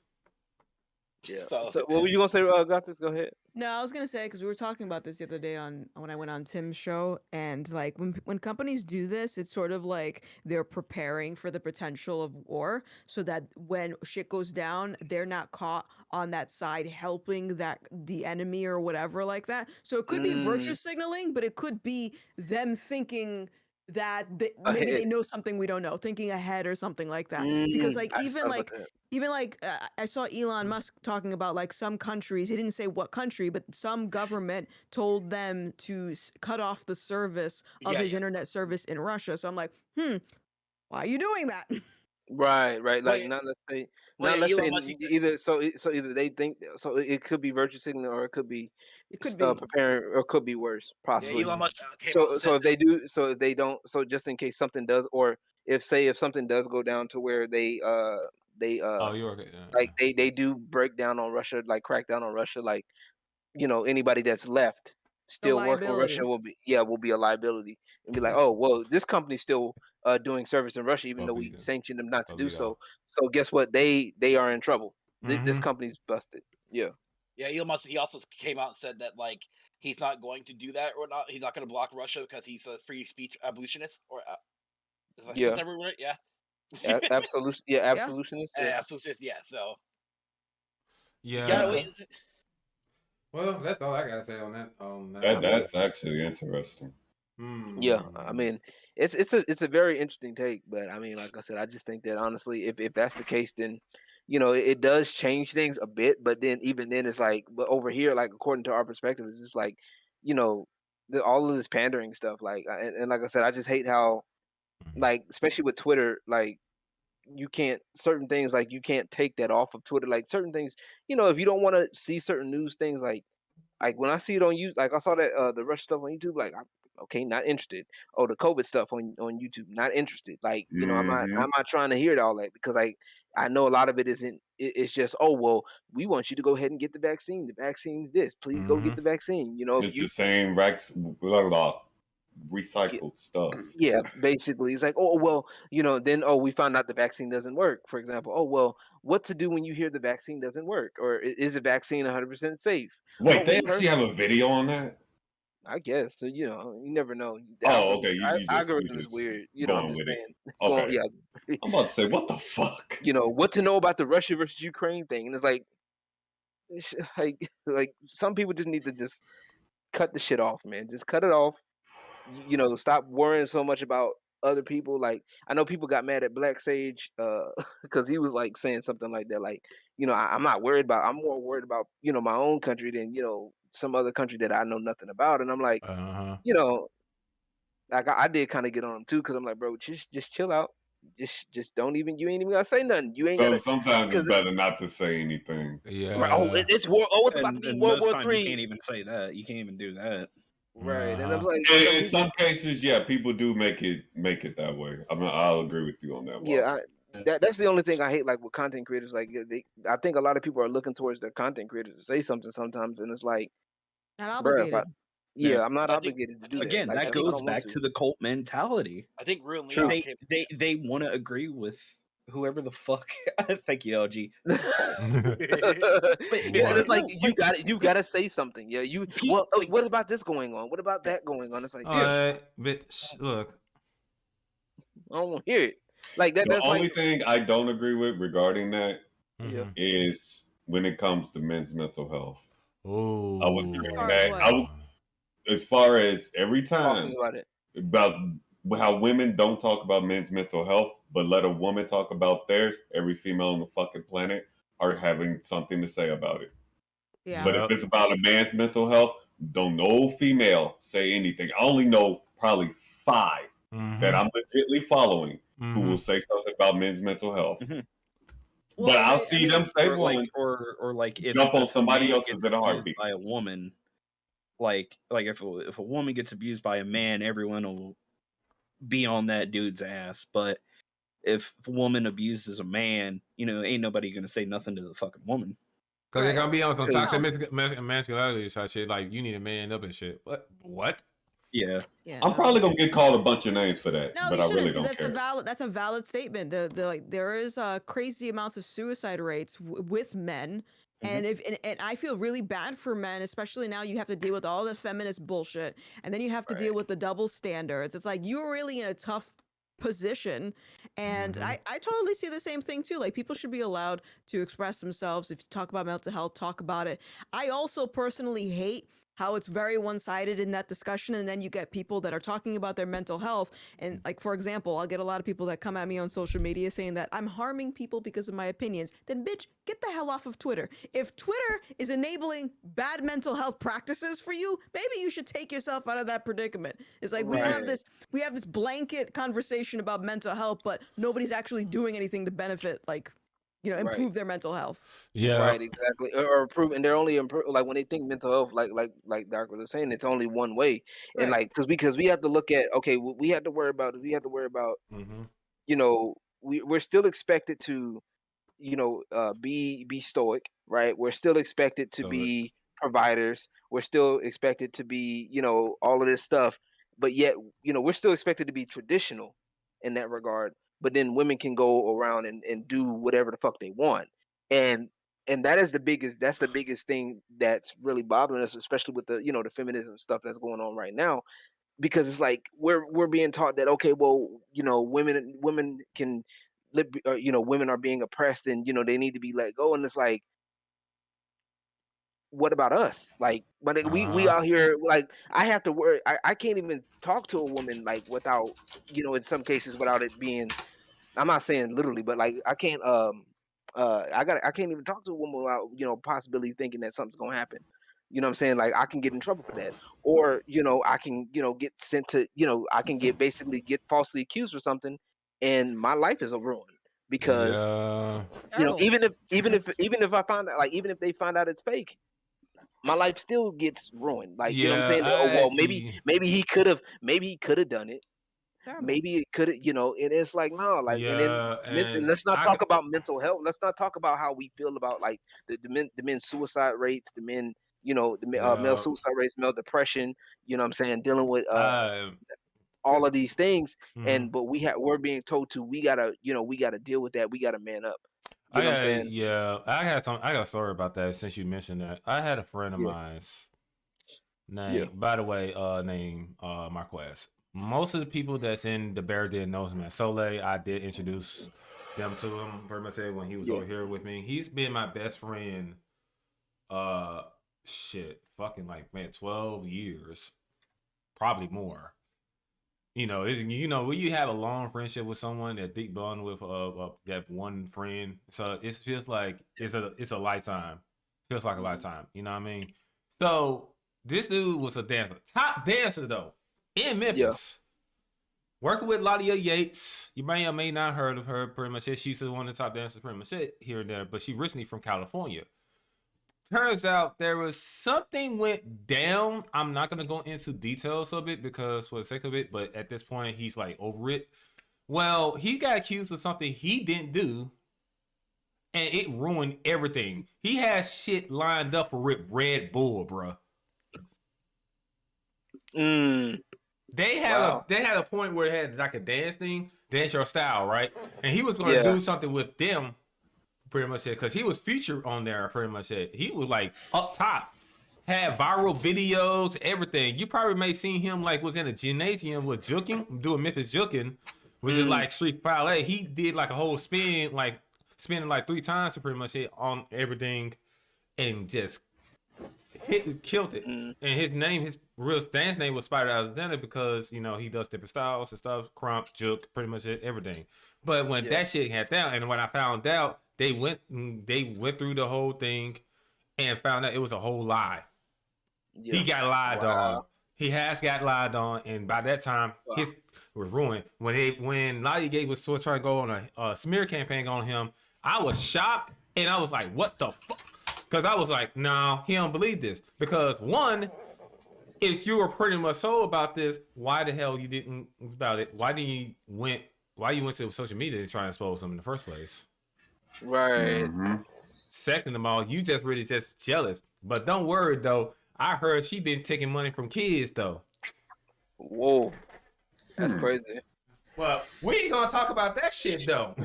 Yeah. So what were you gonna say, Gothix? Go ahead. No, I was gonna say because we were talking about this the other day when I went on Tim's show, and like when companies do this, it's sort of like they're preparing for the potential of war, so that when shit goes down, they're not caught on that side helping the enemy or whatever like that. So it could be virtue signaling, but it could be them thinking that maybe they know something we don't know, thinking ahead or something like that. Because like even like I saw Elon Musk talking about like some countries, he didn't say what country, but some government told them to cut off the service of his internet service in Russia. So I'm like, why are you doing that? Right. Like let's say either either they think so it could be virtue signaling or it could be preparing or it could be worse possibly. Yeah, Elon Musk so if they don't just in case something does, or if something does go down to where they like they do break down on Russia, like crack down on Russia, like anybody that's left still working for Russia will be a liability and be like, oh well, this company's still doing service in Russia even though we sanctioned them not to do so. So guess what? They are in trouble. This company's busted. Yeah. Yeah, Elon Musk, he also came out and said that like he's not going to do that or not. He's not going to block Russia because he's a free speech abolitionist or right? Yeah. Absolutionist. Yeah. Absolutionist. Yeah. So. Yeah. Well, that's all I gotta say on that. That's actually interesting. Yeah, I mean, it's a very interesting take, but I mean, like I said, I just think that honestly, if that's the case, then it does change things a bit. But then even then, it's like, but over here, like according to our perspective, it's just like, all of this pandering stuff, like, and like I said, I just hate how, like, especially with Twitter, like, you can't certain things like you can't take that off of Twitter. Like certain things, if you don't want to see certain news things, like when I see it on YouTube, like I saw that the Russia stuff on YouTube, like okay, not interested. Oh, the COVID stuff on YouTube, not interested. Like I'm not trying to hear all that because I know a lot of it isn't. It's just well, we want you to go ahead and get the vaccine. The vaccine's this. Please go get the vaccine. It's the same recycled stuff. Yeah, basically, it's like, oh well, then we found out the vaccine doesn't work. For example, oh well, what to do when you hear the vaccine doesn't work, or is the vaccine 100% safe? Wait, they actually have a video on that? I guess so. You never know. Okay. Algorithm is weird. Going with it. Okay. Yeah. I'm about to say, what the fuck? What to know about the Russia versus Ukraine thing, and it's like some people just need to just cut the shit off, man. Just cut it off. Stop worrying so much about other people. Like I know people got mad at Black Sage because he was like saying something like that. Like I'm not worried about. I'm more worried about my own country than some other country that I know nothing about. And I'm like, like I did kind of get on him too because I'm like, bro, just chill out. Just don't even. You ain't even gotta say nothing. You ain't. Sometimes it's better not to say anything. Yeah. Right. Oh, it's war. Oh, it's about to be World War III. You can't even say that. You can't even do that. Right, and I'm like, in some cases, yeah, people do make it that way. I'll agree with you on that. Yeah, that's the only thing I hate. Like with content creators, like I think a lot of people are looking towards their content creators to say something sometimes, and it's like, not obligated. I'm not obligated to do that. Again, that goes back to the cult mentality. I think real Leon they want to agree with whoever the fuck. Thank you, LG. But it's like you got to say something. Yeah, what about this going on? What about that going on? It's like, bitch, look, I don't want to hear it. Like that. The only thing I don't agree with regarding that is when it comes to men's mental health. Oh, I was hearing that. As far as every time about how women don't talk about men's mental health, but let a woman talk about theirs, every female on the fucking planet are having something to say about it. Yeah. But if it's about a man's mental health, don't no female say anything. I only know probably 5 that I'm legitimately following who will say something about men's mental health. But I'll see them say one or like if jump on somebody else's in a heartbeat by a woman. Like if a woman gets abused by a man, everyone will be on that dude's ass. But if a woman abuses a man, ain't nobody gonna say nothing to the fucking woman. Because they're gonna be on some toxic masculinity type shit. Like you need a man up and shit. What? Yeah. I'm probably gonna get called a bunch of names for that, no, but I really don't care. That's a valid statement. There is crazy amounts of suicide rates with men. And and I feel really bad for men, especially now you have to deal with all the feminist bullshit, and then you have to deal with the double standards. It's like you're really in a tough position, and I totally see the same thing too. Like people should be allowed to express themselves. If you talk about mental health, talk about it. I also personally hate how it's very one-sided in that discussion, and then you get people that are talking about their mental health, and like for example, I'll get a lot of people that come at me on social media saying that I'm harming people because of my opinions. Then bitch, get the hell off of Twitter. If Twitter is enabling bad mental health practices for you, maybe you should take yourself out of that predicament. It's like we have this blanket conversation about mental health, but nobody's actually doing anything to benefit improve their mental health. Yeah, right, exactly. Or improve, and they're only improve. Like when they think mental health, like Doc was saying, it's only one way. And like because we have to look at we have to worry about we're still expected to be stoic, right? We're still expected to be providers. We're still expected to be all of this stuff, but yet we're still expected to be traditional in that regard. But then women can go around and do whatever the fuck they want. And that is the biggest thing that's really bothering us, especially with the the feminism stuff that's going on right now, because it's like we're being taught that women can live, women are being oppressed and they need to be let go, and it's like, what about us? Like, but we out here, like, I have to worry. I can't even talk to a woman like without in some cases without it being. I'm not saying literally, but like I can't I can't even talk to a woman without possibly thinking that something's gonna happen. You know what I'm saying? Like I can get in trouble for that, or I can get sent to I can get falsely accused or something, and my life is ruined because you know, even if I find out, like, even if they find out it's fake, my life still gets ruined. Like, you know what I'm saying? Oh well, maybe he could have done it. Maybe it could have, you know, and it's like, no, like, and then let's not talk about mental health. Let's not talk about how we feel about, like, the men's suicide rates, the men, you know, the male suicide rates, male depression, you know what I'm saying, dealing with all of these things. But we're being told to, we gotta deal with that. We gotta man up. You know what I'm saying? Yeah, I got a story about that since you mentioned that. I had a friend of mine's named Marquez. Most of the people that's in the Bear Den knows him as Soleil. I did introduce them to him pretty much when he was over here with me. He's been my best friend, fucking like, man, 12 years, probably more. You know, when you have a long friendship with someone, that deep bond with that one friend, so it feels like it's a lifetime. Feels like a lifetime. You know what I mean? So this dude was a dancer, top dancer though, in Memphis. Working with Ladia Yates. You may or may not heard of her. Pretty much it. She's one of the top dancers, pretty much it, here and there. But she originally from California. Turns out there was something went down. I'm not gonna go into details of it because for the sake of it, but at this point he's like over it. Well, he got accused of something he didn't do, and it ruined everything. He has shit lined up for Red Bull, bro. They had a point where they had like a dance thing, dance your style, right? And he was going to do something with them, pretty much it, because he was featured on there, pretty much it. He was like up top, had viral videos, everything. You probably may seen him like was in a gymnasium with juking, doing Memphis juking, which is like street ballet. He did like a whole spin, like spinning like 3 times, pretty much it on everything, and just killed it. And his real dance name was Spider Alexander because, you know, he does different styles and stuff, crump, juke, pretty much everything. But when that shit had down, and when I found out, they went through the whole thing and found out it was a whole lie. He got lied on. He has got lied on, and by that time, his was ruined. When Lottie Gate was trying to go on a smear campaign on him, I was shocked, and I was like, "What the fuck?" Because I was like, "No, he don't believe this." Because one, if you were pretty much so about this, why the hell you didn't about it? Why you went to social media to try and expose him in the first place? Right. Second of all, you just really just jealous. But don't worry though. I heard she been taking money from kids though. Whoa, that's crazy. Well, we ain't gonna talk about that shit though.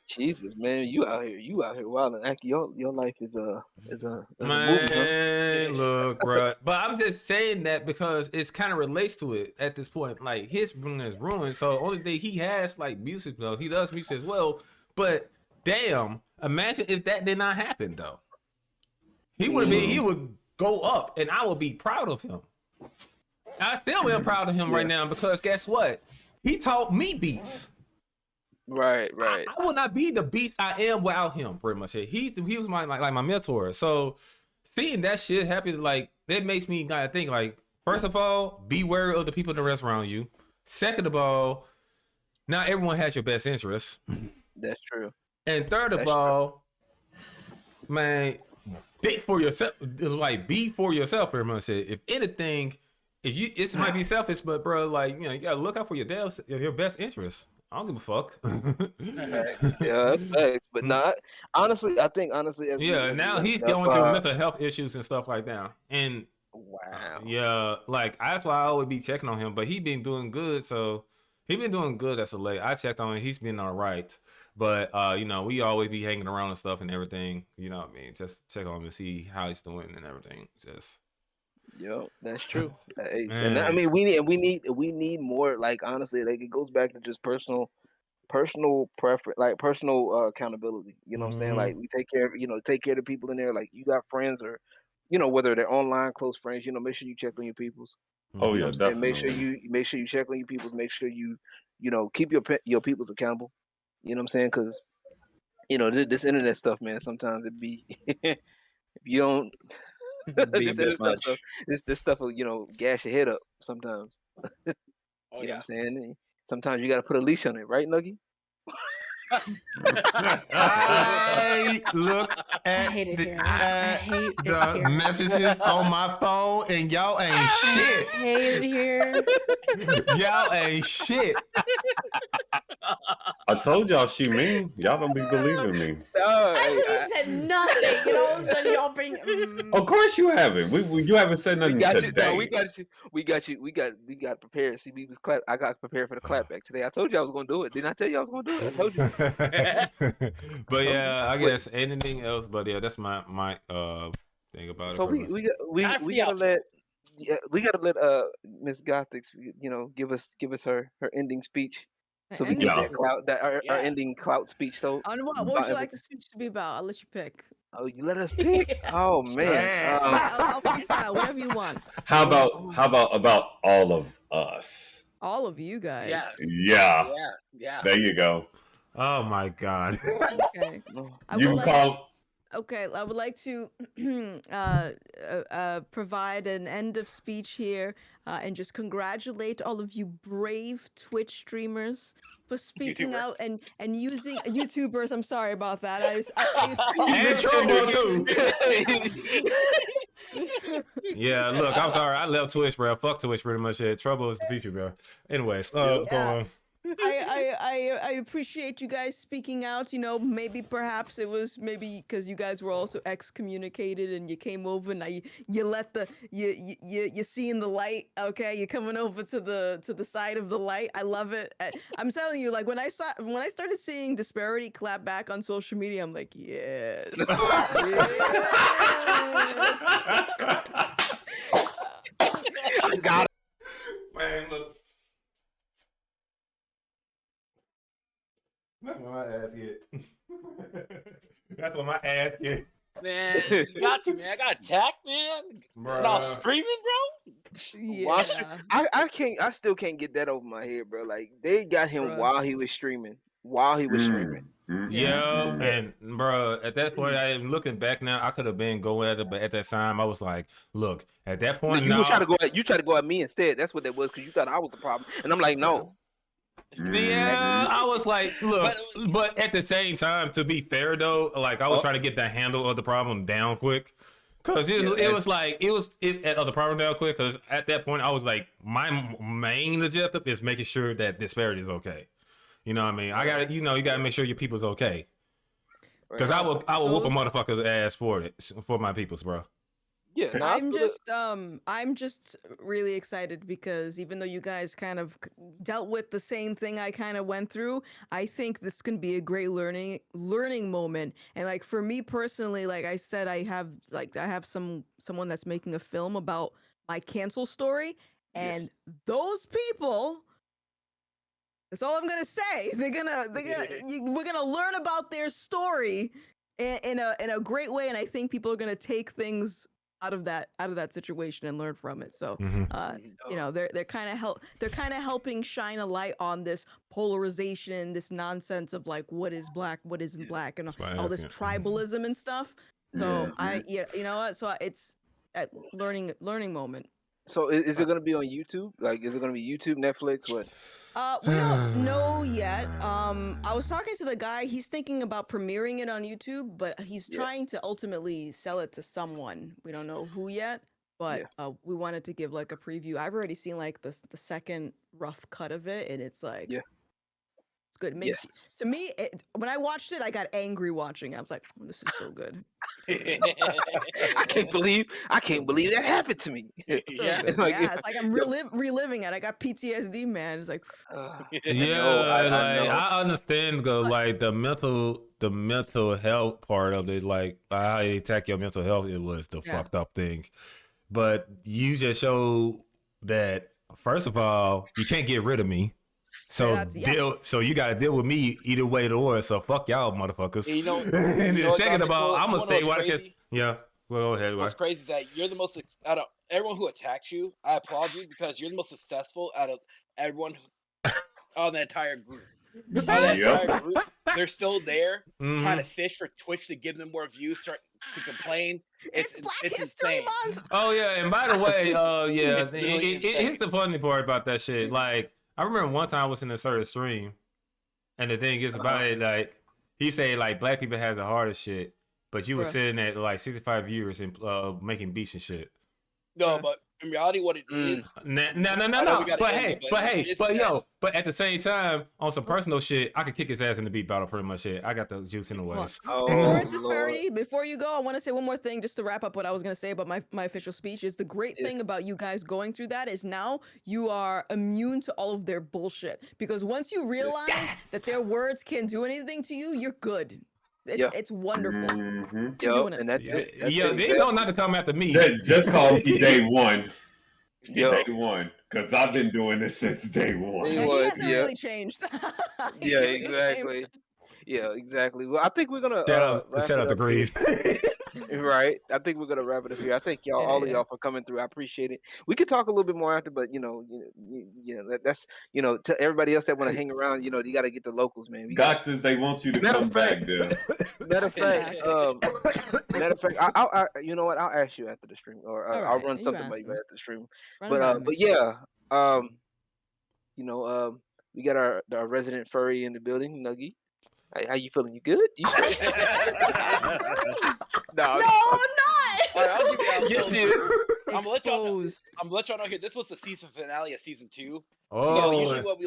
Jesus, man, you out here wilding. Aki, your life is a man, movie, huh? Look, bro. But I'm just saying that because it's kind of relates to it at this point. Like his room is ruined. So only thing he has like music though. He does music as well. But damn, imagine if that did not happen though. He would go up, and I would be proud of him. I still am proud of him right now because guess what? He taught me beats. Right. I would not be the beast I am without him. Pretty much, he was my like my mentor. So seeing that shit happen, like that makes me gotta think. Like, first of all, be wary of the people in the rest around you. Second of all, not everyone has your best interests. That's true. And third of all, man, think for yourself. Like, be for yourself. Pretty much, if anything, it might be selfish, but bro, like, you know, you gotta look out for your best interests. I don't give a fuck. Yeah, that's facts. But not honestly. I think honestly, as now he's going through mental health issues and stuff like that. And wow, like that's why I always be checking on him. But he been doing good, so he been doing good as of late. I checked on him; he's been all right. But you know, we always be hanging around and stuff and everything. You know what I mean? Just check on him to see how he's doing and everything. Just. Yo, that's true. And I mean, we need more. Like, honestly, like it goes back to just personal preference, like personal accountability. You know what I'm saying? Like, we take care of the people in there. Like, you got friends, or you know, whether they're online close friends. You know, make sure you check on your peoples. Oh yeah, definitely. Make sure you check on your peoples. Make sure you keep your peoples accountable. You know what I'm saying? Because you know this internet stuff, man. Sometimes it be if you don't. This stuff will, you know, gas your head up sometimes. You know what I'm saying? Sometimes you got to put a leash on it, right, Nuggy? I look at hate it the, here. I hate it here. messages on my phone, and y'all ain't shit. I hate it here. Y'all ain't shit. I told y'all she mean. Y'all don't be believing me. I said nothing. And all of a sudden, y'all bring. Of course you haven't. You haven't said nothing today. We got you. We got prepared. See, we was clap. I got prepared for the clapback today. I told you I was gonna do it. Didn't I tell you I was gonna do it? I told you. But yeah, I guess anything else. But yeah, that's my thing about it. So we gotta let Miss Gothix, give us her ending speech. So we get our ending clout speech. So what would you like the speech to be about? I'll let you pick. Oh, you let us pick? Oh man. I'll freestyle, whatever you want. How about all of us? All of you guys. Yeah. There you go. Oh my God. Okay. You can call. Okay, I would like to provide an end of speech here and just congratulate all of you brave Twitch streamers for speaking out and using YouTubers. I'm sorry about that. I Yeah, look, I'm sorry. I left Twitch, bro. Fuck Twitch pretty much. Trouble is the future, bro. Anyways, go on. I appreciate you guys speaking out. Perhaps it was because you guys were also excommunicated and you came over and you let you see in the light. Okay, you're coming over to the side of the light. I love it. I'm telling you, like when I started seeing Disbearity clap back on social media, I'm like, yes. I got it. Man, look. That's what my ass get. That's what my ass get. Man, you got to, man. I got attacked, man. Not streaming, bro. Yeah. I still can't get that over my head, bro. Like they got him while he was streaming. Yeah, and bro, at that point, I'm looking back now. I could have been going at it, but at that time, I was like, "Look, at that point, you try to go at me instead. That's what that was because you thought I was the problem, and I'm like, no." Yeah, I was like, look, but at the same time, to be fair though, like I was trying to get the handle of the problem down quick, cause it was the problem down quick, cause at that point I was like, my main objective is making sure that Disbearity is okay. You know what I mean? I gotta, you gotta make sure your people's okay, cause I will whoop a motherfucker's ass for my peoples, bro. Yeah, I'm just really excited because even though you guys kind of dealt with the same thing I kind of went through, I think this can be a great learning moment. And like for me personally, like I said, I have someone that's making a film about my cancel story, and those people. That's all I'm gonna say. We're gonna learn about their story in a great way, and I think people are gonna take things out of that situation and learn from it. So they're kind of helping shine a light on this polarization, this nonsense of like what is black, what isn't black, and all this tribalism and stuff. So so it's a learning moment. So is it going to be on YouTube? Like, is it going to be YouTube, Netflix, what? We don't know yet. I was talking to the guy. He's thinking about premiering it on YouTube, but he's trying to ultimately sell it to someone. We don't know who yet, but we wanted to give like a preview. I've already seen like the second rough cut of it, and it's like, it's good. It makes to me. When I watched it, I got angry watching. I was like, this is so good. I can't believe that happened to me. It's like I'm reliving it. I got PTSD, man. It's like I understand the mental health part of it, like how they attack your mental health. It was the fucked up thing, but you just show that first of all, you can't get rid of me. So so you gotta deal with me either way or so fuck y'all motherfuckers. And second of all, I'm gonna say what I can. Yeah, well, go ahead. What's crazy is that you're the most out of everyone who attacks you. I applaud you because you're the most successful out of everyone on the entire group. They're still there trying to fish for Twitch to give them more views, start to complain. It's insane. Oh yeah, and by the way, here's the funny part about that shit. Like I remember one time I was in a certain stream, And the thing is about it, like he said, like black people has the hardest shit, but you were sitting at like 65 viewers and making beats and shit. No, but in reality, what it is. No. But at the same time, on some personal shit, I could kick his ass in the beat battle pretty much. Shit, I got the juice in the waist. Before Disbearity, before you go, I want to say one more thing just to wrap up what I was going to say about my official speech. Is the great thing about you guys going through that is now you are immune to all of their bullshit, because once you realize that their words can't do anything to you, you're good. It's wonderful. They know not to come after me. Just call me day one. Day one, because I've been doing this since day one. He hasn't really changed. Exactly. Yeah, exactly. Well, I think we're gonna set up the grease. Right. I think we're gonna wrap it up here. I thank y'all, all of y'all, for coming through. I appreciate it. We could talk a little bit more after, but that's to everybody else that want to hang around. You got to get the locals, man. Doctors, they want you to come back there. Matter of fact, I'll you know what? I'll ask you after the stream, or I'll run something by you after the stream. But yeah, we got our resident furry in the building, Nuggy. How you feeling? You good? No, I'm not. I'll give you Yes, she is. I'm gonna let y'all know here. This was the season finale of season 2. Oh. So usually what we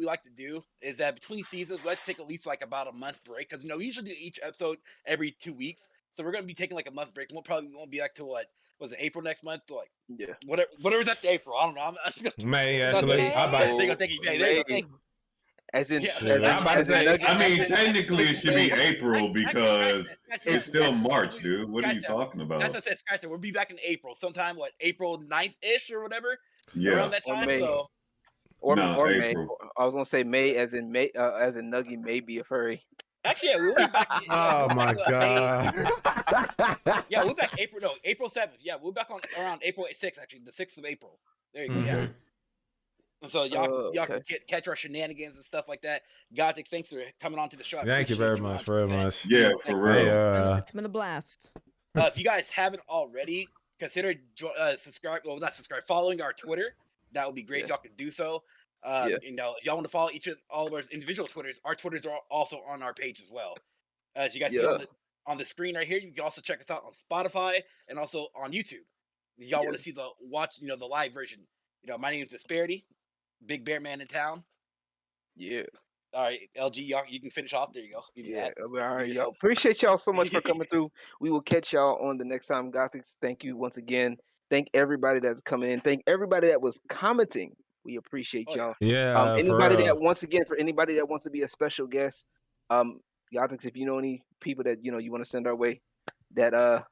like to do is that between seasons, we like to take at least like about a month break, because we usually do each episode every 2 weeks. So we're gonna be taking like a month break. Probably won't be back to what was it, April next month? Like whatever's after April. I don't know. May actually. They're gonna take it. May. As in, I mean, technically it should be April because it's still March, dude. What are you talking about? That's what I said, Sky. We'll be back in April, sometime April 9th-ish or whatever. Yeah, around that time. Or May. I was gonna say May, as in Nuggy may be a furry. Actually, we'll be back. Oh my god. Yeah, we'll be back April 7th. Yeah, we'll be back on around April 6th. Actually, the 6th of April. There you go. Yeah. So y'all can catch our shenanigans and stuff like that. Gothix, thanks for coming on to the show. Thank you very much. Yeah, for real. It's been a blast. If you guys haven't already, consider following our Twitter. That would be great if y'all could do so. If y'all want to follow all of our individual Twitters, our Twitters are also on our page as well. As you guys see on the screen right here, you can also check us out on Spotify and also on YouTube. If y'all want to see the live version. My name is Disbearity. Big Bear Man in town. Yeah. All right, LG, y'all, you can finish off. There you go. All right, y'all. Appreciate y'all so much for coming through. We will catch y'all on the next time. Gothix, thank you once again. Thank everybody that's coming in. Thank everybody that was commenting. We appreciate y'all. Yeah. Anybody that wants to be a special guest, Gothix, if you know any people that you want to send our way, that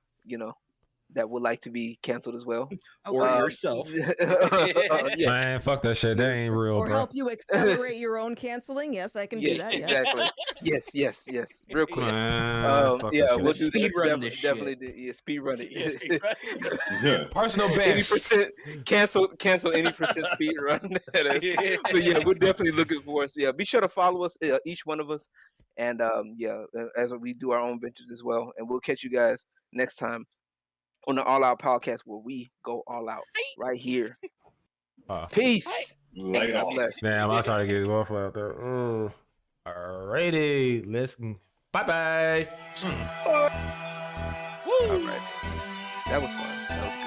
that would like to be canceled as well, or yourself. Man, fuck that shit. That ain't real, or bro. help you accelerate your own canceling. Yes, I can do that. Exactly. yes. Real quick. We'll do speed run this shit. Speed run it. Personal best. 80% cancel any percent speed run. But yeah, we're definitely looking for it. So yeah, be sure to follow us, each one of us, and as we do our own ventures as well. And we'll catch you guys next time on the All Out Podcast, where we go all out right here. Peace. God bless. Damn, I'll try to get it off out there. Alrighty, let's bye. All right, that was fun. That was good.